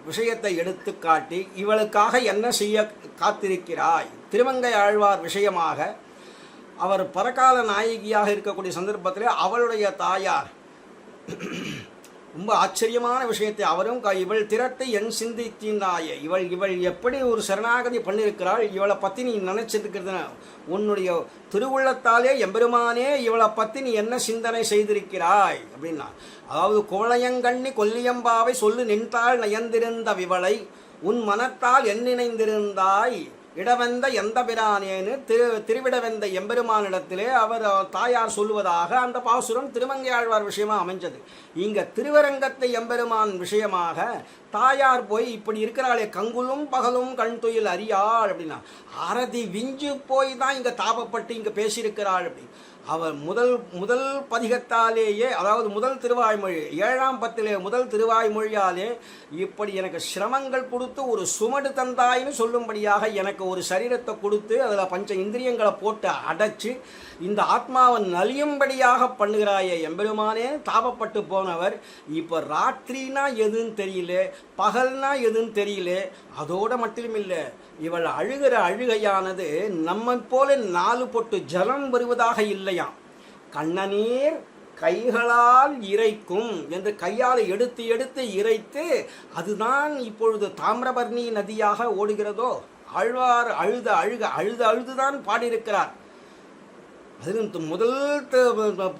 விஷயத்தை எடுத்து காட்டி இவளுக்காக என்ன செய்ய காத்திருக்கிறாய், திருமங்கை ஆழ்வார் விஷயமாக அவர் பரகால நாயகியாக இருக்கக்கூடிய சந்தர்ப்பத்திலே அவளுடைய தாயார் ரொம்ப ஆச்சரியமான விஷயத்தை அவரும் இவள் திரட்டு என் சிந்தித்தினாய, இவள் எப்படி ஒரு சரணாகதி பண்ணியிருக்கிறாள், இவளை பற்றி நீ நினைச்சிருக்கிறது உன்னுடைய திருவுள்ளத்தாலே எம்பெருமானே இவளை பற்றி நீ என்ன சிந்தனை செய்திருக்கிறாய் அப்படின்னா, அதாவது கோளையங்கண்ணி கொல்லியம்பாவை சொல்லு நின்றாள் நயந்திருந்த விவளை உன் மனத்தால் என் நினைந்திருந்தாய் இடவெந்த எந்த பிரானேன்னு திருவிடவெந்த எம்பெருமானிடத்திலே அவர் தாயார் சொல்லுவதாக அந்த பாசுரம் திருமங்கையாழ்வார் விஷயமா அமைஞ்சது. இங்க திருவரங்கத்தை எம்பெருமான் விஷயமாக தாயார் போய் இப்படி இருக்கிறாளே கங்குலும் பகலும் கண் துயில் அறியாள் அப்படின்னா, அரதி விஞ்சு போய் தான் இங்க தாபப்பட்டு இங்க பேசியிருக்கிறாள் அப்படி. அவர் முதல் பதிகத்தாலேயே, அதாவது முதல் திருவாய்மொழி 7ஆம் பத்திலே முதல் திருவாய்மொழியாலே இப்படி எனக்கு சிரமங்கள் கொடுத்து ஒரு சுமடு தந்தாயின்னு சொல்லும்படியாக எனக்கு ஒரு சரீரத்தை கொடுத்து அதில் பஞ்ச இந்திரியங்களை போட்டு அடைச்சி இந்த ஆத்மாவை நலியும்படியாக பண்ணுகிறாயே எம்பெருமானே தாபப்பட்டு போனவர் இப்போ ராத்திரினா எதுன்னு தெரியல, பகல்னா எதுன்னு தெரியல. அதோட மட்டும் இல்லை, இவள் அழுகிற அழுகையானது நம்ம போல 4 பொட்டு ஜலம் வருவதாக இல்லையாம். கண்ணநீர் கைகளால் இறைக்கும் என்று கையால் எடுத்து எடுத்து இறைத்து அதுதான் இப்பொழுது தாமிரபரணி நதியாக ஓடுகிறதோ. ஆழ்வார் அழுதுதான் பாடியிருக்கிறார். அது முதல்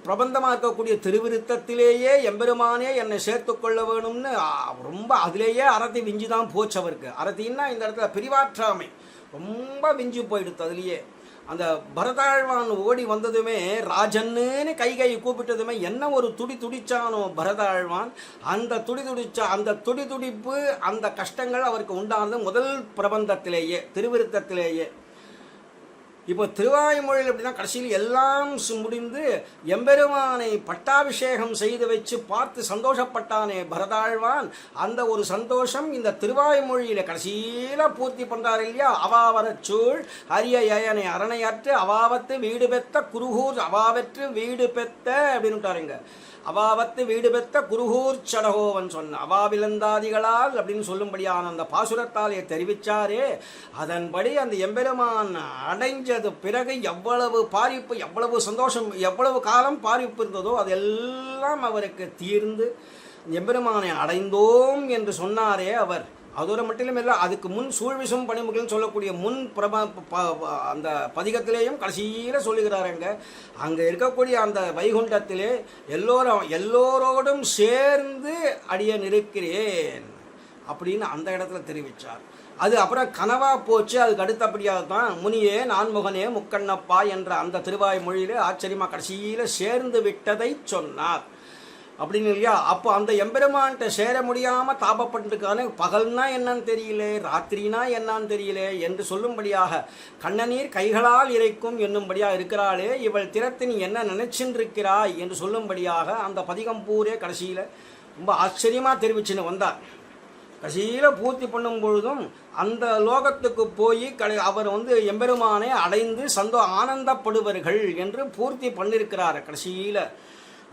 பிரபந்தமாக இருக்கக்கூடிய திருவிருத்தத்திலேயே எம்பெருமானே என்னை சேர்த்து கொள்ள வேணும்னு ரொம்ப அதிலேயே அரத்தி விஞ்சு தான் போச்சு அவருக்கு. அரத்தின்னா இந்த இடத்துல பிரிவாற்றாமை ரொம்ப விஞ்சு போயிடுது. அதுலேயே அந்த பரதாழ்வான் ஓடி வந்ததுமே ராஜன்னு கை கூப்பிட்டதுமே என்ன ஒரு துடிச்சானோ பரதாழ்வான், அந்த துடிப்பு அந்த கஷ்டங்கள் அவருக்கு உண்டானது முதல் பிரபந்தத்திலேயே திருவிருத்தத்திலேயே. இப்போ திருவாய்மொழியில் எப்படின்னா கடைசியில் எல்லாம் முடிந்து எம்பெருமானை பட்டாபிஷேகம் செய்து வச்சு பார்த்து சந்தோஷப்பட்டானே பரதாழ்வான், அந்த ஒரு சந்தோஷம் இந்த திருவாய்மொழியில் கடைசியில் பூர்த்தி பண்ணுறாரு இல்லையா. அவாவரச்சூழ் அரிய ஏயனை அரணையாற்று அவாவத்து வீடு பெத்த குருகூர் அவாவற்று வீடு பெத்த அப்படின்னுட்டாருங்க. அவாவத்து வீடு பெத்த குருகூர் சடகோவன் சொன்ன அவாவிலந்தாதிகளால் அப்படின்னு சொல்லும்படியான அந்த பாசுரத்தாலே தெரிவித்தாரே. அதன்படி அந்த எம்பெருமான் அடைஞ்சது பிறகு எவ்வளவு பாரிப்பு, எவ்வளவு சந்தோஷம், எவ்வளவு காலம் பாரிப்பு இருந்ததோ அதெல்லாம் அவருக்கு தீர்ந்து எம்பெருமானை அடைந்தோம் என்று சொன்னாரே அவர். அதோடு மட்டும் இல்லை, அதுக்கு முன் சூழ்விசும் பணிமுகள்னு சொல்லக்கூடிய முன் அந்த பதிகத்திலேயும் கடைசியில் சொல்லுகிறாருங்க. அங்கே இருக்கக்கூடிய அந்த வைகுண்டத்திலே எல்லோரோடும் சேர்ந்து அடியேன் இருக்கிறேன் அப்படின்னு அந்த இடத்துல தெரிவித்தார். அது அப்புறம் கனவா போச்சு. அதுக்கு அடுத்தபடியாக தான் முனியே நான்முகனே முக்கண்ணப்பா என்ற அந்த திருவாய்மொழியிலே ஆச்சரியமாக கடைசியில் சேர்ந்து விட்டதை சொன்னார் அப்படின்னு இல்லையா. அப்போ அந்த எம்பெருமான்கிட்ட சேர முடியாமல் தாபப்பட்டிருக்கானே, பகல்னா என்னன்னு தெரியல, ராத்திரினா என்னன்னு தெரியல என்று சொல்லும்படியாக கண்ணநீர் கைகளால் இறைக்கும் என்னும்படியாக இருக்கிறாளே இவள் திறத்து நீ என்ன நினைச்சின்றிருக்கிறாய் என்று சொல்லும்படியாக அந்த பதிகம் பூரே கடைசியில் ரொம்ப ஆச்சரியமாக தெரிவிச்சுன்னு வந்தார். கடைசியில் பூர்த்தி பண்ணும் பொழுதும் அந்த லோகத்துக்கு போய் அவர் எம்பெருமானை அடைந்து ஆனந்தப்படுவர்கள் என்று பூர்த்தி பண்ணியிருக்கிறார் கடைசியில்.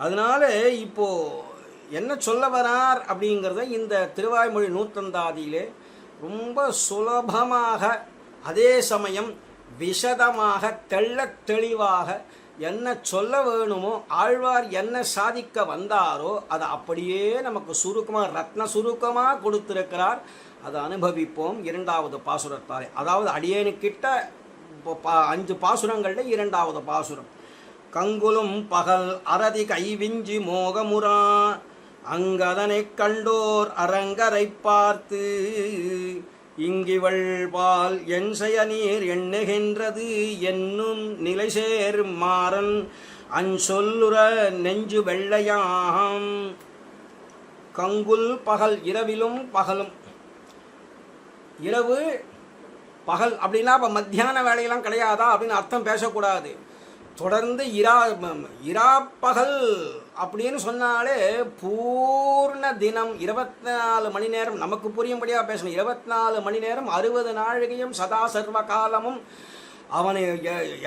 அதனால இப்போ என்ன சொல்ல வரார் அப்படிங்கிறத இந்த திருவாய்மொழி நூற்றந்தாதியிலே ரொம்ப சுலபமாக அதே சமயம் விஷதமாக தெளிவாக என்ன சொல்ல வேணுமோ ஆழ்வார் என்ன சாதிக்க வந்தாரோ அதை அப்படியே நமக்கு சுருக்கமாக ரத்ன சுருக்கமாக கொடுத்திருக்கிறார். அதை அனுபவிப்போம் 2வது பாசுரத்தாலே. அதாவது அடியேனுக்கிட்ட 5 பாசுரங்களில் 2வது பாசுரம். கங்குலும் பகல் அரதி கைவிஞ்சி மோகமுறா அங்கதனை கண்டோர் அரங்கரை பார்த்து இங்கிவள் பால் என் செய்ய நீர் எண்ணுகின்றது என்னும் நிலை சேர் மாறன் அஞ்சொல்லுற நெஞ்சு வெள்ளையாம். கங்குல் பகல் இரவிலும் பகலும். இரவு பகல் அப்படின்னா இப்போ மத்தியான வேலையெல்லாம் கிடையாதா அப்படின்னு அர்த்தம் பேசக்கூடாது. தொடர்ந்து இரா பகல் அப்படின்னு சொன்னாலே பூர்ண தினம் 24 மணி நேரம் நமக்கு புரியும்படியாக பேசணும். 24 மணி நேரம் 60 நாழிகையும் சதா சர்வ காலமும் அவனை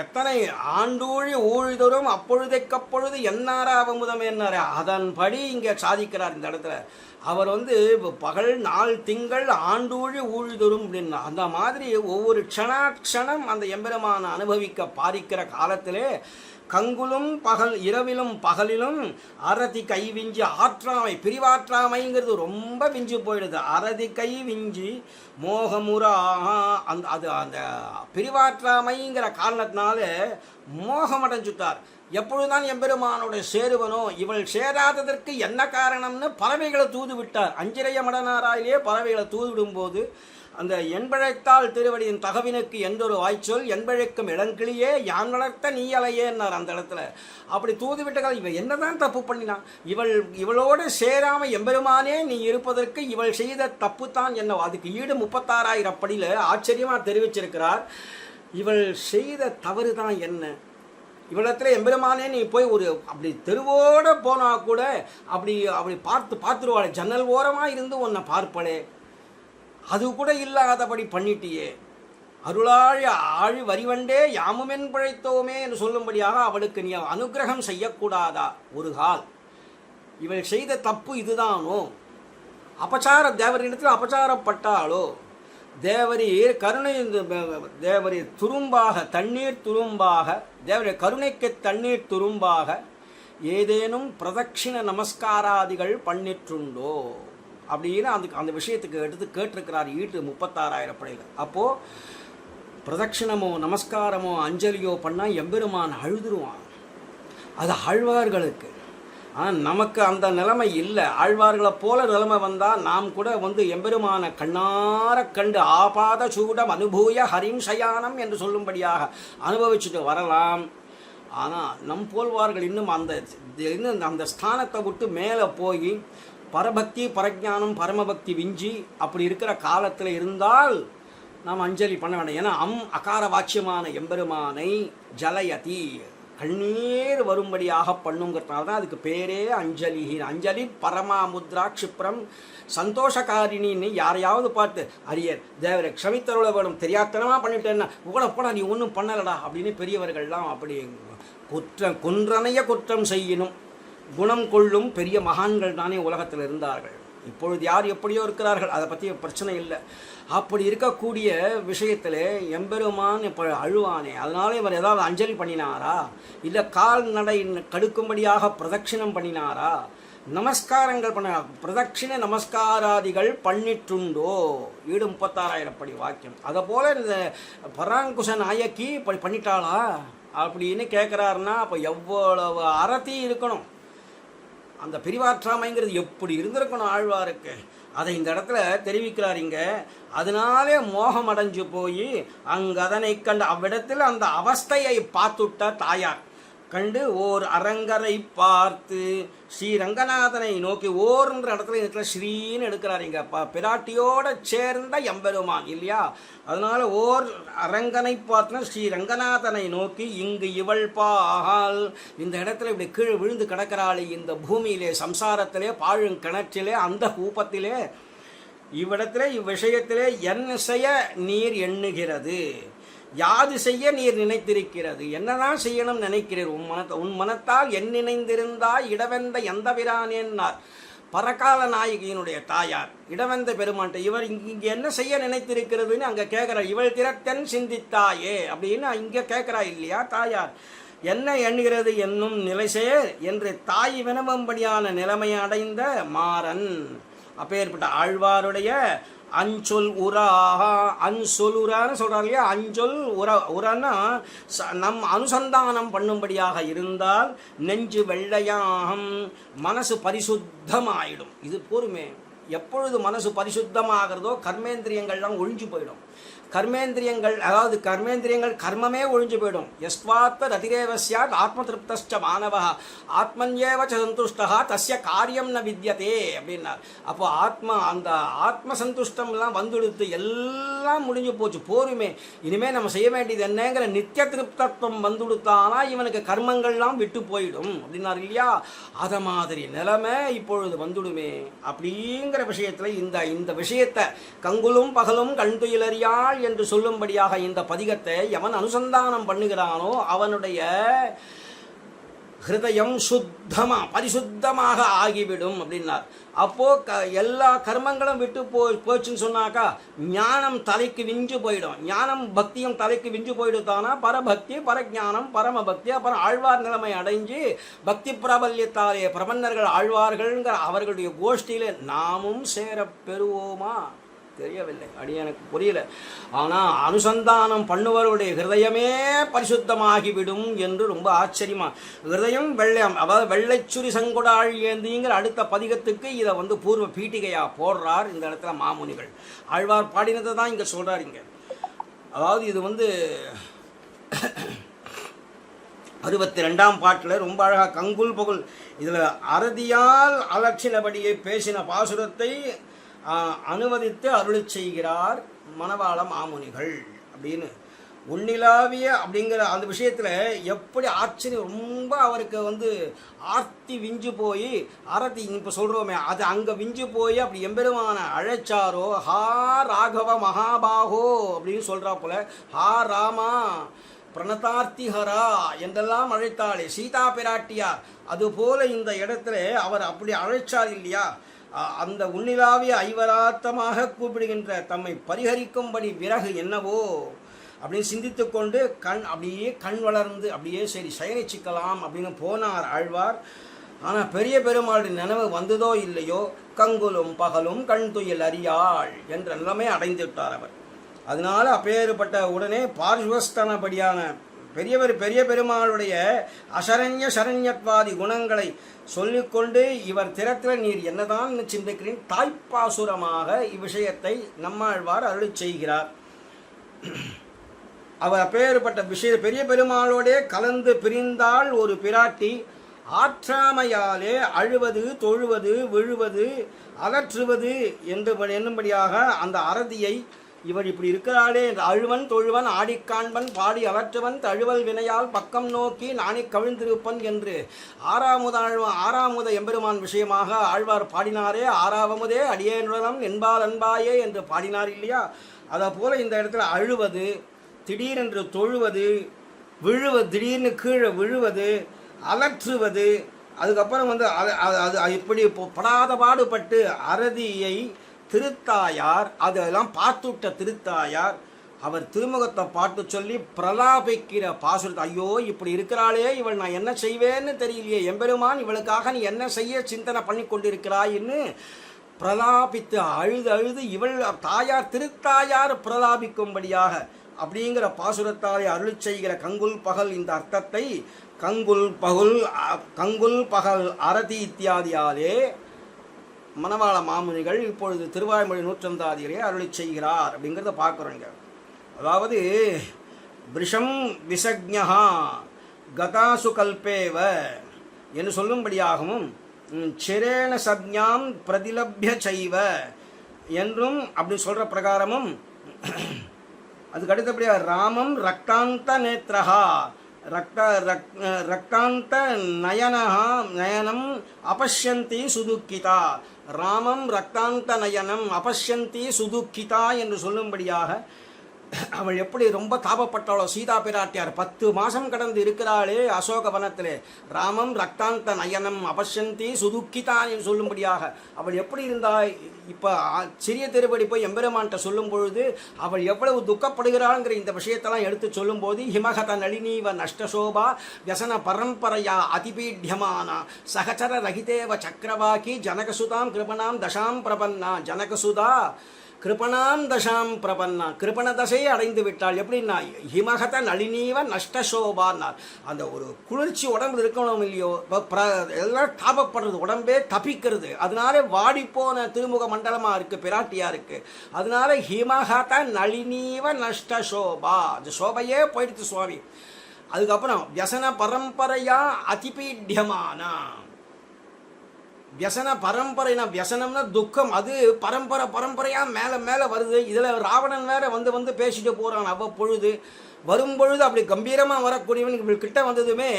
எத்தனை ஆண்டூழி ஊழ்தொரும் அப்பொழுதைக்கப்பொழுது என்னாராவமுதம் என்னார அதன்படி இங்கே சாதிக்கிறார் இந்த இடத்துல. அவர் பகல் நாள் திங்கள் ஆண்டூழி ஊழ்தொரும் அப்படின்னா அந்த மாதிரி ஒவ்வொரு க்ஷணம் அந்த எம்பெருமான அனுபவிக்க பாரிக்கிற காலத்திலே கங்குலும் பகல் இரவிலும் பகலிலும் அறதி கை விஞ்சி ஆற்றாமை பிரிவாற்றாமைங்கிறது ரொம்ப விஞ்சு போயிடுது. அறதி கை விஞ்சி மோகமுறா அந்த பிரிவாற்றாமைங்கிற காரணத்தினால மோகம் அடைஞ்சுட்டார். எப்பொழுதுதான் எம்பெருமானோட சேருவனோ, இவள் சேராததற்கு என்ன காரணம்னு பறவைகளை தூது விட்டார். அஞ்சிரைய மடனாராயிலே பறவைகளை தூது விடும்போது அந்த என்பழைத்தாள் திருவடியின் தகவினுக்கு என்றொரு வாய்ச்சொல் என்பழைக்கும் இளங்கிளியே யான் வளர்த்த நீ அலையேன்னார் அந்த இடத்துல. அப்படி தூது விட்டதால் இவள் என்னதான் தப்பு பண்ணினான்? இவளோடு சேராம எம்பெருமானே நீ இருப்பதற்கு இவள் செய்த தப்பு தான் என்ன? அதுக்கு ஈடு 36,000 படியில் ஆச்சரியமாக தெரிவிச்சிருக்கிறார். இவள் செய்த தவறு தான் என்ன? இவ்விடத்துல எம்பெருமானே நீ போய் ஒரு அப்படி தெருவோட போனா கூட அப்படி பார்த்துருவாளே, ஜன்னல் ஓரமாக இருந்து உன்னை பார்ப்பளே, அது கூட இல்லாதபடி பண்ணிட்டியே. அருளாழி ஆழி வரிவண்டே யாமுமென் பிழைத்தோமே என்று சொல்லும்படியாக அவளுக்கு நீ அனுகிரகம் செய்யக்கூடாதா? ஒரு கால் இவள் செய்த தப்பு இதுதானோ? தேவரிடத்தில் அபச்சாரப்பட்டாளோ? தேவரீர் கருணை தேவரீர் துரும்பாக தண்ணீர் துரும்பாக தேவரீர் கருணைக்கு தண்ணீர் துரும்பாக ஏதேனும் பிரதட்சிண நமஸ்காராதிகள் பண்ணிட்டுண்டோ அப்படின்னு அந்த விஷயத்துக்கு எடுத்து கேட்டிருக்கிறார் ஈட்டு 36,000 படையில். அப்போது பிரதட்சிணமோ நமஸ்காரமோ அஞ்சலியோ பண்ணால் எம்பெருமான் அழுதுருவான். அது ஆழ்வார்களுக்கு. ஆனால் நமக்கு அந்த நிலைமை இல்லை. ஆழ்வார்களை போல நிலைமை வந்தால் நாம் கூட எம்பெருமான கண்ணார கண்டு ஆபாத சூடம் அனுபூய ஹரிம் சயானம் என்று சொல்லும்படியாக அனுபவிச்சுட்டு வரலாம். ஆனால் நம் போல்வார்கள் இன்னும் அந்த ஸ்தானத்தை விட்டு மேலே போய் பரபக்தி பரஜானம் பரமபக்தி விஞ்சி அப்படி இருக்கிற காலத்தில் இருந்தால் நாம் அஞ்சலி பண்ண வேண்டாம். ஏன்னா அகார வாட்சியமான எம்பெருமானை ஜலயதி கண்ணீர் வரும்படியாக பண்ணுங்கிறதுனால தான் அதுக்கு பேரே அஞ்சலி. அஞ்சலி பரமாமுத்ரா க்ஷிப்ரம் சந்தோஷகாரிணின்னு யாரையாவது பார்த்து அரியர் தேவரை க்ஷமித்தருள வேணும், தெரியாத்தனமாக பண்ணிட்டேன்னா உங்களப்போட நீ ஒன்றும் பண்ணலடா அப்படின்னு பெரியவர்கள்லாம் அப்படி குன்றனைய குற்றம் செய்யணும் குணம் கொள்ளும் பெரிய மகான்கள் தானே உலகத்தில் இருந்தார்கள். இப்பொழுது யார் எப்படியோ இருக்கிறார்கள், அதை பற்றி பிரச்சனை இல்லை. அப்படி இருக்கக்கூடிய விஷயத்தில் எம்பெருமான் இப்போ அழுவானே, அதனால இவர் ஏதாவது அஞ்சலி பண்ணினாரா? இல்லை கால்நடை கடுக்கும்படியாக பிரதட்சிணம் பண்ணினாரா? நமஸ்காரங்கள் பண்ண பிரதட்சிண நமஸ்காராதிகள் பண்ணிட்டுண்டோ? ஈடு 36,000 படி வாக்கியம். அதை போல் இந்த பராங்குஷ நாயக்கி பண்ணிட்டாளா அப்படின்னு கேட்குறாருன்னா அப்போ எவ்வளவு அறத்தி இருக்கணும்? அந்த பிரிவாற்றாமைங்கிறது எப்படி இருந்திருக்கணும் ஆழ்வாருக்கு? அதை இந்த இடத்துல தெரிவிக்கிறார் இங்க. அதனாலே மோகம் அடைஞ்சு போய் அங்கதனை கண்டு அவ்விடத்தில் அந்த அவஸ்தையை பார்த்துட்ட தாயார் கண்டு ஓர் அரங்கரை பார்த்து ஸ்ரீரங்கநாதனை நோக்கி ஓர்ன்ற இடத்துல ஸ்ரீன்னு எடுக்கிறார் இங்க. பிராட்டியோட சேர்ந்த எம்பெருமான் இல்லையா? அதனால ஓர் அரங்கனை பார்த்துனா ஸ்ரீரங்கநாதனை நோக்கி இங்கு இவள் பால் இந்த இடத்துல இப்படி கீழே விழுந்து கிடக்கிறாளே இந்த பூமியிலே சம்சாரத்திலே பாழுங்கிணற்றிலே அந்த கூப்பத்திலே இவ்விடத்திலே இவ்விஷயத்திலே என் செய்ய நீர் எண்ணுகிறது, யாது செய்ய நீர் நினைத்திருக்கிறது, என்னதான் செய்யணும் நினைக்கிறீர்? உன் மனத்தால் என் நினைந்திருந்தாய் இடவெந்த எந்த பிரானேன்னார் பரகால நாயகியினுடைய தாயார் இடவெந்த பெருமான்ட்ட. இவர் இங்கே என்ன செய்ய நினைத்திருக்கிறதுன்னு அங்கே கேட்குறார். இவள் திறத்தன் சிந்தித்தாயே அப்படின்னு இங்கே கேட்குறா இல்லையா தாயார். என்ன எண்ணுகிறது என்னும் நிலைசேர் என்று தாய் வினவும்படியான நிலைமை அடைந்த மாறன் அப்பேற்பட்ட ஆழ்வாருடைய அஞ்சொல் உரா அஞ்சொல் உரான்னு சொல்கிறாங்க இல்லையா? அஞ்சொல் உரன்னா நம் அனுசந்தானம் பண்ணும்படியாக இருந்தால் நெஞ்சு வெள்ளையாகும், மனசு பரிசுத்தமாயிடும். இது பொறுமை. எப்பொழுது மனசு பரிசுத்தமாகிறதோ கர்மேந்திரியங்கள்லாம் ஒழிஞ்சு போயிடும். கர்மேந்திரியங்கள் கர்மமே ஒழிஞ்சு போயிடும். எஸ்வாத்த ரதிரேவஸ்யாத் ஆத்ம திருப்தஸ்ச மாணவ ஆத்மன்யேவ சந்துஷ்டா தஸ்ய காரியம் ந வித்யதே அப்படின்னார். அப்போ அந்த ஆத்ம சந்துஷ்டம்லாம் வந்துடுத்து, எல்லாம் முடிஞ்சு போச்சு. போருமே இனிமேல் நம்ம செய்ய வேண்டியது என்னங்கிற நித்திய திருப்தத்துவம் வந்துடுத்தானா இவனுக்கு கர்மங்கள்லாம் விட்டு போயிடும் அப்படின்னார் இல்லையா? அதை மாதிரி நிலைமை இப்பொழுது வந்துடுமே அப்படிங்கிற விஷயத்தில் இந்த விஷயத்தை கங்குலும் பகலும் கண்துயிலறியாள் என்று சொல்லும்படியாக இந்த பதிகத்தை எவன் அனுசந்தானம் பண்ணுகிறானோ அவனுடைய ஹிருதயம் பரிசுத்தமாக ஆகிவிடும் அப்படின்னார். அப்போ எல்லா கர்மங்களும் விட்டு போச்சுன்னு சொன்னாக்கா ஞானம் தலைக்கு விஞ்சு போயிடும். ஞானம் பக்தியும் தலைக்கு விஞ்சு போயிடுத்தானா பரபக்தி பரஜானம் பரம பக்தி அப்புறம் ஆழ்வார் நிலைமை அடைஞ்சு பக்தி பிரபல்யத்தாலே பிரபன்னர்கள் ஆழ்வார்கள்ங்கிற அவர்களுடைய கோஷ்டியில நாமும் சேர பெறுவோமா தெரியவில்லை. எனக்கு புரியல. ஆனால் அனுசந்தானம் பண்ணுவருடைய ஹிருதயமே பரிசுத்தமாகிவிடும் என்று ரொம்ப ஆச்சரியமா. ஹிருதயம் வெள்ளையம், அதாவது வெள்ளைச்சுரி சங்கொடாள் ஏந்திங்கிற அடுத்த பதிகத்துக்கு இதை பூர்வ பீட்டிகையா போடுறார் இந்த இடத்துல மாமுனிகள். ஆழ்வார் பாடினதை தான் இங்கே சொல்றார். இங்கே அதாவது இது 62ஆம் பாட்டில் ரொம்ப அழகா கங்குல் பகுல் இதில் அறுதியால் அலட்சினபடியை பேசின பாசுரத்தை அனுமதித்து அருளி செய்கிறார் மணவாள மாமுனிகள் அப்படின்னு. உன்னிலாவிய அப்படிங்கிற அந்த விஷயத்தில் எப்படி ஆச்சரியம் ரொம்ப அவருக்கு ஆர்த்தி விஞ்சு போய் ஆரத்தி இப்போ சொல்கிறோமே அது அங்கே விஞ்சு போய் அப்படி எம்பெருமான அழைச்சாரோ ஹா ராகவ மகாபாகோ அப்படின்னு சொல்கிறா போல ஹா ராமா பிரணதார்த்திஹரா என்றெல்லாம் அழைத்தாளே சீதா பிராட்டியார். அதுபோல இந்த இடத்துல அவர் அப்படி அழைச்சார் இல்லையா. அந்த உன்னிலாவிய ஐவராத்தமாக கூப்பிடுகின்ற தம்மை பரிகரிக்கும்படி விறகு என்னவோ அப்படின்னு சிந்தித்து கொண்டு அப்படியே கண் வளர்ந்து அப்படியே சரி சயனிச்சிக்கலாம் அப்படின்னு போனார் ஆழ்வார். ஆனால் பெரிய பெருமாளுடைய நினைவு வந்ததோ இல்லையோ கங்குலும் பகலும் கண் துயில் அறியாள் என்ற நிலைமை அடைந்து விட்டார் அவர். அதனால அப்பேற்பட்ட உடனே பார்வஸ்தனபடியான பெரிய பெருமாளுடைய அசரண்ய சரண்யத்வாதி குணங்களை சொல்லிக்கொண்டு இவர் திறத்தில் நீர் என்னதான் சிந்திக்கிறேன் தாய்ப்பாசுரமாக இவ்விஷயத்தை நம்மாழ்வார் அருளி செய்கிறார். அவர் அப்பேற்பட்ட பெரிய பெருமாளோடே கலந்து பிரிந்தால் ஒரு பிராட்டி ஆற்றாமையாலே அழுவது தொழுவது விழுவது அகற்றுவது என்னும்படியாக அந்த அரதியை இவர் இப்படி இருக்கிறாளே அழுவன் தொழுவன் ஆடிக்காண்பன் பாடி அவற்றவன் தழுவல் வினையால் பக்கம் நோக்கி நானே கவிழ்ந்திருப்பன் என்று ஆறாமுத எம்பெருமான் விஷயமாக ஆழ்வார் பாடினாரே. ஆறாவமுதே அடியேனுடன் என்பால் அன்பாயே என்று பாடினார் இல்லையா. அதை போல இந்த இடத்துல அழுவது திடீரென்று தொழுவது விழுவது திடீர்னு கீழே விழுவது அலற்றுவது அதுக்கப்புறம் அது இப்படி படாத பாடுபட்டு அரதியை திருத்தாயார் அதெல்லாம் பார்த்துவிட்ட திருத்தாயார் அவர் திருமுகத்தை பாட்டு சொல்லி பிரலாபிக்கிற பாசுரத்தை ஐயோ இப்படி இருக்கிறாளே இவள் நான் என்ன செய்வேன்னு தெரியலையே எம்பெருமான் இவளுக்காக நீ என்ன செய்ய சிந்தனை பண்ணி கொண்டிருக்கிறாயின்னு பிரலாபித்து அழுது இவள் தாயார் திருத்தாயார் பிரலாபிக்கும்படியாக அப்படிங்கிற பாசுரத்தாலே அருளி செய்கிற கங்குல் பகல் இந்த அர்த்தத்தை கங்குல் பகல் அரதி இத்தியாதியாலே மணவாள மாமுனிகள் இப்பொழுது திருவாய்மொழி நூற்றந்தாதியிலே அருளி செய்கிறார் அப்படிங்கிறத பார்க்குறோங்க. அதாவது விஷம் விசக்ஞா கதாசு கல்பேவ என்று சொல்லும்படியாகவும் சிரேண சப்ஞாம் பிரதிலப்ய செய்வ என்றும் அப்படி சொல்கிற பிரகாரமும் அதுக்கு அடுத்தபடியாக ராமம் ரக்தாந்த நேத்ரஹா ரக்தாந்த நயனம் அபஷ்யந்தி சுதுக்கிதா ராமம் ரக்தாந்த நயனம் அபஷ்யந்தி சுதுக்கிதா என்று சொல்லும்படியாக அவள் எப்படி ரொம்ப தாபப்பட்டாளோ சீதா பிராட்டியார் 10 மாதம் கடந்து இருக்கிறாளே அசோகவனத்திலே ராமம் ரக்தாந்த நயனம் அபஷ்யந்தி சுதுக்கிதா என்று சொல்லும்படியாக அவள் எப்படி இருந்தாள். இப்போ சிறிய திருப்படி போய் எம்பெருமான்கிட்ட சொல்லும் பொழுது அவள் எவ்வளவு துக்கப்படுகிறாள்ங்கிற இந்த விஷயத்தெல்லாம் எடுத்து சொல்லும்போது ஹிமகத நளினீவ நஷ்டசோபா வியசன பரம்பரையா அதிபீட்யமானா சகச்சர ரகிதேவ சக்கரவாக்கி ஜனகசுதாம் கிருபணாம் தசாம் பிரபன்னா ஜனகசுதா கிருபணாம் தசாம் பிரபன்னா கிருபண தசையை அடைந்து விட்டாள். எப்படின்னா ஹிமகத நளினீவ நஷ்டசோபான்னார். அந்த ஒரு குளிர்ச்சி உடம்புல இருக்கணும் இல்லையோ எல்லாம் தாபப்படுறது உடம்பே தப்பிக்கிறது. அதனால வாடிப்போன திருமுக மண்டலமாக இருக்குது பிராட்டியாக இருக்குது. அதனால ஹிமகத நளினீவ நஷ்டசோபா அந்த சோபையே போயிடுச்சு சுவாமி. அதுக்கப்புறம் வியசன பரம்பரையா அதிபீட்யமானா வியசன பரம்பரைனா வியசனம்னா துக்கம் அது பரம்பரையாக மேலே வருது. இதில் ராவணன் வேற வந்து பேசிட்டு போகிறான் அவ்வப்பொழுது. வரும்பொழுது அப்படி கம்பீரமாக வரக்கூடியவன் இவள் கிட்ட வந்ததுமே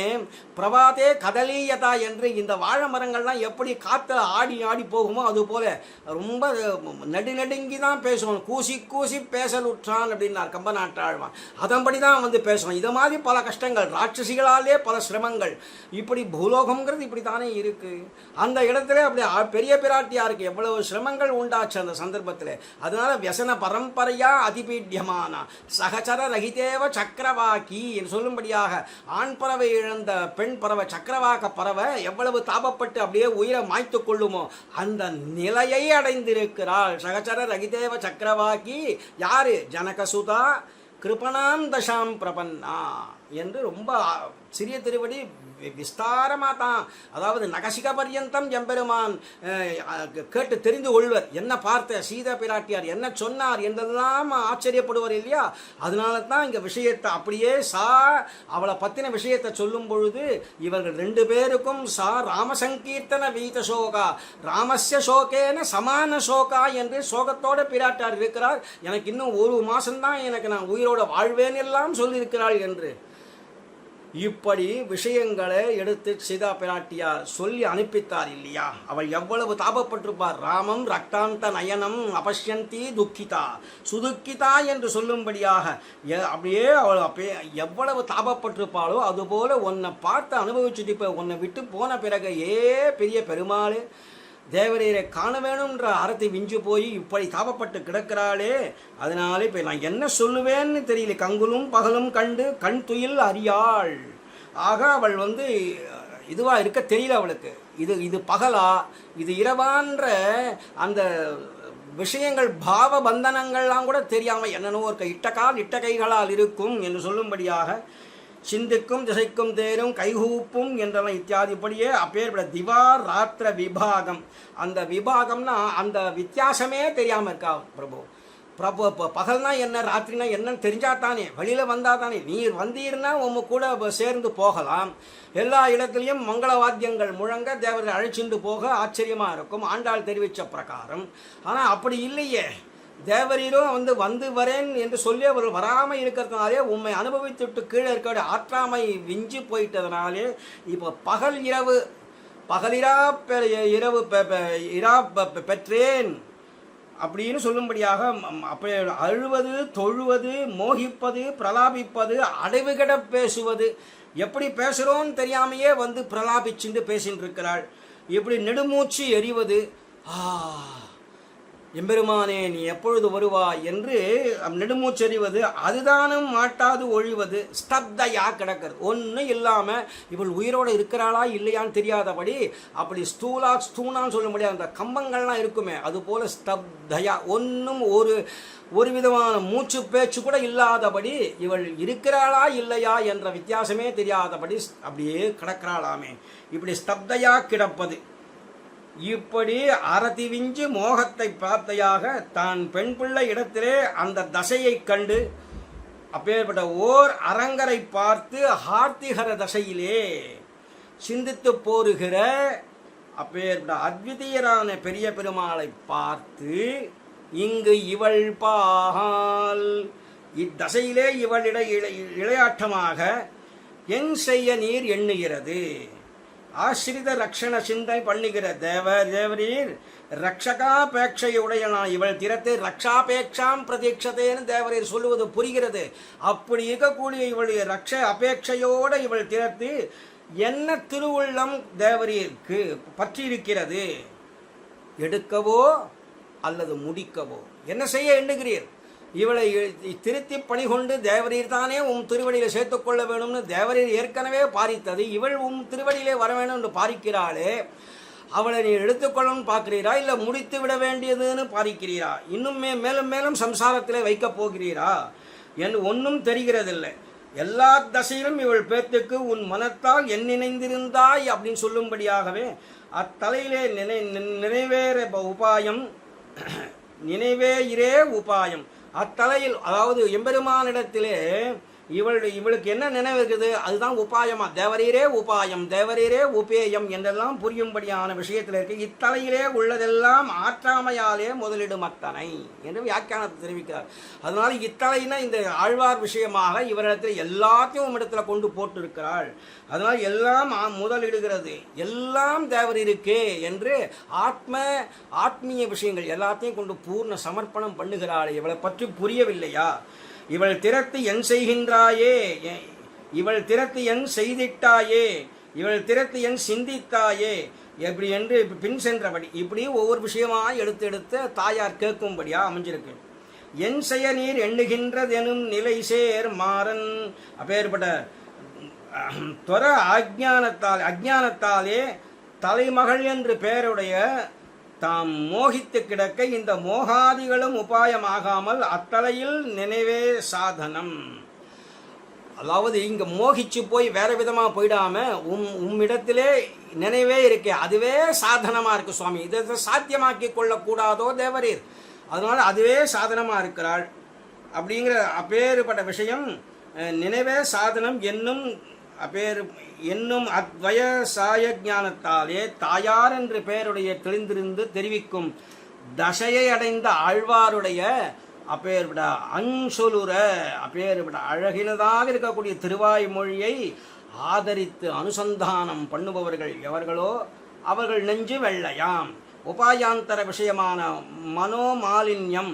பிரபாதே கதலீயதா என்று இந்த வாழை மரங்கள்லாம் எப்படி காற்றுல ஆடி ஆடி போகுமோ அதுபோல் ரொம்ப நடுங்கி தான் பேசுவான். கூசி கூசி பேசலுற்றான் அப்படின்னார் கம்பநாட்டாழ்வான். அதன்படி தான் வந்து பேசுவான். இதை மாதிரி பல கஷ்டங்கள், ராட்சசிகளாலே பல சிரமங்கள். இப்படி பூலோகம்ங்கிறது இப்படி தானே இருக்குது. அந்த இடத்துல அப்படி பெரிய பிராட்டியாருக்கு எவ்வளவு சிரமங்கள் உண்டாச்சு அந்த சந்தர்ப்பத்தில். அதனால வியசன பரம்பரையா அதிபீட்யமான சகச்சர ரகிதேவ சக்கரவாக்கி என்று சொல்லும்படியாக ஆண் பறவை இழந்த பெண் பறவை சக்கரவாக்க பறவை எவ்வளவு தாபப்பட்டு அப்படியே உயிரை மாய்த்து கொள்ளுமோ அந்த நிலையை அடைந்திருக்கிறாள். சகச்சர ரகிதேவ சக்கரவாக்கி யாரு? ஜனகசுதா கிருபணாம் தசாம் பிரபன்னா என்று ரொம்ப சிறிய திருவடி விஸ்தாரமாக தான், அதாவது நகசிக பர்யந்தம் எம்பெருமான் கேட்டு தெரிந்து கொள்வர். என்ன பார்த்த சீதா பிராட்டியார் என்ன சொன்னார் என்றெல்லாம் ஆச்சரியப்படுவார் இல்லையா? அதனால தான் இங்கே விஷயத்தை அப்படியே அவளை பற்றின விஷயத்தை சொல்லும் பொழுது இவர்கள் 2 பேருக்கும் ராமசங்கீர்த்தன வீத சோகா ராமஸ்ய சோகேன சமான சோகா என்று சோகத்தோட பிராட்டியார் இருக்கிறார். எனக்கு இன்னும் 1 மாதம்தான் எனக்கு நான் உயிரோட வாழ்வேன் எல்லாம் சொல்லியிருக்கிறாள் என்று இப்படி விஷயங்களை எடுத்து சீதா பிராட்டியார் சொல்லி அனுப்பித்தார் இல்லையா? அவள் எவ்வளவு தாபப்பட்டிருப்பார். ராமம் ரக்தாந்த நயனம் அபஷ்யந்தி துக்கிதா சுதுக்கிதா என்று சொல்லும்படியாக அப்படியே அவள் எவ்வளவு தாபப்பட்டிருப்பாளோ அதுபோல உன்னை பார்த்து அனுபவிச்சுட்டு இப்போ உன்னை விட்டு போன பிறகு பெரிய பெருமாள் தேவரீரை காண வேணும்ன்ற அறத்தை விஞ்சு போய் இப்படி தாபப்பட்டு கிடக்கிறாளே. அதனால இப்போ நான் என்ன சொல்லுவேன்னு தெரியல. கங்குலும் பகலும் கண்டு கண் துயில் அறியாள். ஆக அவள் வந்து இதுவாக இருக்க தெரியல அவளுக்கு. இது பகலா இது இரவான்ற அந்த விஷயங்கள் பாவ பந்தனங்கள்லாம் கூட தெரியாமல் என்னென்னோ ஒரு இட்ட கைகளால் இருக்கும் என்று சொல்லும்படியாக சிந்திக்கும் திசைக்கும் தேரும் கைகூப்பும் என்றெல்லாம் இத்தியாதிப்படியே அப்பேற்பட்ட திவார் ராத்திர விபாகம். அந்த விபாகம்னா அந்த வித்தியாசமே தெரியாமல் இருக்கா பிரபு. இப்போ பகல்னா என்ன ராத்திரினா என்னன்னு தெரிஞ்சா தானே, வெளியில் வந்தால் தானே. நீர் வந்தீர்னா உங்க கூட சேர்ந்து போகலாம். எல்லா இடத்துலையும் மங்கள வாத்தியங்கள் முழங்க தேவரை அழைச்சிட்டு போக ஆச்சரியமாக இருக்கும் ஆண்டாள் தெரிவித்த பிரகாரம். ஆனால் அப்படி இல்லையே. தேவரீரும் வந்து வரேன் என்று சொல்லி அவர் வராமல் இருக்கிறதுனாலே உண்மை அனுபவித்துட்டு கீழே இருக்க ஆற்றாமை விஞ்சு போயிட்டதுனாலே இப்போ பகலிரா இரவு இரா பெற்றேன் அப்படின்னு சொல்லும்படியாக அப்போ அழுவது தொழுவது மோகிப்பது பிரலாபிப்பது அடைவுகிட பேசுவது எப்படி பேசுகிறோன்னு தெரியாமையே வந்து பிரலாபிச்சுட்டு பேசின்னு இருக்கிறாள். இப்படி நெடுமூச்சு எறிவது எம்பெருமானே நீ எப்பொழுது வருவாய் என்று நெடுமூச்செறிவது அதுதானும் மாட்டாது ஒழிவது ஸ்தப்தையா கிடக்கிறது. ஒன்றும் இல்லாமல் இவள் உயிரோடு இருக்கிறாளா இல்லையான்னு தெரியாதபடி அப்படி ஸ்தூனான்னு சொல்ல முடியாது. அந்த கம்பங்கள்லாம் இருக்குமே அதுபோல் ஸ்தப்தையா ஒன்றும் ஒரு விதமான மூச்சு பேச்சு கூட இல்லாதபடி இவள் இருக்கிறாளா இல்லையா என்ற வித்தியாசமே தெரியாதபடி அப்படியே கிடக்கிறாளாமே. இப்படி ஸ்தப்தையா கிடப்பது. இப்படி அரதி விஞ்சு மோகத்தை பார்த்தையாக தான் பெண் பிள்ளை இடத்திலே அந்த தசையை கண்டு அப்பேற்பட்ட ஓர் அரங்கரை பார்த்து ஹார்த்திகர தசையிலே சிந்தித்து போருகிற அப்பேற்பட்ட அத்விதீயரான பெரிய பெருமாளை பார்த்து இங்கு இவள் பால் இத்தசையிலே இவளிட இளையாட்டமாக என் செய்ய நீர் எண்ணுகிறது. ஆசிரித ரக்ஷண சிந்தை பண்ணுகிற தேவரீர் ரக்ஷகாபேட்சையுடைய இவள் திறத்து ரக்ஷாபேட்சாம் பிரதீட்சதேன்னு தேவரீர் சொல்லுவது புரிகிறது. அப்படி இருக்கக்கூடிய இவளுடைய ரக்ஷ அபேட்சையோடு இவள் திறத்து என்ன திருவுள்ளம் தேவரீருக்கு பற்றியிருக்கிறது? எடுக்கவோ அல்லது முடிக்கவோ என்ன செய்ய எண்ணுகிறீர்? இவளை திருத்தி பணி கொண்டு தேவரீர் தானே திருவடியில் சேர்த்துக்கொள்ள வேணும்னு தேவரீர் ஏற்கனவே பாரித்தது. இவள் திருவடியிலே வர வேணும் என்று பாரிக்கிறாளே, அவளை நீ எடுத்துக்கொள்ளணும்னு பார்க்கிறீரா இல்லை முடித்து விட வேண்டியதுன்னு பாரிக்கிறீரா? இன்னும் மேலும் மேலும் சம்சாரத்திலே வைக்கப் போகிறீரா என்று ஒன்றும் தெரிகிறதில்லை. எல்லா தசையிலும் இவள் பேத்துக்கு உன் மனத்தால் என் நினைந்திருந்தாய் அப்படின்னு சொல்லும்படியாகவே அத்தலையிலே நிறைவேற உபாயம் நினைவே இரே உபாயம். அத்தலையில் அதாவது எம்பெருமானிடத்திலே இவளுக்கு என்ன நினைவு இருக்குது, அதுதான் உபாயமா. தேவரீரே உபாயம், தேவரீரே உபேயம் என்றெல்லாம் புரியும்படியான விஷயத்தில் இருக்கு. இத்தலையிலே உள்ளதெல்லாம் ஆற்றாமையாலே முதலிடும் அத்தனை என்று வியாக்கியானத்தை தெரிவிக்கிறார். அதனால இத்தலைனா இந்த ஆழ்வார் விஷயமாக இவரிடத்தில் எல்லாத்தையும் இடத்துல கொண்டு போட்டு இருக்கிறாள். அதனால் எல்லாம் முதலிடுகிறது, எல்லாம் தேவரீருக்கே என்று ஆத்மீய விஷயங்கள் எல்லாத்தையும் கொண்டு பூர்ண சமர்ப்பணம் பண்ணுகிறாள். இவளை பற்றி புரியவில்லையா? இவள் திறத்து என் செய்கின்றாயே, இவள் திறத்து என் செய்திட்டாயே, இவள் திறத்து என் சிந்தித்தாயே எப்படி என்று பின் சென்றபடி இப்படி ஒவ்வொரு விஷயமாக எடுத்து தாயார் கேட்கும்படியா அமைஞ்சிருக்கு. என் செய்ய நீர் எண்ணுகின்றதெனும் நிலை சேர் மாறன். அப்பேற்பட்ட துவர அஜானத்தாலே தலைமகள் என்று பெயருடைய தாம் மோகித்து கிடக்க இந்த மோகாதிகளும் உபாயமாகாமல் அத்தலையில் நினைவே சாதனம். அதாவது இங்க மோகிச்சு போய் வேற விதமா போயிடாம உம்மிடத்திலே நினைவே இருக்கே, அதுவே சாதனமா இருக்கு சுவாமி. இதை சாத்தியமாக்கி கொள்ளக்கூடாதோ தேவரீர், அதனால அதுவே சாதனமா இருக்கிறாள் அப்படிங்கிற அப்பேற்பட்ட விஷயம். நினைவே சாதனம் என்னும் அத்வய சாய ஞானத்தாலே தாயார் என்று பெயருடைய தெளிந்திருந்து தெரிவிக்கும் தசையை அடைந்த ஆழ்வாருடைய அப்பேற்பட அஞ்சொலுற அப்பேற்பட அழகினதாக இருக்கக்கூடிய திருவாய்மொழியை ஆதரித்து அனுசந்தானம் பண்ணுபவர்கள் எவர்களோ அவர்கள் நெஞ்சு வெள்ளையாம். உபாயாந்தர விஷயமான மனோமாலின்யம்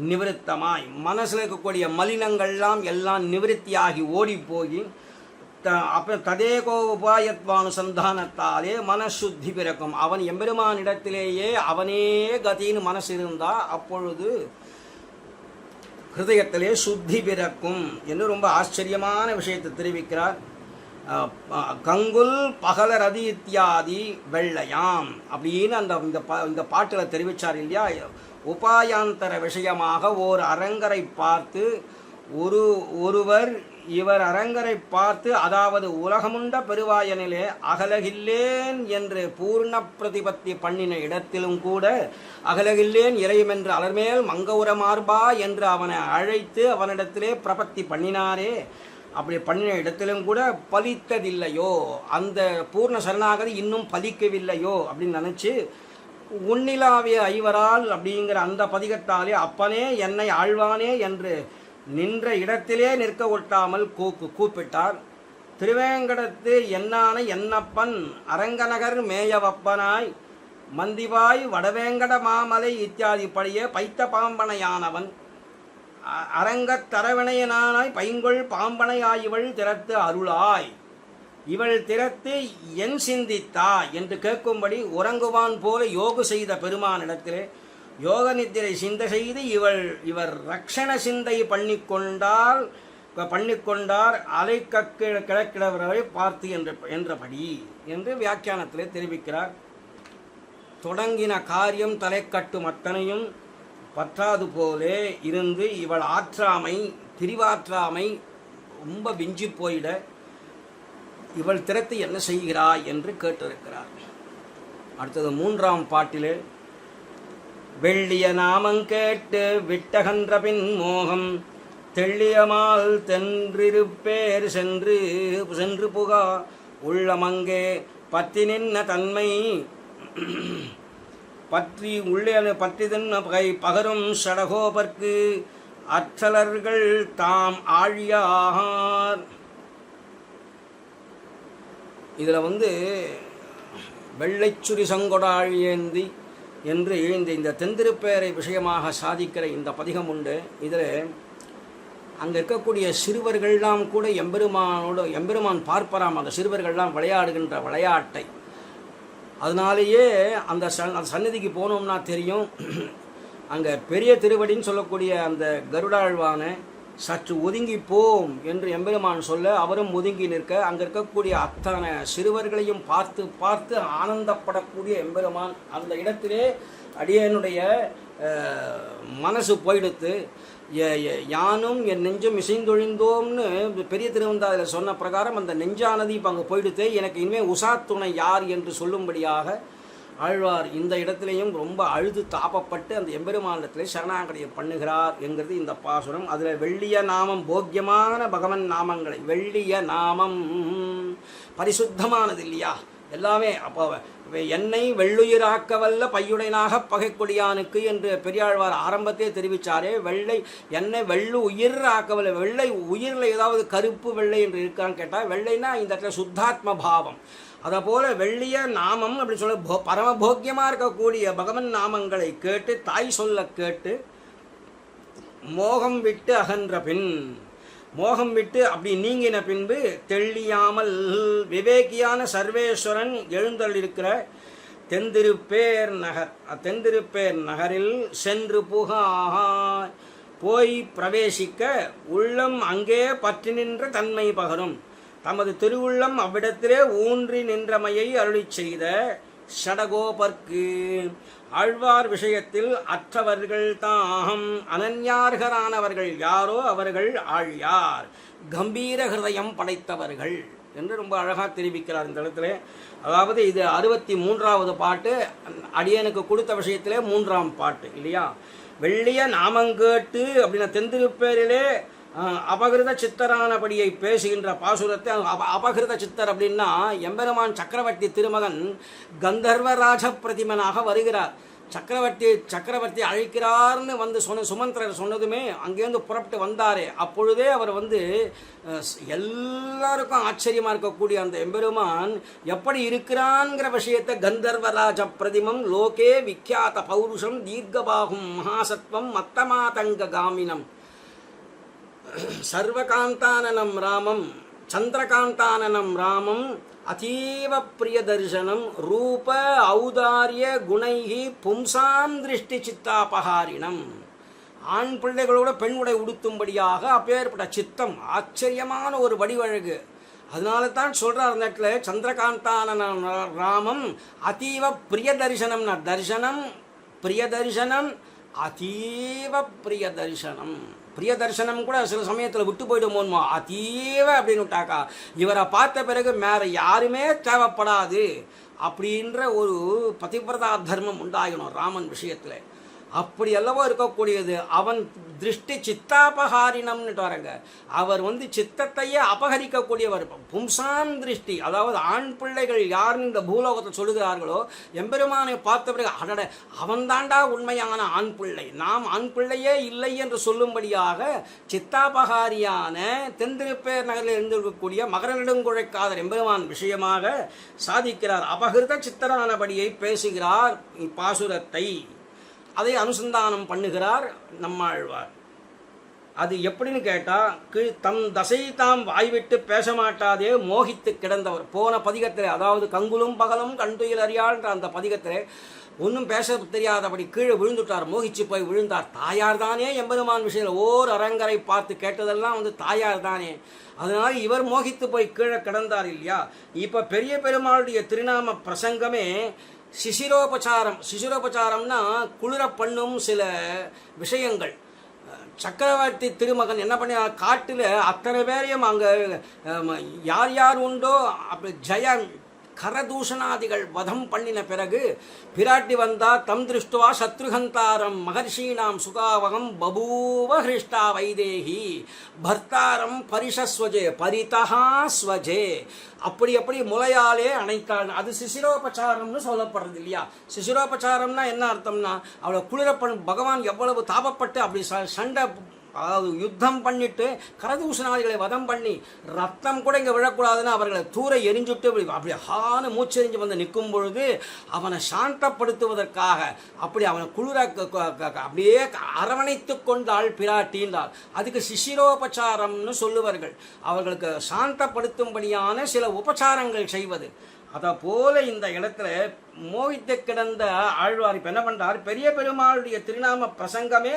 நிவிருத்தமாய் மனசில் இருக்கக்கூடிய மலினங்கள்லாம் எல்லாம் நிவிருத்தியாகி ஓடி போய் அப்புறம் ததேகோ உபாயத்வானுசந்தானத்தாலே மனசுத்தி பிறக்கும். அவன் எம்பெருமானிடத்திலேயே அவனே கதின்னு மனசு இருந்தா அப்பொழுது ஹிருதயத்திலே சுத்தி பிறக்கும் என்று ரொம்ப ஆச்சரியமான விஷயத்தை தெரிவிக்கிறார். கங்குல் பகலரதி இத்தியாதி வெள்ளையாம் அப்படின்னு இந்த பாட்டில் தெரிவித்தார் இல்லையா. உபாயாந்தர விஷயமாக ஓர் அரங்கரை பார்த்து ஒருவர் இவர் அரங்கரை பார்த்து, அதாவது உலகமுண்ட பெருவாயனிலே அகலகில்லேன் என்று பூர்ண பிரதிபத்தி பண்ணின இடத்திலும் கூட அகலகில்லேன் இறையுமென்று அலர்மேல் மங்கவுர மார்பா என்று அவனை அழைத்து அவனிடத்திலே பிரபத்தி பண்ணினாரே, அப்படி பண்ணின இடத்திலும் கூட பலித்ததில்லையோ, அந்த பூர்ண சரணாகதி இன்னும் பலிக்கவில்லையோ அப்படின்னு நினச்சி உன்னிலாவிய ஐவரால் அப்படிங்கிற அந்த பதிகத்தாலே அப்பனே என்னை ஆழ்வானே என்று நின்ற இடத்திலே நிற்க ஒட்டாமல் கூப்பிட்டார். திருவேங்கடத்து என்னான என்னப்பன் அரங்கநகர் மேயவப்பனாய் மந்திவாய் வடவேங்கட மாமலை இத்தியாதி படியே பைத்த பாம்பனையானவன் அரங்கத் தரவினையனானாய் பைங்கொள் பாம்பனையாய் இவள் திறத்து அருளாய், இவள் திறத்து என் சிந்தித்தா என்று கேட்கும்படி உறங்குவான் போல யோகு செய்த பெருமானிடத்திலே யோக நித்திரை சிந்தை செய்து இவர் ரக்ஷண சிந்தை பண்ணிக்கொண்டார் அலை கிழக்கிழவரை பார்த்து என்றபடி என்று வியாக்கியானத்திலே தெரிவிக்கிறார். தொடங்கின காரியம் தலை கட்டும் அத்தனையும் பற்றாது போலே இருந்து இவள் ஆற்றாமை திரிவாற்றாமை ரொம்ப விஞ்சி போயிட இவள் திறத்து என்ன செய்கிறாய் என்று கேட்டிருக்கிறார். அடுத்தது 3ஆம் பாட்டிலே வெள்ளிய நாமங்கேட்டு விட்டகன்ற பின் மோகம் தெள்ளியமால் தென்றிருப்பேர் சென்று புகா உள்ளமங்கே பற்றி நின்ன தன்மை பற்றி உள்ளே பற்றி தின்ன பகை பகரும் சடகோபர்க்கு அச்சலர்கள் தாம் ஆழியார். இதில் வெள்ளைச்சுரி சங்கொடாழியேந்தி என்று இந்த தென்திருப்பேரை விஷயமாக சாதிக்கிற இந்த பதிகம் உண்டு. இதில் அங்கே இருக்கக்கூடிய சிறுவர்கள்லாம் கூட எம்பெருமான் பார்ப்பராம் அந்த சிறுவர்கள்லாம் விளையாடுகின்ற விளையாட்டை. அதனாலேயே அந்த சந்நிதிக்கு போனோம்னா தெரியும், அங்கே பெரிய திருவடின்னு சொல்லக்கூடிய அந்த கருடாழ்வான சற்று ஒதுங்கி போம் என்று எம்பெருமான் சொல்ல அவரும் ஒதுங்கி நிற்க அங்கே இருக்கக்கூடிய அத்தனை சிறுவர்களையும் பார்த்து பார்த்து ஆனந்தப்படக்கூடிய எம்பெருமான் அந்த இடத்திலே அடியனுடைய மனசு போயிடுத்து. யானும் என் நெஞ்சும் இசைந்தொழிந்தோம்னு பெரிய திருவந்தாதில் சொன்ன பிரகாரம் அந்த நெஞ்சானது இப்போ அங்கே போயிடுத்து. எனக்கு இனிமேல் உஷா துணை யார் என்று சொல்லும்படியாக ஆழ்வார் இந்த இடத்துலையும் ரொம்ப அழுது தாப்பப்பட்டு அந்த எம்பெருமானிடத்திலே சரணாகதியை பண்ணுகிறார் என்கிறது இந்த பாசுரம். அதில் வெள்ளிய நாமம், போக்கியமான பகவன் நாமங்களை, வெள்ளிய நாமம் பரிசுத்தமானது இல்லையா எல்லாமே. அப்போ என்னை வெள்ளுயிராக்க வல்ல பையுடையனாக பகைக்கொடியானுக்கு என்று பெரியாழ்வார் ஆரம்பத்தே தெரிவித்தாரே. என்னை வெள்ளு உயிர் ஆக்கவல்ல. வெள்ளை உயிரில் ஏதாவது கருப்பு வெள்ளை என்று இருக்கான்னு கேட்டால், வெள்ளைன்னா இந்த இடத்துல சுத்தாத்ம பாவம். அதை போல வெள்ளிய நாமம் அப்படின்னு சொல்ல பரமபோக்கியமாக இருக்கக்கூடிய பகவன் நாமங்களை கேட்டு, தாய் சொல்ல கேட்டு மோகம் விட்டு அகன்ற பின், மோகம் விட்டு அப்படி நீங்கின பின்பு தெள்ளியாமல் விவேகியான சர்வேஸ்வரன் எழுந்தள்ளிருக்கிற தென்திருப்பேர் நகர், தென்திருப்பேர் நகரில் சென்று போய் பிரவேசிக்க உள்ளம் அங்கே பற்றி நின்ற தன்மை பகரும். தமது திருவுள்ளம் அவ்விடத்திலே ஊன்றி நின்றமையை அருளி செய்த ஷடகோபர்க்கு ஆழ்வார் விஷயத்தில் அற்றவர்கள் தாம் அனன்யார்கரானவர்கள் யாரோ அவர்கள் ஆழ்யார், கம்பீர ஹிருதயம் படைத்தவர்கள் என்று ரொம்ப அழகாக தெரிவிக்கிறார் இந்த இடத்துல. அதாவது இது 63வது பாட்டு, அடியனுக்கு கொடுத்த விஷயத்திலே 3ஆம் பாட்டு இல்லையா. வெள்ளிய நாமங்கேட்டு அப்படின்னா தென்திருப்பேரிலே அபகிருத சித்தரானபடியை பேசுகின்ற பாசுரத்தை, அபகிருத சித்தர் அப்படின்னா எம்பெருமான் சக்கரவர்த்தி திருமகன் கந்தர்வராஜ பிரதிமனாக வருகிறார். சக்கரவர்த்தி அழைக்கிறார்னு வந்து சுமந்திரர் சொன்னதுமே அங்கேருந்து புறப்பட்டு வந்தாரே, அப்பொழுதே அவர் வந்து எல்லாருக்கும் ஆச்சரியமாக இருக்கக்கூடிய அந்த எம்பெருமான் எப்படி இருக்கிறான்ங்கிற விஷயத்தை, கந்தர்வராஜ பிரதிமம் லோகே விக்யாத பௌருஷம் தீர்க்கபாகும் மகாசத்வம் மத்தமாதங்க காமினம் சர்வகாந்தானனம் ராமம் சந்திரகாந்தானனம் ராமம் அதீவ பிரிய தரிசனம் ரூப ஔதாரிய குணைகி பும்சாம் திருஷ்டி சித்தாபகாரிணம். ஆண் பிள்ளைகளோட பெண் உடை உடுத்தும்படியாக அப்பேற்பட்ட சித்தம், ஆச்சரியமான ஒரு வடிவழகு. அதனால தான் சொல்கிறார் அந்த இடத்துல சந்திரகாந்தானனம் ராமம் அதீவ பிரிய தரிசனம்னா, தரிசனம் பிரிய தரிசனம் அதீவ பிரிய தரிசனம். பிரிய தரிசனம் கூட சில சமயத்தில் விட்டு போயிடுமோன்மா, அதீவ அப்படின்னு விட்டாக்கா இவரை பார்த்த பிறகு வேற யாருமே தேவைப்படாது அப்படின்ற ஒரு பதிவிரதா தர்மம் உண்டாகணும் ராமன் விஷயத்தில். அப்படி அல்லவோ இருக்கக்கூடியது அவன் திருஷ்டி சித்தாபகாரினம்னுட்டு வரங்க. அவர் வந்து சித்தத்தையே அபகரிக்கக்கூடியவர். பும்சாம் திருஷ்டி, அதாவது ஆண் பிள்ளைகள் யாருன்னு இந்த பூலோகத்தை சொல்லுகிறார்களோ எம்பெருமானை பார்த்த பிறகு அடட அவன் தாண்டா உண்மையான ஆண் பிள்ளை, நாம் ஆண் பிள்ளையே இல்லை என்று சொல்லும்படியாக சித்தாபகாரியான தென்திருப்பேர் நகரில் இருந்திருக்கக்கூடிய மகர நெடுங்குழைக்காதர் எம்பெருமான் விஷயமாக சாதிக்கிறார். அபகிருத சித்தரானபடியை பேசுகிறார் பாசுரத்தை. அதை அனுசந்தானம் பண்ணுகிறார் நம்மாழ்வார். அது எப்படின்னு கேட்டால், தம் தசை தாம் வாய்விட்டு பேச மாட்டாதே மோகித்து கிடந்தவர். போன பதிகத்தில், அதாவது கங்குலும் பகலும் கண்டுயில் அறியாள்ன்ற அந்த பதிகத்தில் ஒன்றும் பேச தெரியாதபடி கீழே விழுந்துட்டார், மோகிச்சு போய் விழுந்தார். தாயார் தானே எம்பெருமான் விஷயத்தில் ஓர் அரங்கரை பார்த்து கேட்டதெல்லாம் வந்து தாயார் தானே, அதனால் இவர் மோகித்து போய் கீழே கிடந்தார் இல்லையா. இப்போ பெரிய பெருமாளுடைய திருநாம பிரசங்கமே சிசிரோபசாரம். சிசிரோபசாரம்னா குளிர பண்ணும் சில விஷயங்கள். சக்கரவர்த்தி திருமகன் என்ன பண்ண, காட்டில் அத்தனை பேரையும் அங்கே யார் யார் உண்டோ அப்படி ஜெயம் கரதூஷணாதிகள் வதம் பண்ணின பிறகு பிராட்டி வந்தா தம் திருஷ்டுவா சத்ருகந்தாரம் மகர்ஷீனாம் சுகாவகம் பபூவ ஹிருஷ்டா வைதேகி பர்த்தாரம் பரிஷஸ்வஜே பரிதஹா ஸ்வஜே. அப்படி முலையாலே அணைத்தாள். அது சிசிரோபச்சாரம்னு சொல்லப்படுறது இல்லையா. சிசிரோபச்சாரம்னா என்ன அர்த்தம்னா, அவளை குளிரப்பன் பகவான் எவ்வளவு தாபப்பட்டு அப்படி சண்டை, அதாவது யுத்தம் பண்ணிட்டு கரதூஷணாதிகளை வதம் பண்ணி ரத்தம் கூட இங்கே விழக்கூடாதுன்னு அவர்களை தூர எரிஞ்சுட்டு அப்படி ஹான்னு மூச்செறிஞ்சு வந்து நிற்கும் பொழுது அவனை சாந்தப்படுத்துவதற்காக அப்படி அவனை குளிர அப்படியே அரவணைத்து கொண்டாள் பிராட்டின்றாள். அதுக்கு சிசிரோபச்சாரம்னு சொல்லுவார்கள். அவர்களுக்கு சாந்தப்படுத்தும்படியான சில உபச்சாரங்கள் செய்வது. அதை போல இந்த இடத்துல மோகித்து கிடந்த ஆழ்வார் இப்போ என்ன பண்ணுறார், பெரிய பெருமாளுடைய திருநாம பிரசங்கமே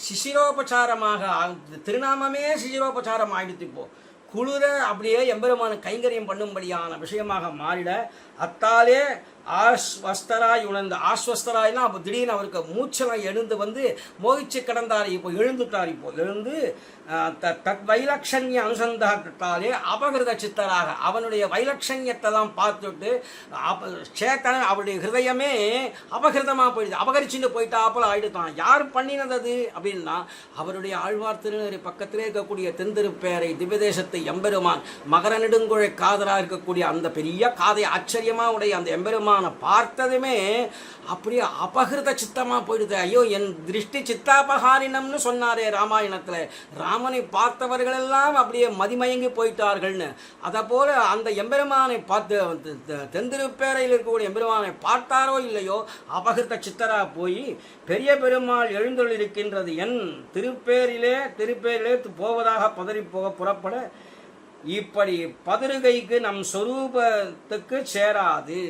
சிசிரோபச்சாரமாக, திருநாமமே சிசிரோபச்சாரம் ஆயிடுத்து. இப்போ குளிர அப்படியே எம்பெருமான கைங்கரியம் பண்ணும்படியான விஷயமாக மாறிட, அத்தாலே ஆஸ்வஸ்தராய் உணர்ந்து, ஆஸ்வஸ்தராய்னா அப்போ திடீர்னு அவருக்கு மூச்செல்லாம் எழுந்து வந்து மோகிச்சு கிடந்தார். இப்போ எழுந்துட்டார். இப்போ எழுந்து தத் வைலட்சண்ய அனுசந்தாலே அபகிருத சித்தராக அவனுடைய வைலட்சண்யத்தெல்லாம் பார்த்துட்டு சேத்தன அவருடைய ஹிருதயமே அபகிருதமாக போயிடுது, அபகரிச்சுட்டு போயிட்டாப்போல ஆயிடுதான். யார் பண்ணினது அது அப்படின்னா அவருடைய ஆழ்வார் திருநெறி பக்கத்திலே இருக்கக்கூடிய தென்திருப்பேரை திவ்யதேசத்தை எம்பெருமான் மகர நெடுங்குழை காதலாக இருக்கக்கூடிய அந்த பெரிய காதை ஆச்சரியமாக உடைய அந்த எம்பெருமானை பார்த்ததுமே அப்படியே அபகிருத சித்தமாக போயிடுது. ஐயோ என் திருஷ்டி சித்தாபகாரினம்னு சொன்னாரே ராமாயணத்தில். ராமனை பார்த்தவர்களெல்லாம் அப்படியே மதிமயங்கி போயிட்டார்கள்னு. அதை போல அந்த எம்பெருமானை பார்த்து தென்திருப்பேரையில் இருக்கக்கூடிய எம்பெருமானை பார்த்தாரோ இல்லையோ அபகிருத சித்தரா போய் பெரிய பெருமாள் எழுந்தொள் இருக்கின்றது என் திருப்பேரிலே போவதாக பதறி போக புறப்பட இப்படி பதறுகைக்கு நம் சொரூபத்துக்கு சேராது.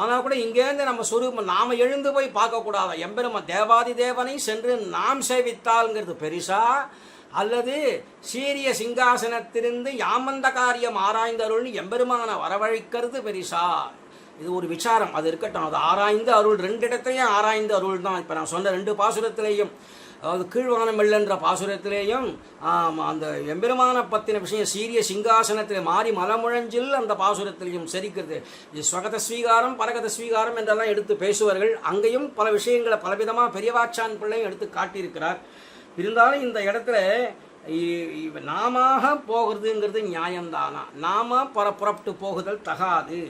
ஆனால் கூட இங்கேருந்து நம்ம சொரூபம் நாம் எழுந்து போய் பார்க்கக்கூடாது. எம்பெருமா தேவாதி தேவனை சென்று நாம் சேவித்தால்ங்கிறது பெரிசா, அல்லது சீரிய சிங்காசனத்திலிருந்து யாமந்த காரியம் ஆராய்ந்தருள்னு எம்பெருமான வரவழைக்கிறது பெரிசா? இது ஒரு விசாரம். அது இருக்கட்டும். அது ஆராய்ந்து அருள், ரெண்டு இடத்துலையும் ஆராய்ந்து அருள் தான். இப்போ நான் சொன்ன ரெண்டு பாசுரத்திலேயும், அதாவது கீழ்வானமெல்லன்ற பாசுரத்திலேயும் அந்த எம்பெருமான பற்றின விஷயம் சீரிய சிங்காசனத்தில் மாறி மலமுழஞ்சில் அந்த பாசுரத்திலையும் செரிக்கிறது. இது ஸ்வகத ஸ்வீகாரம் பரகத ஸ்வீகாரம் என்றெல்லாம் எடுத்து பேசுவார்கள். அங்கேயும் பல விஷயங்களை பலவிதமாக பெரியவாச்சான் பிள்ளையும் எடுத்து காட்டியிருக்கிறார். இருந்தாலும் இந்த இடத்துல நாம போகிறதுங்கிறது நியாயம்தானா? நாம புறப்பட்டு போகுதல் தகாது.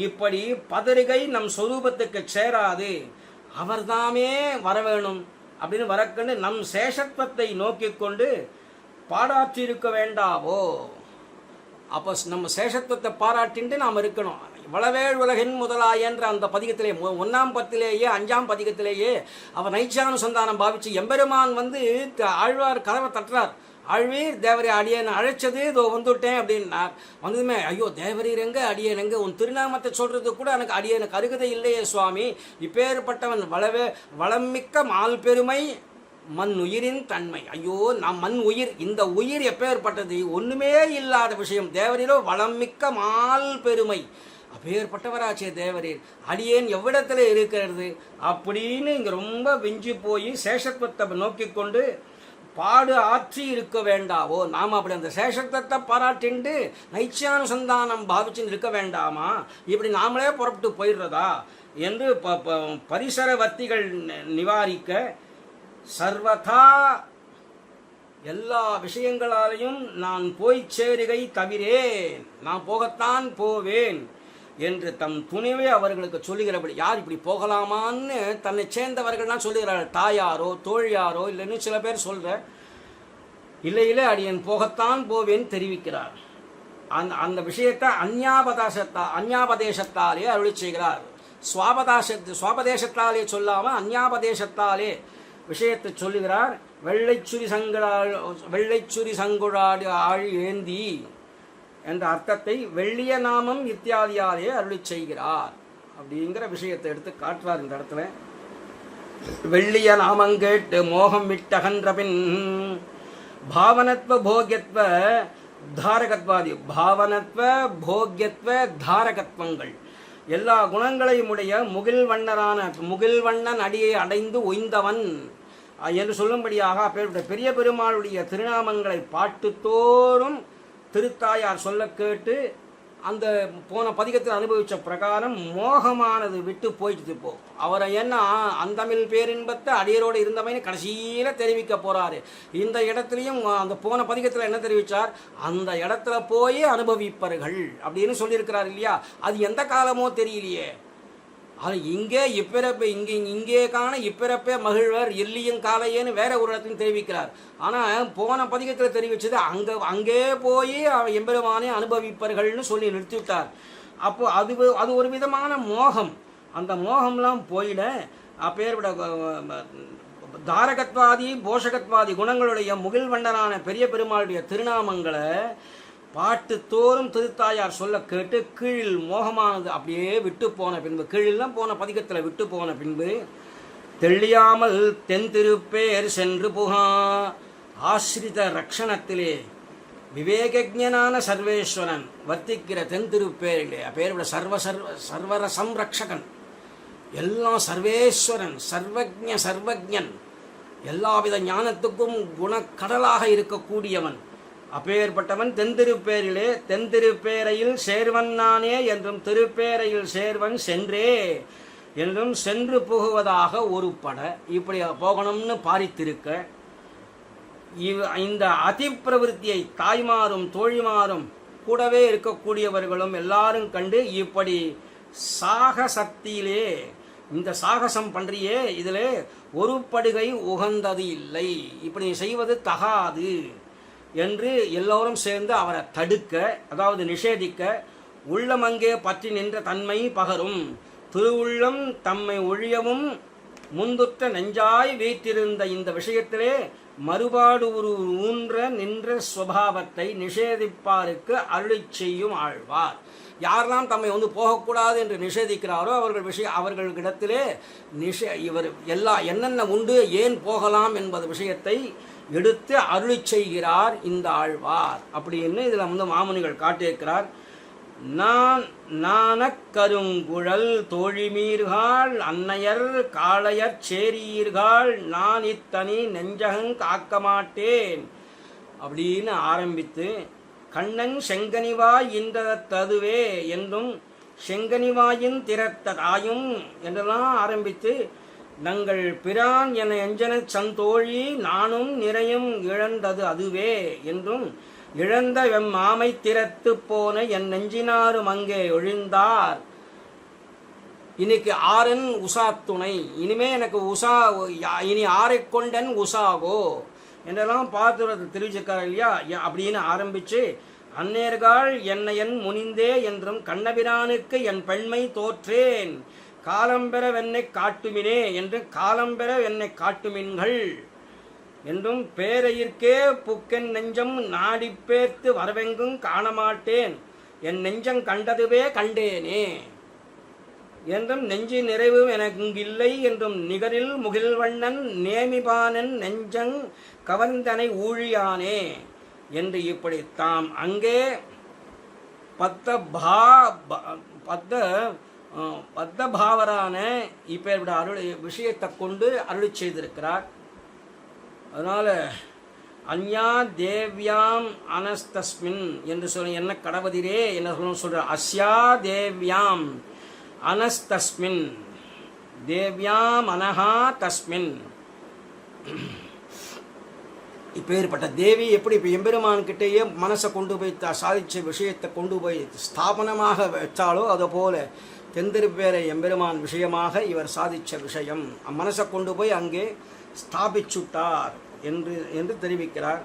இப்படி பதறுகை நம் சொரூபத்துக்கு சேராது, அவர்தாமே வரவேணும் அப்படின்னு வரக்கண்டு நம் சேஷத்துவத்தை நோக்கி கொண்டு பாடாற்றிருக்க வேண்டாவோ? அப்போ நம்ம சேஷத்துவத்தை பாராட்டின்ட்டு நாம் இருக்கணும். வளவேள் உலகின் முதலாயன்ற அந்த பதிகத்திலே 1ஆம் பத்திலேயே 5ஆம் பதிகத்திலேயே அவர் நைச்சானுசந்தானம் பாவிச்சு எம்பெருமான் வந்து ஆழ்வார் கதவை தட்டுறார். ஆழ்வீர் தேவரை அடியேன் அழைச்சது இதோ வந்துவிட்டேன் அப்படின்னார். வந்ததுமே ஐயோ தேவரீர் எங்க அடியேன் எங்க, உன் திருநாமத்தை சொல்றது கூட எனக்கு அடியேனுக்கு அருகதை இல்லையே சுவாமி. இப்பேற்பட்டவன் வளமிக்க மால் பெருமை மண் உயிரின் தன்மை. ஐயோ நம் மண் உயிர், இந்த உயிர் எப்பேற்பட்டது, ஒன்றுமே இல்லாத விஷயம். தேவரீரோ வளமிக்க மால் பெருமை, அப்பேற்பட்டவராச்சே தேவரீர், அடியேன் எவ்விடத்தில் இருக்கிறது அப்படின்னு இங்கே ரொம்ப விஞ்சு போய் சேஷத்துவத்தை நோக்கி கொண்டு பாடு ஆற்றி இருக்க வேண்டாவோ? நாம் அப்படி அந்த சேஷத்துவத்தை பாராட்டிண்டு நைச்சானுசந்தானம் பாவிச்சுன்னு இருக்க வேண்டாமா? இப்படி நாமளே புறப்பட்டு போயிடுறதா என்று பரிசரவர்த்திகள் நிவாரிக்க சர்வதா எல்லா விஷயங்களாலையும் நான் போய் சேருகை தவிரேன், நான் போகத்தான் போவேன் என்று தம் துணிவே அவர்களுக்கு சொல்லுகிறபடி. யார் இப்படி போகலாமான்னு தன்னை சேர்ந்தவர்கள்லாம் சொல்லுகிறார்கள். தாயாரோ தோழியாரோ இல்லைன்னு சில பேர் சொல்ற இல்லை அடியன் போகத்தான் போவேன் தெரிவிக்கிறார். அந்த விஷயத்தை அந்யாபதேசத்தாலே அருளி செய்கிறார். சுவாபதேசத்தாலே சொல்லாமல் அந்யாபதேசத்தாலே விஷயத்தை சொல்லுகிறார். வெள்ளைச்சுரி சங்குழாடு ஆழி ஏந்தி என்ற அர்த்தத்தை வெள்ளிய நாமம் இத்தியாதியாலே அருளி செய்கிறார் அப்படிங்கிற விஷயத்தை எடுத்து காட்டுறார் இந்த இடத்துல. வெள்ளிய நாமங்கேட்டு மோகம் விட்டகன்ற பின் பாவனத்வ போக்யத்வ தாரகத்வாதி, பாவனத்வ போக்யத்வ தாரகத்வங்கள் எல்லா குணங்களையும் உடைய முகில்வண்ணன் அடியை அடைந்து ஒய்ந்தவன் என்று சொல்லும்படியாக அப்பேற்பட்ட பெரிய பெருமாளுடைய திருநாமங்களை பாட்டுத்தோறும் திருத்தாயார் சொல்ல கேட்டு அந்த போன பதிகத்தில் அனுபவித்த பிரகாரம் மோகமானது விட்டு போயிட்டு போ. அவரை என்ன அந்தமிழ் பேரின்பத்தை அடியரோடு இருந்தவனை கடைசியில் தெரிவிக்க போறாரு. இந்த இடத்துலையும் அந்த போன பதிகத்தில் என்ன தெரிவித்தார்? அந்த இடத்துல போய் அனுபவிப்பார்கள் அப்படின்னு சொல்லியிருக்கிறார் இல்லையா? அது எந்த காலமோ தெரியலையே. அது இங்கே இப்பிறப்பே இங்கே காண இப்பிறப்பே மகிழ்வர் எல்லியும் காலையேன்னு வேற ஒரு இடத்தையும் தெரிவிக்கிறார். ஆனால் போன பதிகத்தில் தெரிவித்தது அங்கே போய் எம்பெருமானே அனுபவிப்பார்கள்னு சொல்லி நிறுத்திவிட்டார். அப்போ அது ஒரு விதமான மோகம். அந்த மோகம்லாம் போயிட அப்பேற்பட தாரகத்வாதி போஷகத்வாதி குணங்களுடைய முகில்வண்ணனான பெரிய பெருமாளுடைய திருநாமங்களை பாட்டு தோறும் திருத்தாயார் சொல்ல கேட்டு கீழில் மோகமானது அப்படியே விட்டு போன பின்பு, கீழெல்லாம் போன பதிகத்தில் விட்டு போன பின்பு தெள்ளியாமல் தென் திருப்பேர் சென்று புகா ஆசிரித ரக்ஷணத்திலே விவேகஜனான சர்வேஸ்வரன் வர்த்திக்கிற தென் திருப்பேரிலே பேர் சர்வரசம் ரக்ஷகன், எல்லாம் சர்வேஸ்வரன், சர்வஜன், எல்லாவித ஞானத்துக்கும் குணக்கடலாக இருக்கக்கூடியவன். அப்பேற்பட்டவன் தென்திருப்பேரிலே தென்திருப்பேரையில் சேர்வன் நானே என்றும் திருப்பேரையில் சேர்வன் சென்றே என்றும் சென்று புகுவதாக ஒரு பட இப்படி போகணும்னு பாரித்திருக்க, இந்த அதிப்பிரவருத்தியை தாய்மாரும் தோழிமாரும் கூடவே இருக்கக்கூடியவர்களும் எல்லாரும் கண்டு இப்படி சாகசத்திலே இந்த சாகசம் பன்றியே இதில் ஒரு படுகை உகந்தது இல்லை, இப்படி செய்வது தகாது என்று எல்லோரும் சேர்ந்து அவரை தடுக்க, அதாவது நிஷேதிக்க, உள்ளம் அங்கே பற்றி நின்ற தன்மை பகரும், திருவுள்ளம் தம்மை ஒழியவும் முந்துற்ற நெஞ்சாய் வைத்திருந்த இந்த விஷயத்திலே மறுபாடு ஒரு ஊன்ற நின்ற ஸ்வபாவத்தை நிஷேதிப்பாருக்கு அருளி செய்யும் ஆழ்வார். யாரெல்லாம் தம்மை போகக்கூடாது என்று நிஷேதிக்கிறாரோ அவர்களிடத்திலே இவர் என்னென்ன உண்டு, ஏன் போகலாம் என்பது விஷயத்தை எடுத்து அருளி செய்கிறார் இந்த ஆழ்வார் அப்படின்னு இதில் மாமுனிகள் காட்டியிருக்கிறார். நானக்கருங்குழல் தோழிமீர்கள் அன்னையர் காளையர் சேரியீர்கள் நான் இத்தனி நெஞ்சகங் காக்க மாட்டேன் அப்படின்னு ஆரம்பித்து, கண்ணன் செங்கனிவாய் இன்றததுவே என்றும் செங்கனிவாயின் திறத்த தாயும் என்றெல்லாம் ஆரம்பித்து, நங்கள் பிரான் என எஞ்சன சந்தோழி நானும் நிறையும் இழந்தது அதுவே என்றும், இழந்த வெம்மாமை திறத்து போன என் நெஞ்சினாரும் அங்கே ஒழிந்தார். இன்னைக்கு ஆரன் உஷா துணை, இனிமே எனக்கு உஷா, இனி ஆரை கொண்டன் உஷாவோ என்றெல்லாம் பார்த்து தெரிவிச்சிருக்காரு இல்லையா. அப்படின்னு ஆரம்பிச்சு, அந்நேர்கள் என்னையன் முனிந்தே என்றும் கண்ணபிரானுக்கு என் பெண்மை தோற்றேன், காலம்பெற வெண்ணை காட்டுமினே என்று காலம்பெற வெண்ணை காட்டுமின்கள் என்றும், பேரையிற்கே புக்கென் நெஞ்சம் நாடிப்பேர்த்து வரவெங்கும் காணமாட்டேன், என் நெஞ்சம் கண்டதுவே கண்டேனே என்றும், நெஞ்சு நிறைவு எனக்கில்லை என்றும், நிகரில் முகில்வண்ணன் நேமிபானன் நெஞ்சங் கவர்ந்தனை ஊழியானே என்று இப்படி தாம் அங்கே பத்த பாவரான இப்பேற்பட்ட அருள் விஷயத்தை கொண்டு அருளி செய்திருக்கிறார். அதனால் அந்யா தேவ்யாம் அனஸ்தஸ்மின் என்று சொல்லி என்ன கடவதிரே என்ன சொல்ற, அஸ்யா தேவ்யாம் அனஸ்தஸ்மின் தேவ்யாம் அனஹா தஸ்மின். இப்பேற்பட்ட தேவி எப்படி இப்போ எம்பெருமான்கிட்டேயே மனசை கொண்டு போய் சாதித்த விஷயத்தை கொண்டு போய் ஸ்தாபனமாக வச்சாலோ அதுபோல தெந்திருப்பேரை எம்பெருமான் விஷயமாக இவர் சாதித்த விஷயம் மனசை கொண்டு போய் அங்கே ஸ்தாபிச்சுட்டார் என்று தெரிவிக்கிறார்.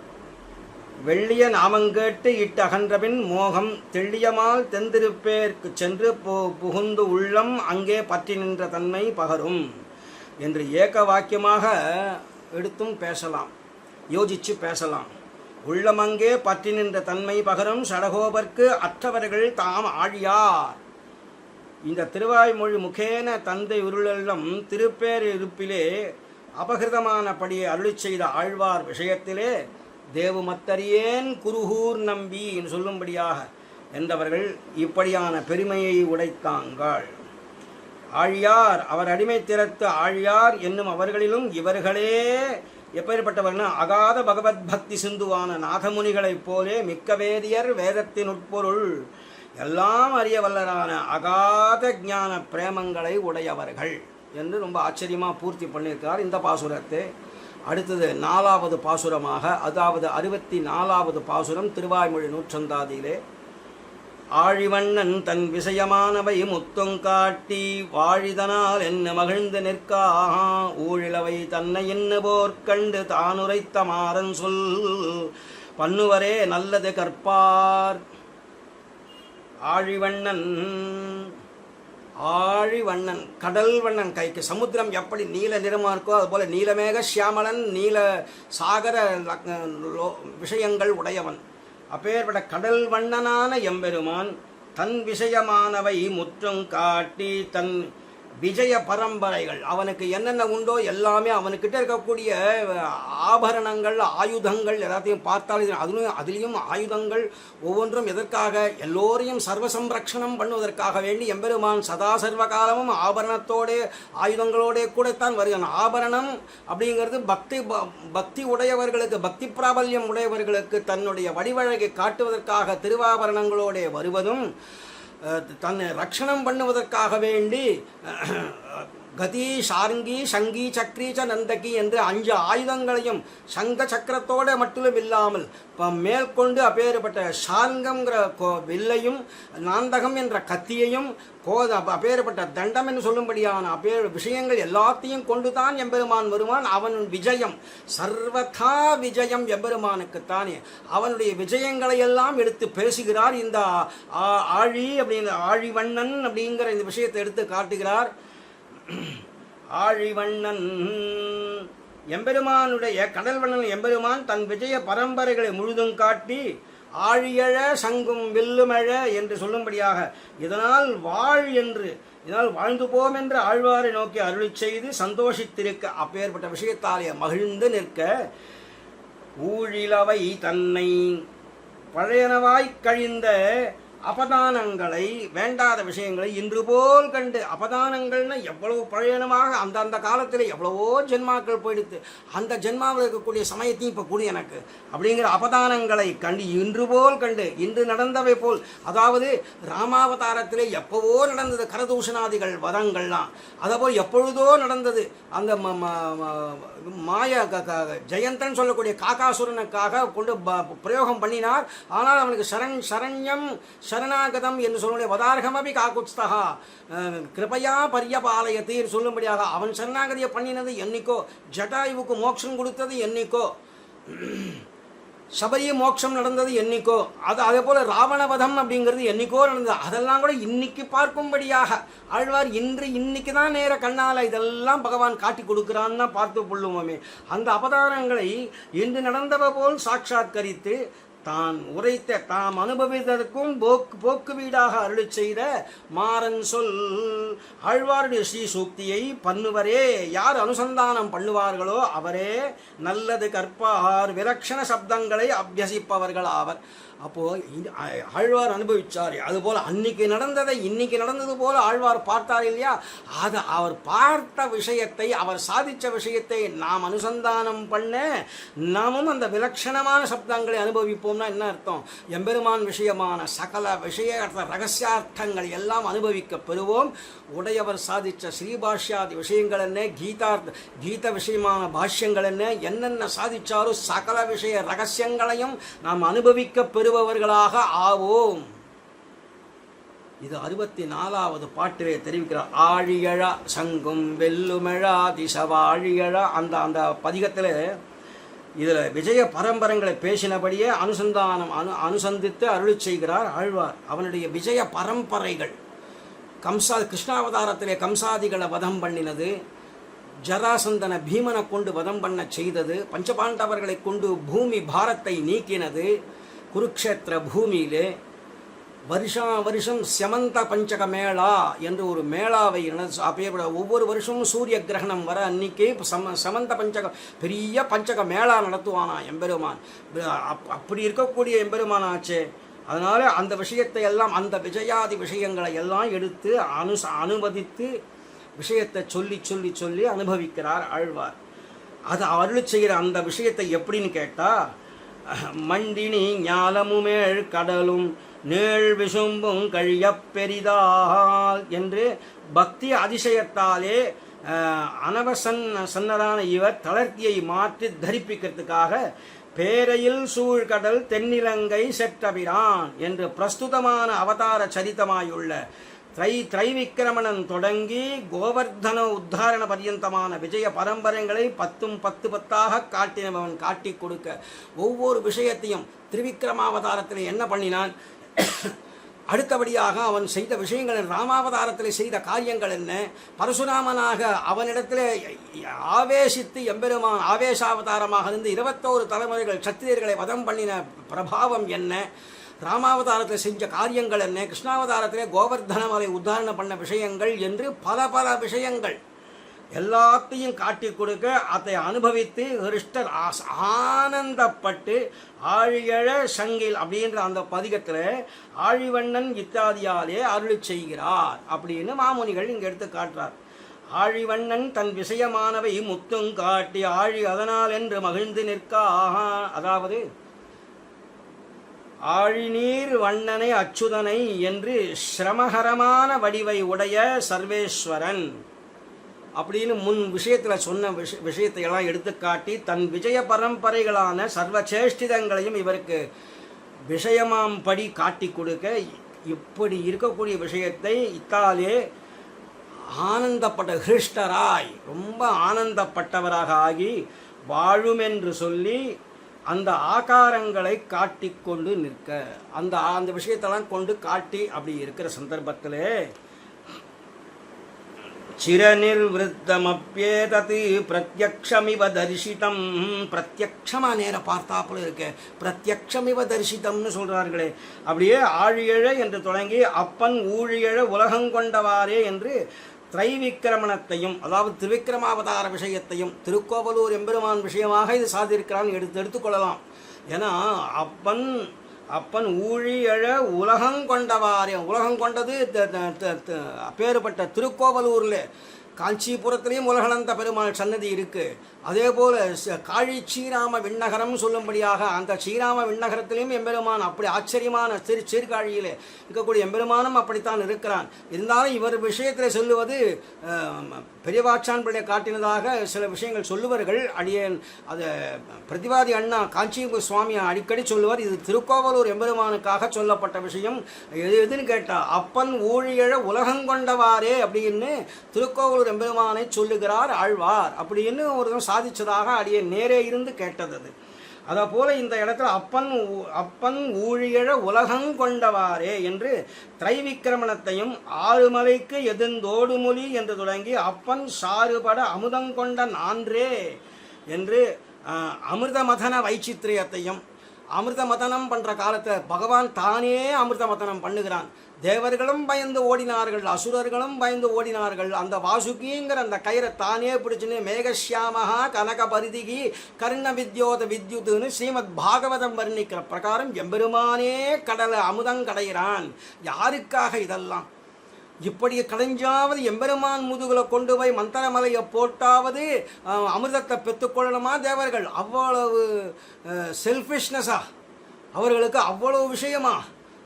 வெள்ளிய நாமங்கேட்டு இட்டு அகன்றபின் மோகம் தெள்ளியமால் தெந்திருப்பேர்க்கு சென்று புகுந்து உள்ளம் அங்கே பற்றி நின்ற தன்மை பகரும் என்று ஏக வாக்கியமாக எடுத்தும் பேசலாம், யோசிச்சு பேசலாம். உள்ளமங்கே பற்றி நின்ற தன்மை பகரும் சடகோபர்க்கு அற்றவர்கள் தாம் ஆழியார். இந்த திருவாய்மொழி முகேன தந்தை உருளெல்லம் திருப்பேர் இருப்பிலே அபகிருதமானபடியே அருளி செய்த ஆழ்வார் விஷயத்திலே தேவுமத்தரியேன் குருகூர் நம்பி என்று சொல்லும்படியாக என்றவர்கள் இப்படியான பெருமையை உடைத்தாங்கள். ஆழியார் அவர் அடிமை திறத்து ஆழியார் என்னும் அவர்களிலும் இவர்களே எப்பேற்பட்டவர்னா அகாத பகவத் பக்தி சிந்துவான நாதமுனிகளைப் போலே மிக்க வேதியர் வேதத்தின் உட்பொருள் எல்லாம் அறிய வல்லரான அகாத ஞான பிரேமங்களை உடையவர்கள் என்று ரொம்ப ஆச்சரியமாக பூர்த்தி பண்ணியிருக்கிறார் இந்த பாசுரத்தை. அடுத்தது 4வது பாசுரமாக, அதாவது 64வது பாசுரம் திருவாய்மொழி நூற்றந்தாதியிலே, ஆழிவண்ணன் தன் விஷயமானவை முத்துங்காட்டி வாழிதனால் என்ன மகிழ்ந்து நிற்கா ஊழிலவை தன்னை என்ன போர்க்கண்டு தானுரைத்த மாறன் சொல் பண்ணுவரே நல்லது கற்பார். ஆழிவண்ணன் கடல் வண்ணன் கைக்கு சமுத்திரம் எப்படி நீல நிறமாக இருக்கோ அதுபோல் நீலமேக சியாமலன் நீல சாகர விஷயங்கள் உடையவன். அப்பேற்பட்ட கடல் வண்ணனான எம்பெருமான் தன் விஷயமானவை முற்றும் காட்டி தன் விஜய பரம்பரைகள். அவனுக்கு என்னென்ன உண்டோ எல்லாமே அவனுக்கிட்ட இருக்கக்கூடிய ஆபரணங்கள், ஆயுதங்கள் எல்லாத்தையும் பார்த்தால் அதுலேயும் ஆயுதங்கள் ஒவ்வொன்றும் எதற்காக? எல்லோரையும் சர்வசம்ரக்ஷணம் பண்ணுவதற்காக வேண்டி எம்பெருமான் சதா சர்வகாலமும் ஆபரணத்தோடே ஆயுதங்களோடே கூடத்தான் வருகிறான். ஆபரணம் அப்படிங்கிறது பக்தி உடையவர்களுக்கு, பக்தி பிராபல்யம் உடையவர்களுக்கு தன்னுடைய வடிவழகை காட்டுவதற்காக திருவாபரணங்களோடே வருவதும், தன்னை ரட்சணம் பண்ணுவதற்காக வேண்டி கதி, சார்ங்கி, சங்கி, சக்ரீச்ச, நந்தகி என்று 5 ஆயுதங்களையும் சங்க சக்கரத்தோடு மட்டும் இல்லாமல் மேற்கொண்டு அப்பேற்பட்ட சார்ங்கம்ங்கிற வில்லையும் நாந்தகம் என்ற கத்தியையும் அப்பேற்பட்ட தண்டம் என்று சொல்லும்படியான விஷயங்கள் எல்லாத்தையும் கொண்டு தான் எம்பெருமான் வருவான். அவன் விஜயம் சர்வதா விஜயம் எம்பெருமானுக்குத்தானே. அவனுடைய விஜயங்களை எல்லாம் எடுத்து பேசுகிறார். இந்த ஆழி அப்படிங்கிற ஆழிவண்ணன் அப்படிங்கிற இந்த விஷயத்தை எடுத்து காட்டுகிறார். ஆழிவண்ணன் எம்பெருமானுடைய கடல்வண்ணன் எம்பெருமான் தன் விஜய பரம்பரைகளை முழுதும் காட்டி ஆழியழ சங்கும் வில்லுமழ என்று சொல்லும்படியாக இதனால் வாழ்ந்து போம் என்று ஆழ்வாரை நோக்கி அருளி செய்து சந்தோஷித்திருக்க, அப்பேற்பட்ட விஷயத்தாலே மகிழ்ந்து நிற்க, ஊழிலவை தன்னை பழையனவாய்க் கழிந்த அபதானங்களை, வேண்டாத விஷயங்களை இன்று போல் கண்டு, அபதானங்கள்னா எவ்வளவு பழையனமாக அந்த காலத்தில் எவ்வளவோ ஜென்மாக்கள் போயிடுத்து, அந்த ஜென்மாவில் இருக்கக்கூடிய சமயத்தையும் இப்போ கூடி எனக்கு அப்படிங்கிற அபதானங்களை கண்டு இன்று போல் கண்டு, இன்று நடந்தவை போல், அதாவது ராமாவதாரத்திலே எப்போவோ நடந்தது கரதூஷணாதிகள் வதங்கள்லாம், அதேபோல் எப்பொழுதோ நடந்தது அந்த ஜெயந்தன் சொல்லக்கூடிய காக்காசுரனுக்காக கொண்டு பிரயோகம் பண்ணினார். ஆனால் அவனுக்கு சரண்யம் சரணாகதம் என்று சொல்லுடைய வதார்கமபி காக்குத்ஸ்தகா கிருபையா பரியபாலயத்தை சொல்லும்படியாக அவன் சரணாகதியை பண்ணினது என்னைக்கோ, ஜட்டாயுவுக்கு மோட்சம் கொடுத்தது என்னைக்கோ, சபரிய மோட்சம் நடந்தது என்னைக்கோ, அதே போல ராவணவதம் அப்படிங்கிறது என்னைக்கோ நடந்தது. அதெல்லாம் கூட இன்னைக்கு பார்க்கும்படியாக ஆழ்வார் இன்னைக்கு தான் நேர கண்ணால் இதெல்லாம் பகவான் காட்டி கொடுக்குறான்னு பார்த்து கொள்ளுவோமே. அந்த அவதாரங்களை இன்று நடந்தவ போல் சாட்சாத்கரித்து தான் உரைத்த தாம் அனுபவித்ததற்கும் போக்கு வீடாக அருளி செய்த மாறன் சொல் ஆழ்வாருடைய ஸ்ரீ சூக்தியை பண்ணுவரே யார் அனுசந்தானம் பண்ணுவார்களோ அவரே நல்லது கற்பார், விலக்ஷண சப்தங்களை அபியசிப்பவர்கள் ஆவர். அப்போது ஆழ்வார் அனுபவிச்சார். அதுபோல் அன்னைக்கு நடந்ததை இன்னைக்கு நடந்தது போல ஆழ்வார் பார்த்தார் இல்லையா? அது அவர் பார்த்த விஷயத்தை, அவர் சாதித்த விஷயத்தை நாம் அனுசந்தானம் பண்ண நாமும் அந்த விலட்சணமான சப்தங்களை அனுபவிப்போம்னா என்ன அர்த்தம்? எம்பெருமான் விஷயமான சகல விஷய ரகசியார்த்தங்கள் எல்லாம் அனுபவிக்க பெறுவோம். உடையவர் சாதித்த ஸ்ரீபாஷ்யாதி விஷயங்கள் என்ன, கீத விஷயமான பாஷ்யங்கள் என்னென்ன சாதிச்சாரோ சகல விஷய ரகசியங்களையும் நாம் அனுபவிக்க பெறுபவர்களாக ஆவோம். இது 64வது பாட்டிலே தெரிவிக்கிறார். ஆழியழ சங்கும் வெல்லுமழா திசவாழியழ அந்த பதிகத்தில் இதில் விஜய பரம்பரங்களை பேசினபடியே அனுசந்தித்து அருளி செய்கிறார் ஆழ்வார். அவனுடைய விஜய பரம்பரைகள் கிருஷ்ணாவதாரத்திலே கம்சாதிகளை வதம் பண்ணினது, ஜராசந்தன பீமனை கொண்டு வதம் பண்ண செய்தது, பஞ்சபாண்டவர்களை கொண்டு பூமி பாரத்தை நீக்கினது, குருக்ஷேத்திர பூமியிலே வருஷம் செமந்த பஞ்சக மேளா என்று ஒரு மேளாவை ஒவ்வொரு வருஷமும் சூரிய கிரகணம் வர அன்னைக்கு செமந்த பஞ்சக பெரிய பஞ்சக மேளா நடத்துவானா எம்பெருமான். அப்படி இருக்கக்கூடிய எம்பெருமான் ஆச்சே. அதனால் அந்த விஷயத்தை எல்லாம், அந்த விஜயாதி விஷயங்களை எல்லாம் எடுத்து அனுமதித்து விஷயத்தை சொல்லி சொல்லி சொல்லி அனுபவிக்கிறார் ஆழ்வார். அது அருளி செய்கிற அந்த விஷயத்தை எப்படின்னு கேட்டால், மண்டினி ஞாலமுமேழ் கடலும் நேழ் விசும்பும் கழியப் பெரிதால் என்று பக்தி அதிசயத்தாலே சன்னரான இவர் தளர்த்தியை மாற்றி தரிப்பிக்கிறதுக்காக பேரையில் சூழ்கடல் தென்னிலங்கை செற்றபிரான் என்று பிரஸ்துதமான அவதார சரித்தமாயுள்ள திரைவிக்கிரமணன் தொடங்கி கோவர்தன உத்தாரண பர்யந்தமான விஜய பரம்பரைகளை 10 காட்டினவன் காட்டி கொடுக்க, ஒவ்வொரு விஷயத்தையும் திரிவிக்கிரமாவதாரத்தில் என்ன பண்ணினான், அடுத்தபடியாக அவன் செய்த விஷயங்கள், ராமாவதாரத்தில் செய்த காரியங்கள் என்ன, பரசுராமனாக அவனிடத்தில் ஆவேசித்து எம்பெருமான் ஆவேசாவதாரமாக இருந்து 21 தலைமுறைகள் சத்திரியர்களை வதம் பண்ணின பிரபாவம் என்ன, ராமாவதாரத்தில் செஞ்ச காரியங்கள் என்ன, கிருஷ்ணாவதாரத்திலே கோவர்தன மலை உத்தாரணம் பண்ண விஷயங்கள் என்று பல பல விஷயங்கள் எல்லாத்தையும் காட்டி கொடுக்க அதை அனுபவித்து ஹிருஷ்டர் ஆனந்தப்பட்டு ஆழியழ சங்கில் அப்படின்ற அந்த பதிகத்தில் ஆழிவண்ணன் இத்தாதியாலே அருளி செய்கிறார் அப்படின்னு மாமுனிகள் இங்கே எடுத்து காட்டுறார். ஆழிவண்ணன் தன் விஷயமானவை முத்தும் காட்டி ஆழி அதனால் என்று மகிழ்ந்து நிற்க அதாவது ஆழிநீர் வண்ணனை அச்சுதனை என்று சிரமகரமான வடிவை உடைய சர்வேஸ்வரன் அப்படின்னு முன் விஷயத்தில் சொன்ன விஷயத்தை எல்லாம் எடுத்துக்காட்டி தன் விஜய பரம்பரைகளான சர்வசேஷ்டிதங்களையும் இவருக்கு விஷயமாம் படி காட்டி கொடுக்க இப்படி இருக்கக்கூடிய விஷயத்தை இத்தாலே ஆனந்தப்பட்ட ஹிருஷ்டராய் ரொம்ப ஆனந்தப்பட்டவராக ஆகி வாழுமென்று சொல்லி அந்த ஆகாரங்களை காட்டி கொண்டு நிற்க அந்த விஷயத்தெல்லாம் கொண்டு காட்டி அப்படி இருக்கிற சந்தர்ப்பத்தில் சிரநிர்வத்தமப்பியேதது பிரத்யக்ஷமிவ தரிசிதம் பிரத்யக்ஷமாக நேரம் பார்த்தாப்புல இருக்க பிரத்யக்ஷமிவ தரிசிதம்னு சொல்கிறார்களே அப்படியே ஆழியழ என்று தொடங்கி அப்பன் ஊழியழ உலகங்கொண்டவாறே என்று திரைவிக்கிரமணத்தையும் அதாவது திருவிக்கிரமாவதார விஷயத்தையும் திருக்கோவலூர் எம்பெருமான் விஷயமாக இது சாதியிருக்கிறான் எடுத்துக்கொள்ளலாம். ஏன்னா அப்பன் ஊழியழ உலகங்கொண்டவாறே உலகம் கொண்டது அப்பேற்பட்ட திருக்கோவலூரில் காஞ்சிபுரத்திலையும் உலகளந்த பெருமாள் சன்னதி இருக்குது. அதே போல் காழி ஸ்ரீராம விண்ணகரம் சொல்லும்படியாக அந்த ஸ்ரீராம விண்ணகரத்திலையும் எம்பெருமான் அப்படி ஆச்சரியமான சீர்காழியில் இருக்கக்கூடிய எம்பெருமானும் அப்படித்தான் இருக்கிறான். இருந்தாலும் இவர் விஷயத்தில் சொல்லுவது பெரியவாச்சான் பிள்ளை காட்டினதாக சில விஷயங்கள் சொல்லுவார்கள். அடியேன் அதை பிரதிவாதி அண்ணா காஞ்சி சுவாமி அடிக்கடி சொல்லுவார், இது திருக்கோவலூர் எம்பெருமானுக்காக சொல்லப்பட்ட விஷயம். எதுன்னு கேட்டால் அப்பன் ஊழியழ உலகங்கொண்டவாறே அப்படின்னு திருக்கோவலூர் எம்பெருமானை சொல்லுகிறார் ஆழ்வார் அப்படின்னு ஒரு சாதிச்சதாக அடியே நேரே இருந்து கேட்டது. அதை போல இந்த இடத்துல அப்பன் ஊழியழ உலகங்கொண்டவாறே என்று திரைவிக்கிரமணத்தையும் ஆறுமலைக்கு எதிர்ந்தோடுமொழி என்று தொடங்கி அப்பன் சாறுபட அமுதங்கொண்ட நான்றே என்று அமிர்தமதன வைச்சித்திரியத்தையும் அமிர்தமதனம் பண்ணுற காலத்தில் பகவான் தானே அமிர்தமதனம் பண்ணுகிறான். தேவர்களும் பயந்து ஓடினார்கள், அசுரர்களும் பயந்து ஓடினார்கள். அந்த வாசுகிங்கிற அந்த கயிறை தானே பிடிச்சுன்னு மேகஷ்யாமஹா கனக பரிதிகி கர்ண வித்யோத வித்யுத்துன்னு ஸ்ரீமத் பாகவதம் வர்ணிக்கிற பிரகாரம் எம்பெருமானே கடலை அமுதம் கடைகிறான். யாருக்காக இதெல்லாம்? இப்படி கடைஞ்சாவது எம்பெருமான் முதுகுல கொண்டு போய் மந்திரமலையை போட்டாவது அமிர்தத்தை பெற்றுக்கொள்ளணுமா தேவர்கள்? அவ்வளவு செல்ஃபிஷ்னஸா அவர்களுக்கு அவ்வளவு விஷயமா?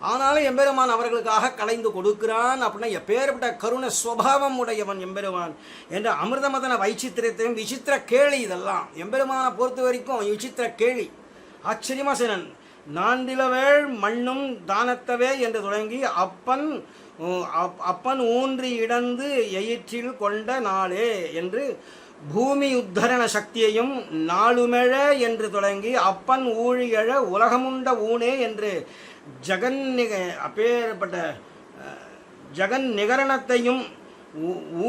ஆனாலும் எம்பெருமான் அவர்களுக்காக கலைந்து கொடுக்கிறான். அப்படின்னா எப்பேற்பட்ட கருண ஸ்வபாவம் உடையவன் எம்பெருமான் என்ற அமிர்தமதன வைச்சித்திரத்தையும் விசித்திர கேளி. இதெல்லாம் எம்பெருமானை பொறுத்த வரைக்கும் விசித்திர கேளி. ஆச்சரியமா சேனன் நான்டிலவேள் மண்ணும் தானத்தவே என்று தொடங்கி அப்பன் ஊன்றி இடந்து எயிற்றில் கொண்ட நாளே என்று பூமி உத்தரண சக்தியையும் நாளுமெழ என்று தொடங்கி அப்பன் ஊழியழ உலகமுண்ட ஊனே என்று அப்பேற்பட்ட ஜெகன் நிகரணத்தையும்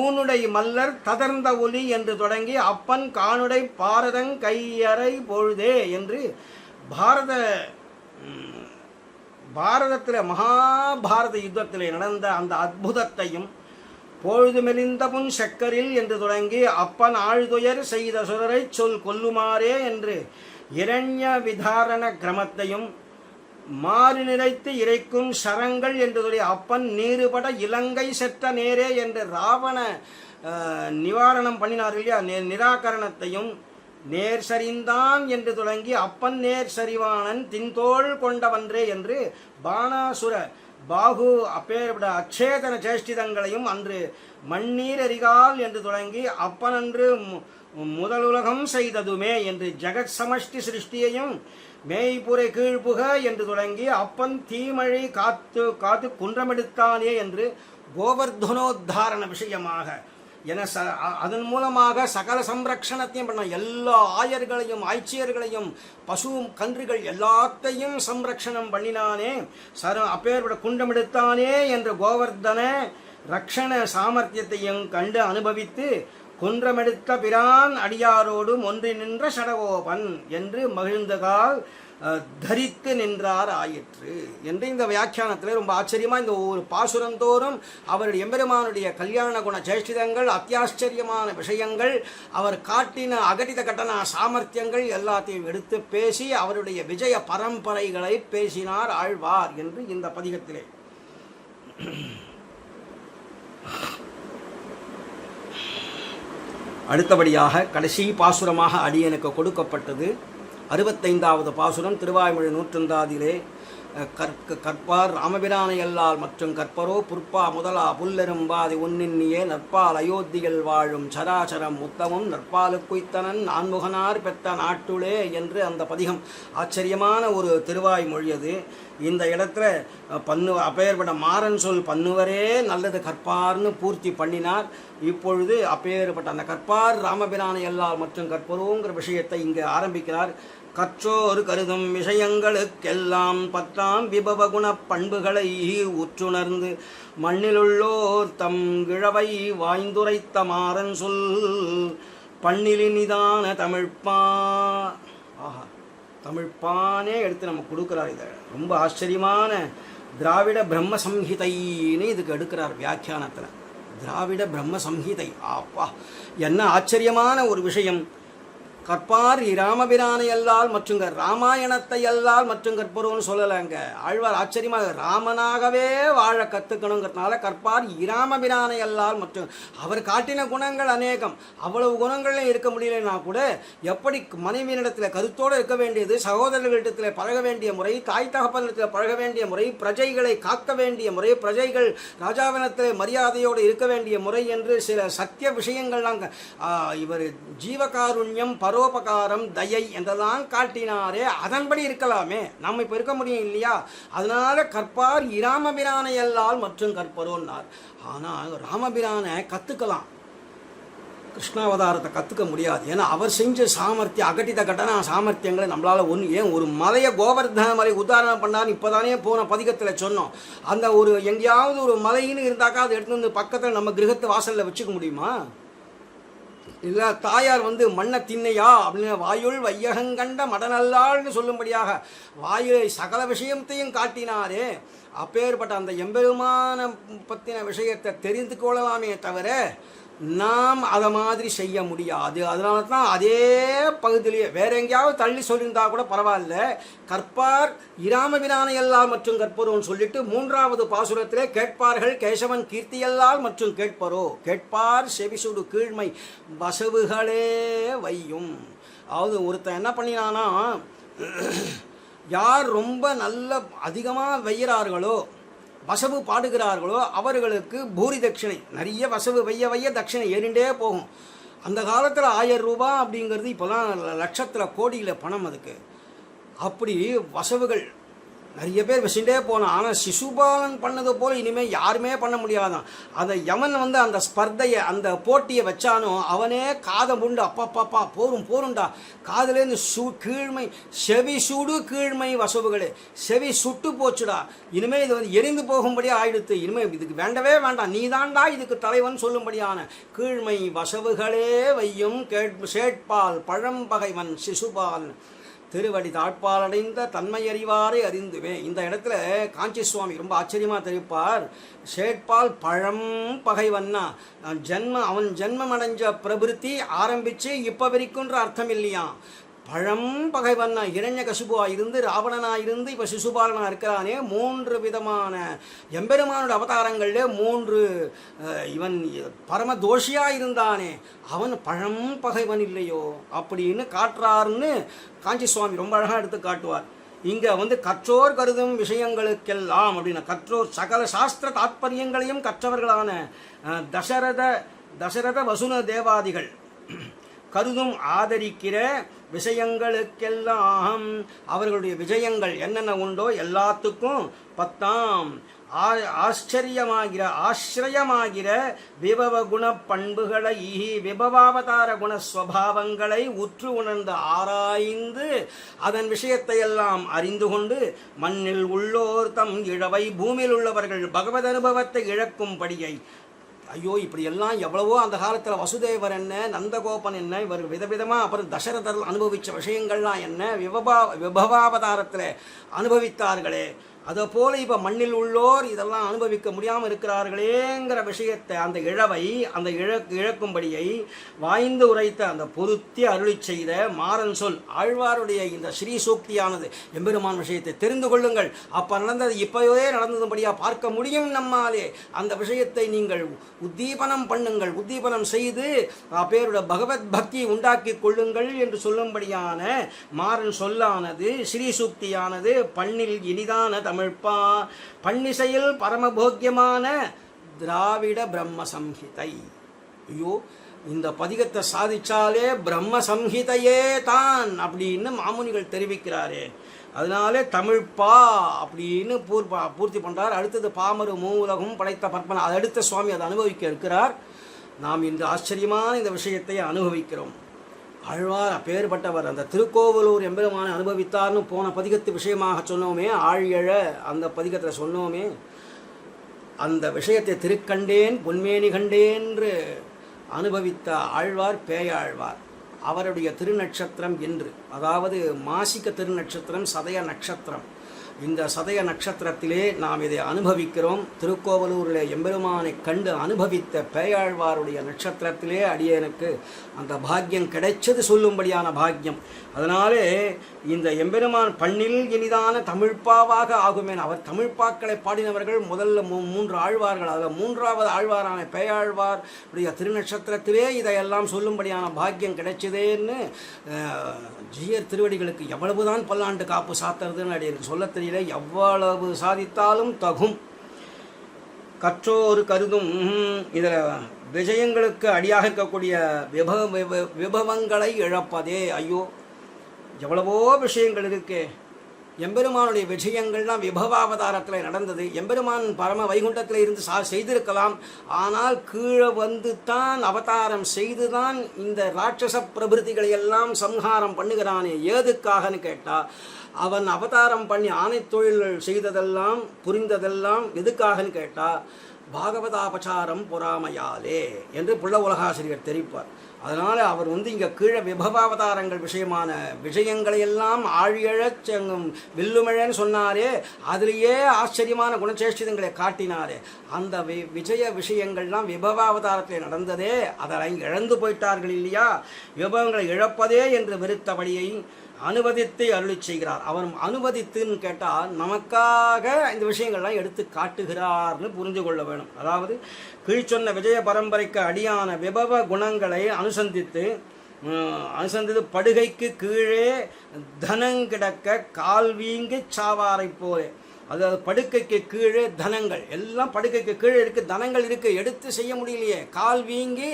ஊனுடை மல்லர் ததர்ந்த ஒலி என்று தொடங்கி அப்பன் காணுடை பாரதங் கையறை பொழுதே என்று பாரதத்தில் மகாபாரத யுத்தத்தில் நடந்த அந்த அற்புதத்தையும் பொழுது மெலிந்த புன் செக்கரில் என்று தொடங்கி அப்பன் ஆழ்துயர் செய்த சுரரை சொல் கொல்லுமாறே என்று இரண்ய விதாரண கிரமத்தையும் மாறு நிறைத்து இறைக்கும் சரங்கள் என்று சொல்லி அப்பன் நீருபட இலங்கை செற்ற நேரே என்று ராவண நிவாரணம் பண்ணினார் இல்லையா, நிராகரணத்தையும் நேர் சரிந்தான் என்று தொடங்கி அப்பன் நேர் சரிவானன் தின்தோள் கொண்டவன்றே என்று பானாசுர பாகு அப்பேற்பட அச்சேதன சேஷ்டிதங்களையும் அன்று மண்ணீர் எரிகால் என்று தொடங்கி அப்பனன்று முதலுலகம் செய்ததுமே என்று ஜெகத் சமஷ்டி சிருஷ்டியையும் மேய்புரை கீழ்புக என்று தொடங்கி அப்பன் தீமழை காத்து காத்து குன்றமெடுத்தானே என்று கோவர்தனோத்தாரண விஷயமாக என அதன் மூலமாக சகல சம்ரக்ஷணத்தையும் பண்ண எல்லா ஆயர்களையும் ஆய்ச்சியர்களையும் பசு கன்றுகள் எல்லாத்தையும் சம்ரக்ஷணம் பண்ணினானே அப்பேற்பட குண்டமெடுத்தானே என்று கோவர்தன ரக்ஷண சாமர்த்தியத்தையும் கண்டு அனுபவித்து குன்றமெடுத்த பிரான் அடியாரோடும் ஒன்றி நின்ற சடகோபன் என்று மகிழ்ந்தகால் தரித்து நின்றார் ஆயிற்று என்று இந்த வியாக்கியானத்தில் ரொம்ப ஆச்சரியமாக இந்த ஒரு பாசுரந்தோறும் அவருடைய எம்பெருமானுடைய கல்யாண குண சேஷ்டிதங்கள், அத்தியாச்சரியமான விஷயங்கள், அவர் காட்டின அகடித கட்டண சாமர்த்தியங்கள் எல்லாத்தையும் எடுத்து பேசி அவருடைய விஜய பரம்பரைகளை பேசினார் ஆழ்வார் என்று இந்த பதிகத்திலே. அடுத்தபடியாக கடைசி பாசுரமாக அடியனுக்கு கொடுக்கப்பட்டது 65வது பாசுரம். திருவாய்மொழி 100 கற்பார் ராமபிரானை அல்லால் மற்றும் கற்பரோ புற்பா முதலா புல்லெரும்பாதி உன்னின்னியே நற்பால் அயோத்தியில் வாழும் சராசரம் உத்தமும் நற்பாலுக்குய்த்தனன் நான்முகனார் பெற்ற நாட்டுளே என்று அந்த பதிகம். ஆச்சரியமான ஒரு திருவாய்மொழி அது. இந்த இடத்துல அப்பேற்பட்ட மாறன் சொல் பண்ணுவரே நல்லது கற்பார்னு பூர்த்தி பண்ணினார். இப்பொழுது அப்பேற்பட்ட அந்த கற்பார் ராமபிரானை அல்லால் மற்றும் கற்பரோங்கிற விஷயத்தை இங்கே ஆரம்பிக்கிறார். கற்றோர் கருதும் விஷயங்களுக்கெல்லாம் பத்தாம் விபவ குண பண்புகளை உற்றுணர்ந்து மண்ணிலுள்ளோர் தம் கிழவை வாய்ந்துரைத்த மாறன் சொல் பண்ணிலினிதான தமிழ்ப்பா. ஆஹா, தமிழ்ப்பானே எடுத்து நம்ம கொடுக்குறார். இதை ரொம்ப ஆச்சரியமான திராவிட பிரம்ம சம்ஹிதைன்னு இதுக்கு எடுக்கிறார் வியாக்கியானத்தில். திராவிட பிரம்ம சம்ஹிதை. அப்பா, என்ன ஆச்சரியமான ஒரு விஷயம். கற்பார் ராமபிரானை அல்லால் மற்றும் ராமாயணத்தை அல்லால் மற்றும் கற்பரோன்னு சொல்லலைங்க. ஆழ்வார் ஆச்சரியமாக ராமனாகவே வாழ கற்றுக்கணுங்கிறதுனால கற்பார் இராமபிரானை அல்லால் மற்றும் அவர் காட்டின குணங்கள் அநேகம். அவ்வளவு குணங்களும் இருக்க முடியலன்னா கூட எப்படி மனைவியினிடத்தில் கருத்தோடு இருக்க வேண்டியது, சகோதரர்களிடத்தில் பழக வேண்டிய முறை, தாய் தகப்பனிடத்தில் பழக வேண்டிய முறை, பிரஜைகளை காக்க வேண்டிய முறை, பிரஜைகள் ராஜாவினத்தில் மரியாதையோடு இருக்க வேண்டிய முறை என்று சில சத்திய விஷயங்கள்லாம் இவர் ஜீவகாருண்யம், பரோபகாரம், தயை என்றெல்லாம் காட்டினாரே. அதன்படி இருக்கலாமே, நம்ம இப்போ இருக்க முடியும் இல்லையா? அதனால கற்பார் இராமபிரானை அல்லால் மற்றும் கற்பரோன்னார். ஆனால் ராமபிரானை கற்றுக்கலாம், கிருஷ்ணாவதாரத்தை கற்றுக்க முடியாது. ஏன்னா அவர் செஞ்ச சாமர்த்தியம், அகட்டித கட்டண சாமர்த்தியங்களை நம்மளால் ஏன் ஒரு மலையை கோவர்தன மலை உதாரணம் பண்ணார். இப்போ தானே போன பதிகத்தில் சொன்னோம். அந்த ஒரு எங்கேயாவது ஒரு மலைன்னு இருந்தாக்கா அதை எடுத்து வந்து பக்கத்தில் நம்ம கிரகத்து வாசலில் வச்சுக்க முடியுமா? இல்லை தாயார் மண்ணை தின்னையா அப்படின்னு வாயுள் வையகங்கண்ட மடநல்லாள்னு சொல்லும்படியாக வாயுவை சகல விஷயத்தையும் காட்டினாரே. அப்பேற்பட்ட அந்த எம்பெருமான பற்றின விஷயத்தை தெரிந்து கொள்ளலாமே தவிர நாம் அதை மாதிரி செய்ய முடியாது. அதனால தான் அதே பகுதியிலேயே வேற எங்கேயாவது தள்ளி சொல்லியிருந்தா கூட பரவாயில்ல, கற்பார் இராமபிரானை அல்லால் மற்றும் கற்பரோன்னு சொல்லிட்டு 3வது பாசுரத்திலே கேட்பார்கள் கேசவன் கீர்த்தியல்லால் மற்றும் கேட்பரோ, கேட்பார் செவிசுடு கீழ்மை வசவுகளே வையும். அதாவது ஒருத்தன் என்ன பண்ணினானா, யார் ரொம்ப நல்ல அதிகமாக வையிறார்களோ, வசவு பாடுகிறார்களோ அவர்களுக்கு பூரி தட்சிணை, நிறைய வசவு வைய தட்சிணை ஏறிண்டே போகும். அந்த காலத்தில் 1000 ரூபாய் அப்படிங்கிறது இப்போலாம் லட்சத்தில் கோடியில் பணம். அதுக்கு அப்படி வசவுகள் நிறைய பேர் வச்சுட்டே போனான். ஆனால் சிசுபாலன் பண்ணது போல் இனிமேல் யாருமே பண்ண முடியாதான். அந்த யமன் அந்த ஸ்பர்தையை, அந்த போட்டியை வச்சானோ அவனே காதை முண்டு அப்பப்பாப்பா போருண்டா காதுலேருந்து கீழ்மை செவி சுடு கீழ்மை வசவுகளே, செவி சுட்டு போச்சுடா, இனிமேல் இது எரிந்து போகும்படியா ஆயிடுத்து, இனிமேல் இதுக்கு வேண்டவே வேண்டாம், நீ தாண்டா இதுக்கு தலைவன் சொல்லும்படியான கீழ்மை வசவுகளே வையும் சேட்பால் பழம்பகைவன் சிசுபால் திருவடி தாழ்பாலடைந்த தன்மையறிவாரை அறிந்துவே. இந்த இடத்துல காஞ்சி சுவாமி ரொம்ப ஆச்சரியமாக தெரிவிப்பார். சேட்பால் பழம் பகைவன்னா அவன் ஜென்மம் அடைஞ்ச பிரபிருத்தி ஆரம்பித்து இப்போ வரைக்குன்ற அர்த்தம் இல்லையா. பழம் பகைவன்னா இரண்ய கசுபுவாக இருந்து ராவணனாக இருந்து இப்போ சிசுபாலனாக இருக்கிறானே. 3 விதமான எம்பெருமானோட அவதாரங்களில் 3 இவன் பரம தோஷியாக இருந்தானே, அவன் பழம் பகைவன் இல்லையோ அப்படின்னு காட்டுறாருன்னு காஞ்சி சுவாமி ரொம்ப அழகாக எடுத்து காட்டுவார். இங்கே கற்றோர் கருதும் விஷயங்களுக்கெல்லாம் அப்படின்னா கற்றோர் சகல சாஸ்திர தாத்பரியங்களையும் கற்றவர்களான தசரத வசுன தேவாதிகள் கருதும் ஆதரிக்கிற விஷயங்களுக்கெல்லாம் அவர்களுடைய விஜயங்கள் என்னென்ன உண்டோ எல்லாத்துக்கும் 10ஆம் ஆசிரியமாகிற விபவ குண பண்புகளை விபவாவதார குணஸ்வபாவங்களை உற்று உணர்ந்து ஆராய்ந்து அதன் விஷயத்தை எல்லாம் அறிந்து கொண்டு மண்ணில் உள்ளோர் தம் இழவை பூமியில் உள்ளவர்கள் பகவத் அனுபவத்தை இழக்கும்படியை ஐயோ இப்படியெல்லாம் எவ்வளவோ அந்த காலத்தில் வசுதேவர் என்ன, நந்தகோபன் என்ன, இவர் விதவிதமாக அப்புறம் தசரதர் அனுபவித்த விஷயங்கள்லாம் என்ன, விபவாவதாரத்தில் அனுபவித்தார்களே, அதை போல இப்போ மண்ணில் உள்ளோர் இதெல்லாம் அனுபவிக்க முடியாமல் இருக்கிறார்களேங்கிற விஷயத்தை, அந்த இழவை, அந்த இழக்கும்படியை வாய்ந்து உரைத்த அந்த பொருத்தி அருளி செய்த மாறன் சொல் ஆழ்வாருடைய இந்த ஸ்ரீ சூக்தியானது. எம்பெருமான் விஷயத்தை தெரிந்து கொள்ளுங்கள், அப்போ நடந்தது இப்போவே நடந்ததுபடியாக பார்க்க முடியும் நம்மாலே. அந்த விஷயத்தை நீங்கள் உத்தீபனம் பண்ணுங்கள், உத்தீபனம் செய்து பேருடைய பகவத் பக்தி உண்டாக்கி கொள்ளுங்கள் என்று சொல்லும்படியான மாறன் சொல்லானது, ஸ்ரீ சூக்தியானது பண்ணில் இனிதான தமிழ்ப்பா, பன்னிசையில் பரமபோக்கியமான திராவிட பிரம்ம சம்ஹிதை. ஐயோ இந்த பதிகத்தை சாதிச்சாலே பிரம்ம சம்ஹிதையே தான் அப்படின்னு மாமுனிகள் தெரிவிக்கிறாரே. அதனாலே தமிழ்ப்பா அப்படின்னு பூர்த்தி பண்ணுறார். அடுத்தது பாமரு மூலகம் படைத்த பற்பன, அது அடுத்த சுவாமி அதை அனுபவிக்க இருக்கிறார். நாம் இந்த ஆச்சரியமான இந்த விஷயத்தை அனுபவிக்கிறோம். ஆழ்வார் அப்பேற்பட்டவர். அந்த திருக்கோவலூர் எம்பெருமானை அனுபவித்தார்னு போன பதிகத்து விஷயமாக சொன்னோமே, ஆழியழ அந்த பதிகத்தில் சொன்னோமே, அந்த விஷயத்தை திருக்கண்டேன் பொன்மேனி கண்டேன்று அனுபவித்த ஆழ்வார் பேயாழ்வார். அவருடைய திருநட்சத்திரம் என்று, அதாவது மாசிக்க திருநட்சத்திரம் சதய நட்சத்திரம். இந்த சதய நட்சத்திரத்திலே நாம் இதை அனுபவிக்கிறோம். திருக்கோவலூரில் எம்பெருமானை கண்டு அனுபவித்த பேயாழ்வாருடைய நட்சத்திரத்திலே அடியனுக்கு அந்த பாக்கியம் கிடைச்சது சொல்லும்படியான பாக்கியம். அதனாலே இந்த எம்பெருமான் பண்ணில் இனிதான தமிழ்ப்பாவாக ஆகுமேன். அவர் தமிழ்ப்பாக்களை பாடினவர்கள் முதல்ல 3 ஆழ்வார்கள். அதில் 3வது ஆழ்வாரான பேயாழ்வார் உடைய திருநட்சத்திரத்திலே இதையெல்லாம் சொல்லும்படியான பாக்கியம் கிடைச்சதேன்னு ஜீயர் திருவடிகளுக்கு எவ்வளவுதான் பல்லாண்டு காப்பு சாத்துறதுன்னு அடியனுக்கு சொல்ல தெரியல. எவ்வளவு சாதித்தாலும் தகும். கற்றோரு கருதும் இதில் விஜயங்களுக்கு அடியாக இருக்கக்கூடிய விபவங்களை இழப்பதே. ஐயோ எவ்வளவோ விஷயங்கள் இருக்கு. எம்பெருமானுடைய விஜயங்கள்லாம் விபவாவதாரத்தில் நடந்தது. எம்பெருமான் பரம வைகுண்டத்தில் இருந்து செய்திருக்கலாம். ஆனால் கீழே வந்து தான் அவதாரம் செய்துதான் இந்த ராட்சச பிரபிருத்திகளை எல்லாம் சம்ஹாரம் பண்ணுகிறானே. ஏதுக்காகன்னு கேட்டால், அவன் அவதாரம் பண்ணி ஆணை தொழில்கள் செய்ததெல்லாம் புரிந்ததெல்லாம் எதுக்காகன்னு கேட்டால், பாகவதாபசாரம் பொறாமையாலே என்று புள்ள உலகாசிரியர் தெரிவிப்பார். அதனால் அவர் இங்கே கீழே விபவாவதாரங்கள் விஷயமான விஷயங்களையெல்லாம் ஆழியழச் வில்லுமிழன்னு சொன்னாரே, அதிலேயே ஆச்சரியமான குணச்சேஷ்டிதங்களை காட்டினாரே. அந்த விஜய விஷயங்கள்லாம் விபவாவதாரத்தில் நடந்ததே, அதை இழந்து போயிட்டார்கள் இல்லையா. விபவங்களை இழப்பதே என்று வெறுத்தபடியை அனுமதித்து அருளி செய்கிறார். அவர் அனுமதித்துன்னு கேட்டால் நமக்காக இந்த விஷயங்கள்லாம் எடுத்து காட்டுகிறார்னு புரிந்து கொள்ள வேணும். அதாவது கீழ்ச்சொன்ன விஜய பரம்பரைக்கு அடியான விபவ குணங்களை அனுசந்தித்து படுகைக்கு கீழே தனங்கிடக்க கால் வீங்கி சாவாரை போல. அதாவது படுக்கைக்கு கீழே தனங்கள் எல்லாம் படுக்கைக்கு கீழே இருக்குது, தனங்கள் இருக்குது, எடுத்து செய்ய முடியலையே, கால் வீங்கி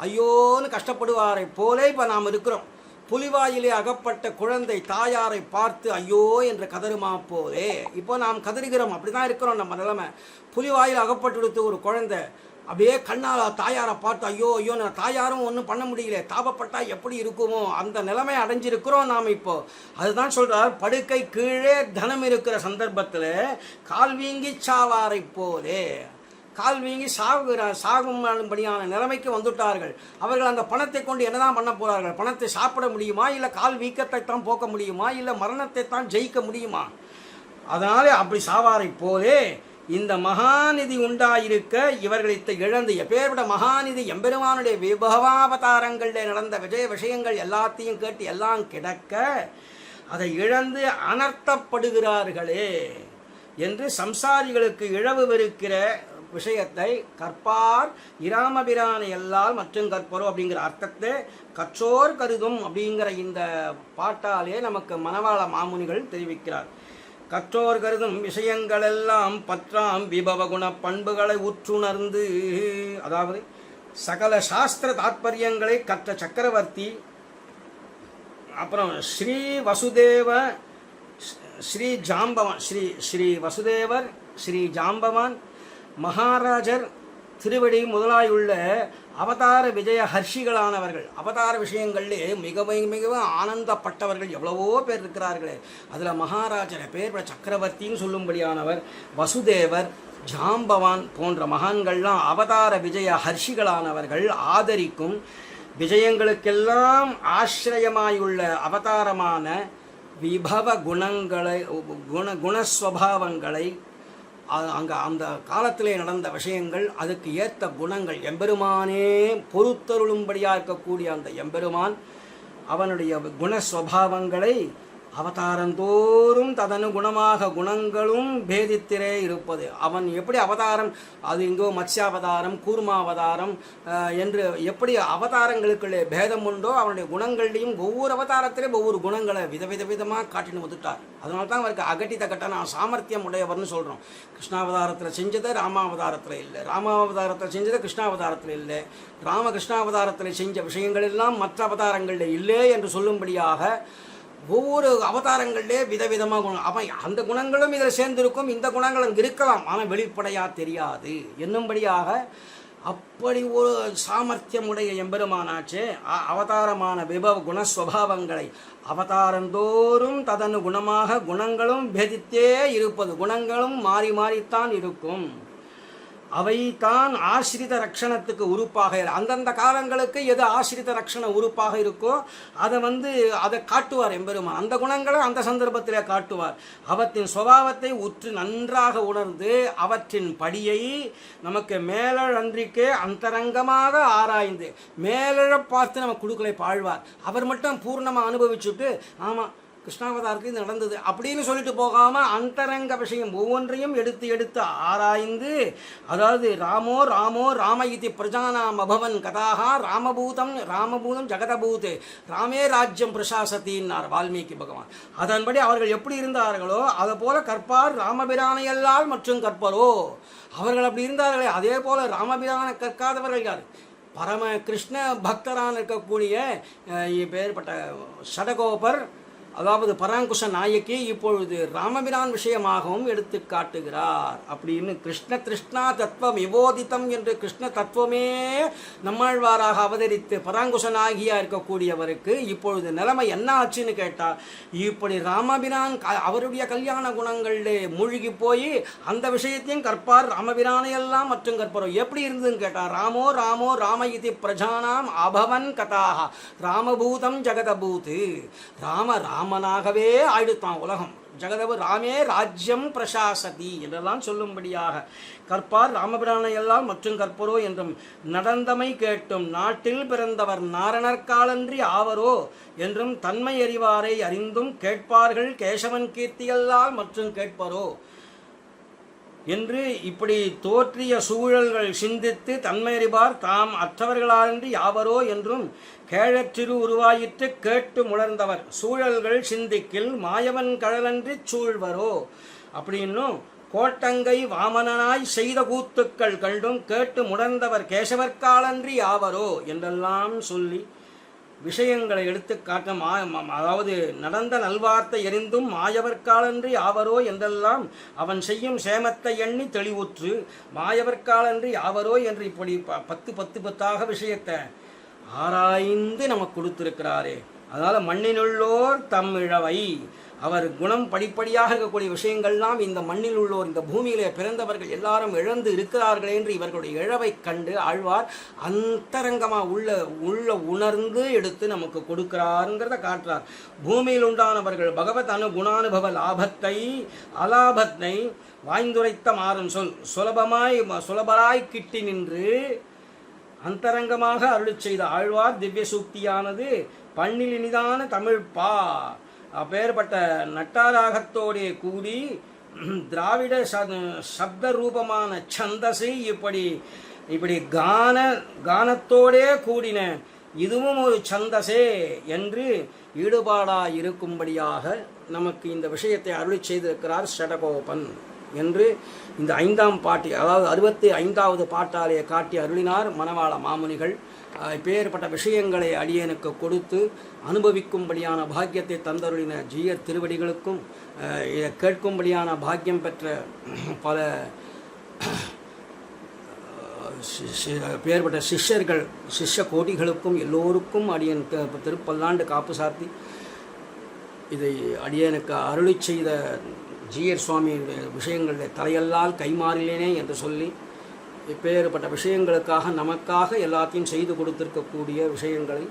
ஐயோன்னு கஷ்டப்படுவாரை போல இப்போ நாம் இருக்கிறோம். புலிவாயிலே அகப்பட்ட குழந்தை தாயாரை பார்த்து ஐயோ என்று கதறுமா போலே இப்போ நாம் கதறுகிறோம். அப்படி தான் இருக்கிறோம் நம்ம நிலைமை. புலிவாயில் அகப்பட்டு ஒரு குழந்தை அப்படியே கண்ணால் தாயாரை பார்த்து ஐயோ ஐயோ நான் தாயாரும் ஒன்றும் பண்ண முடியல, தாபப்பட்டால் எப்படி இருக்குமோ அந்த நிலைமை அடைஞ்சிருக்கிறோம் நாம் இப்போ. அதுதான் சொல்கிறார், படுக்கை கீழே தனம் இருக்கிற சந்தர்ப்பத்தில் கால் வீங்கி சாவாரை போலே. கால் வீங்கி சாகும்படியான நிலைமைக்கு வந்துட்டார்கள். அவர்கள் அந்த பணத்தை கொண்டு என்னதான் பண்ண போகிறார்கள்? பணத்தை சாப்பிட முடியுமா, இல்லை கால் வீக்கத்தை தான் போக்க முடியுமா, இல்லை மரணத்தை தான் ஜெயிக்க முடியுமா? அதனாலே அப்படி சாவாரை போலே இந்த மகாநிதி உண்டாயிருக்க இவர்களை இழந்து எப்பேற்பட்ட மகாநிதி எம்பெருமானுடைய விபவாவதாரங்களில் நடந்த விஷயங்கள் எல்லாத்தையும் கேட்டு எல்லாம் கிடக்க அதை இழந்து அனர்த்தப்படுகிறார்களே என்று சம்சாரிகளுக்கு இழவு வெறுக்கிற விஷயத்தை கற்பார் இராமபிரானை எல்லால் மற்றும் கற்பரோ அப்படிங்கிற அர்த்தத்தை கற்றோர் கருதும் அப்படிங்கிற இந்த பாட்டாலே நமக்கு மணவாள மாமுனிகள் தெரிவிக்கிறார். கற்றோர் கருதும் விஷயங்களெல்லாம் பற்றாம் விபவ குண பண்புகளை உற்றுணர்ந்து, அதாவது சகல சாஸ்திர தாற்பயங்களை கற்ற சக்கரவர்த்தி, அப்புறம் ஸ்ரீ வசுதேவ ஸ்ரீ ஜாம்பவான் ஸ்ரீ வசுதேவர் ஸ்ரீ ஜாம்பவான் மகாராஜர் திருவடி முதலாயுள்ள அவதார விஜய ஹர்ஷிகளானவர்கள், அவதார விஷயங்கள்லே மிகவும் மிகவும் ஆனந்தப்பட்டவர்கள் எவ்வளவோ பேர் இருக்கிறார்களே. அதில் மகாராஜர் பேர் சக்கரவர்த்தின்னு சொல்லும்படியானவர், வசுதேவர், ஜாம்பவான் போன்ற மகான்கள்லாம் அவதார விஜய ஹர்ஷிகளானவர்கள் ஆதரிக்கும் விஜயங்களுக்கெல்லாம் ஆசிரியமாயுள்ள அவதாரமான விபவ குணங்களை குணஸ்வபாவங்களை அங்கே அந்த காலத்திலே நடந்த விஷயங்கள் அதுக்கு ஏற்ற குணங்கள் எம்பெருமானே பொறுத்தருளும்படியாக இருக்கக்கூடிய அந்த எம்பெருமான் அவனுடைய குணஸ்வபாவங்களை அவதாரந்தோறும் ததனு குணமாக குணங்களும் பேதித்திரே இருப்பது. அவன் எப்படி அவதாரம், அது இங்கோ மத்ஸ்யாவதாரம் கூர்மாவதாரம் என்று எப்படி அவதாரங்களுக்குள்ளே பேதம் உண்டோ அவனுடைய குணங்கள்லையும் ஒவ்வொரு அவதாரத்திலே ஒவ்வொரு குணங்களை விதவிதமாக காட்டின்னு வந்துட்டார். அதனால தான் அவருக்கு அகட்டித கட்டண சாமர்த்தியம் உடையவர்னு சொல்கிறோம். கிருஷ்ணாவதாரத்தில் செஞ்சதை ராமாவதாரத்தில் இல்லை, ராமாவதாரத்தில் செஞ்சதை கிருஷ்ணாவதாரத்தில் இல்லை, ராமகிருஷ்ணாவதாரத்தில் செஞ்ச விஷயங்கள் எல்லாம் மற்ற அவதாரங்களில் இல்லை என்று சொல்லும்படியாக ஒவ்வொரு அவதாரங்களிலே விதவிதமாக குணம். அவன் அந்த குணங்களும் இதில் சேர்ந்திருக்கும், இந்த குணங்களும் இருக்கலாம், ஆனால் வெளிப்படையாக தெரியாது என்னும்படியாக அப்படி ஒரு சாமர்த்தியமுடைய எம்பெருமானாச்சே அவதாரமான விபவ குணஸ்வபாவங்களை அவதாரந்தோறும் ததனு குணமாக குணங்களும் பேதித்தே இருப்பது. குணங்களும் மாறி மாறித்தான் இருக்கும். அவை தான் ஆசிரித ரக்ஷணத்துக்கு உறுப்பாக, அந்தந்த காலங்களுக்கு எது ஆசிரித ரக்ஷண உறுப்பாக இருக்கோ அதை காட்டுவார் எம்பெருமான். அந்த குணங்களை அந்த சந்தர்ப்பத்திலே காட்டுவார். அவற்றின் சுபாவத்தை உற்று நன்றாக உணர்ந்து அவற்றின் படியை நமக்கு மேலழன்றிக்கே அந்தரங்கமாக ஆராய்ந்து மேலழ பார்த்து நம்ம குழுக்களை பாழ்வார். அவர் மட்டும் பூர்ணமாக அனுபவிச்சுட்டு ஆமாம் கிருஷ்ணாவதாரத்தில் இது நடந்தது அப்படின்னு சொல்லிட்டு போகாமல் அந்தரங்க விஷயம் ஒவ்வொன்றையும் எடுத்து எடுத்து ஆராய்ந்து, அதாவது ராமோ ராம இதி பிரஜானாம் அபவன் கதாகா ராமபூதம் ஜெகதபூத் ராமே ராஜ்யம் பிரசாசத்தின்னார் வால்மீகி பகவான். அதன்படி அவர்கள் எப்படி இருந்தார்களோ அதை போல கற்பார் ராமபிரானையல்லால் மற்றும் கற்பரோ. அவர்கள் அப்படி இருந்தார்களே அதே போல ராமபிரானை கற்காதவர்கள் யார்? பரம கிருஷ்ண பக்தரான இருக்கக்கூடிய பேர்பட்ட ஷடகோபர், அதாவது பராங்குஷ நாயக்கி இப்பொழுது ராமபிரான் விஷயமாகவும் எடுத்து காட்டுகிறார். அப்படின்னு கிருஷ்ண திருஷ்ணா தத்துவம் விவோதித்தம் என்று கிருஷ்ண தத்துவமே நம்மாழ்வாராக அவதரித்து பராங்குஷனாகியா இருக்கக்கூடியவருக்கு இப்பொழுது நிலைமை என்ன ஆச்சுன்னு கேட்டால், இப்படி ராமபிரான் அவருடைய கல்யாண குணங்களிலே மூழ்கி போய் அந்த விஷயத்தையும் கற்பார் ராமபிரானையெல்லாம் மற்றும் கற்பாரோ. எப்படி இருந்ததுன்னு கேட்டால், ராமோ ராம இதி பிரஜானாம் அபவன் கதாகா ராமபூதம் ஜெகதபூத். ராமனாகவே ஆயிடுத்தான் உலகம். ஜெகதபு ராமே ராஜ்யம் பிரசாசதி என்றெல்லாம் சொல்லும்படியாக கற்பார் ராமபிரானையெல்லாம் மற்றும் கற்பரோ என்றும் நடந்தமை கேட்டும் நாட்டில் பிறந்தவர் நாரணர்காலன்றி ஆவரோ என்றும் தன்மை அறிவாரை அறிந்தும் கேட்பார்கள் கேசவன் கீர்த்தியல்லால் மற்றும் கேட்பரோ என்று இப்படி தோற்றிய சூழல்கள் சிந்தித்து தன்மையறிவார் தாம் அற்றவர்களான்றி யாவரோ என்றும் கேழற்றிரு உருவாயிற்று கேட்டு முணர்ந்தவர் சூழல்கள் சிந்திக்கில் மாயவன் கழலன்றி சூழ்வரோ அப்படின்னும் கோட்டங்கை வாமனனாய் செய்த கூத்துக்கள் கண்டும் கேட்டு முணர்ந்தவர் கேசவர்காலன்றி யாவரோ என்றெல்லாம் சொல்லி விஷயங்களை எடுத்து காட்ட அதாவது நடந்த நல்வார்த்தை எரிந்தும் மாயவர்காலன்றி ஆவரோ என்றெல்லாம் அவன் செய்யும் சேமத்தை எண்ணி தெளிவுற்று மாயவர்காலன்றி ஆவரோ என்று இப்படி 10 விஷயத்தை ஆராய்ந்து நமக்கு கொடுத்திருக்கிறாரே. அதனால் மண்ணினுள்ளோர் தம்மிழவை அவர் குணம் படிப்படியாக இருக்கக்கூடிய விஷயங்கள்லாம் இந்த மண்ணில் உள்ளோர் இந்த பூமியிலே பிறந்தவர்கள் எல்லாரும் இழந்து இருக்கிறார்கள் என்று இவர்களுடைய இழவை கண்டு ஆழ்வார் அந்தரங்கமாக உள்ள உணர்ந்து எடுத்து நமக்கு கொடுக்கிறாருங்கிறத காட்டுறார். பூமியில் உண்டானவர்கள் பகவத் குணானுபவ லாபத்தை அலாபத்தை வாய்ந்துரைத்த மாறும் சுலபராய் கிட்டி நின்று அந்தரங்கமாக அருள் செய்த ஆழ்வார் திவ்ய சூக்தியானது பண்ணில் இனிதான தமிழ் அப்பேற்பட்ட நட்டாராகத்தோடே கூடி திராவிட சப்த ரூபமான சந்தசை இப்படி கானத்தோடே கூடின இதுவும் ஒரு சந்தசே என்று ஈடுபாடாக இருக்கும்படியாக நமக்கு இந்த விஷயத்தை அருளி செய்திருக்கிறார் ஷடகோபன் என்று இந்த 5ஆம் பாட்டி, அதாவது 65வது பாட்டாலே காட்டி அருளினார் மணவாள மாமுனிகள். இப்பேற்பட்ட விஷயங்களை அடியனுக்கு கொடுத்து அனுபவிக்கும்படியான பாக்கியத்தை தந்தருளின ஜீயர் திருவடிகளுக்கும் இதை கேட்கும்படியான பாக்கியம் பெற்ற பல பேர்பட்ட சிஷ்ய கோடிகளுக்கும் எல்லோருக்கும் அடியன் திருப்பல்லாண்டு காப்பு சாத்தி இதை அடியனுக்கு அருளி செய்த ஜீயர் சுவாமியுடைய விஷயங்களுடைய தலையல்லால் கைமாறிலேனே என்று சொல்லி இப்பேற்பட்ட விஷயங்களுக்காக நமக்காக எல்லாத்தையும் செய்து கொடுத்திருக்கக்கூடிய விஷயங்களை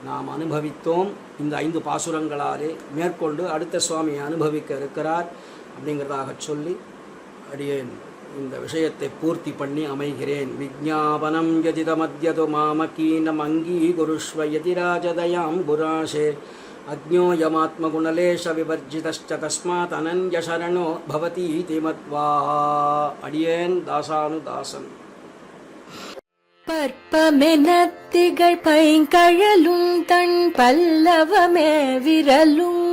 நாம் அனுபவித்தோம். இந்த 5 பாசுரங்களாலே மேற்கொண்டு அடுத்த சுவாமியை அனுபவிக்க இருக்கிறார் அப்படிங்கிறதாக சொல்லி அடியேன் இந்த விஷயத்தை பூர்த்தி பண்ணி அமைகிறேன். விஜ்ஞாபனம் யதிதமத்யது மாமகீனம் அங்கீகுருஷ்வ யதிராஜதயாம் புராஷே அக்ஞோயமாத்மகுணலேஷ விவர்ஜிதஸ்ச தஸ்மாத் அனன்ய சரணோ பவதீதி மத்வா. அடியேன் தாசானுதாசன். பற்பமெனத்திகள் பைங்கழலும் தன் பல்லவமே விரலும்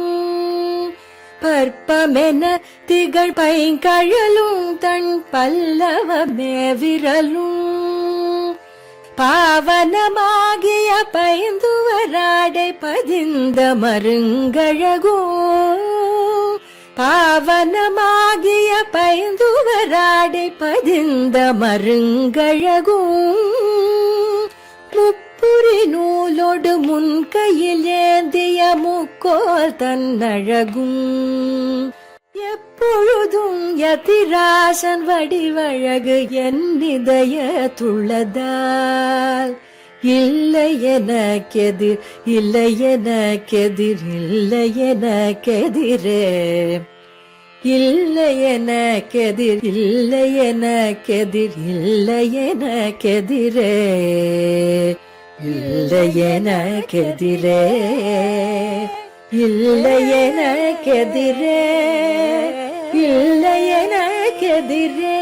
பற்பமென திகழ் பைங்கழலும் தன் பல்லவமே விரலும் பாவனமாகிய பைந்துவராடை பதிந்த மருங்கழகோ பாவனமாகிய பைந்துவராடை பதிந்த மருங்கழகும் முப்புரி நூலோடு முன்கையில் ஏந்திய முக்கோல் தன்னழகும் எப்பொழுதும் யதிராசன் வடிவழகு என் இதய துள்ளதால் இல்லை எனக்கெதிர் இல்லை எனக்கெதிர் இல்லை எனக்கெதிரே இல்லை எனக்கெதிர் இல்லை எனக்கெதிர் இல்லை எனக்கெதிரே இல்லை எனக்கெதிரே இல்லை எனக்கெதிரே இல்லை எனக்கெதிரே.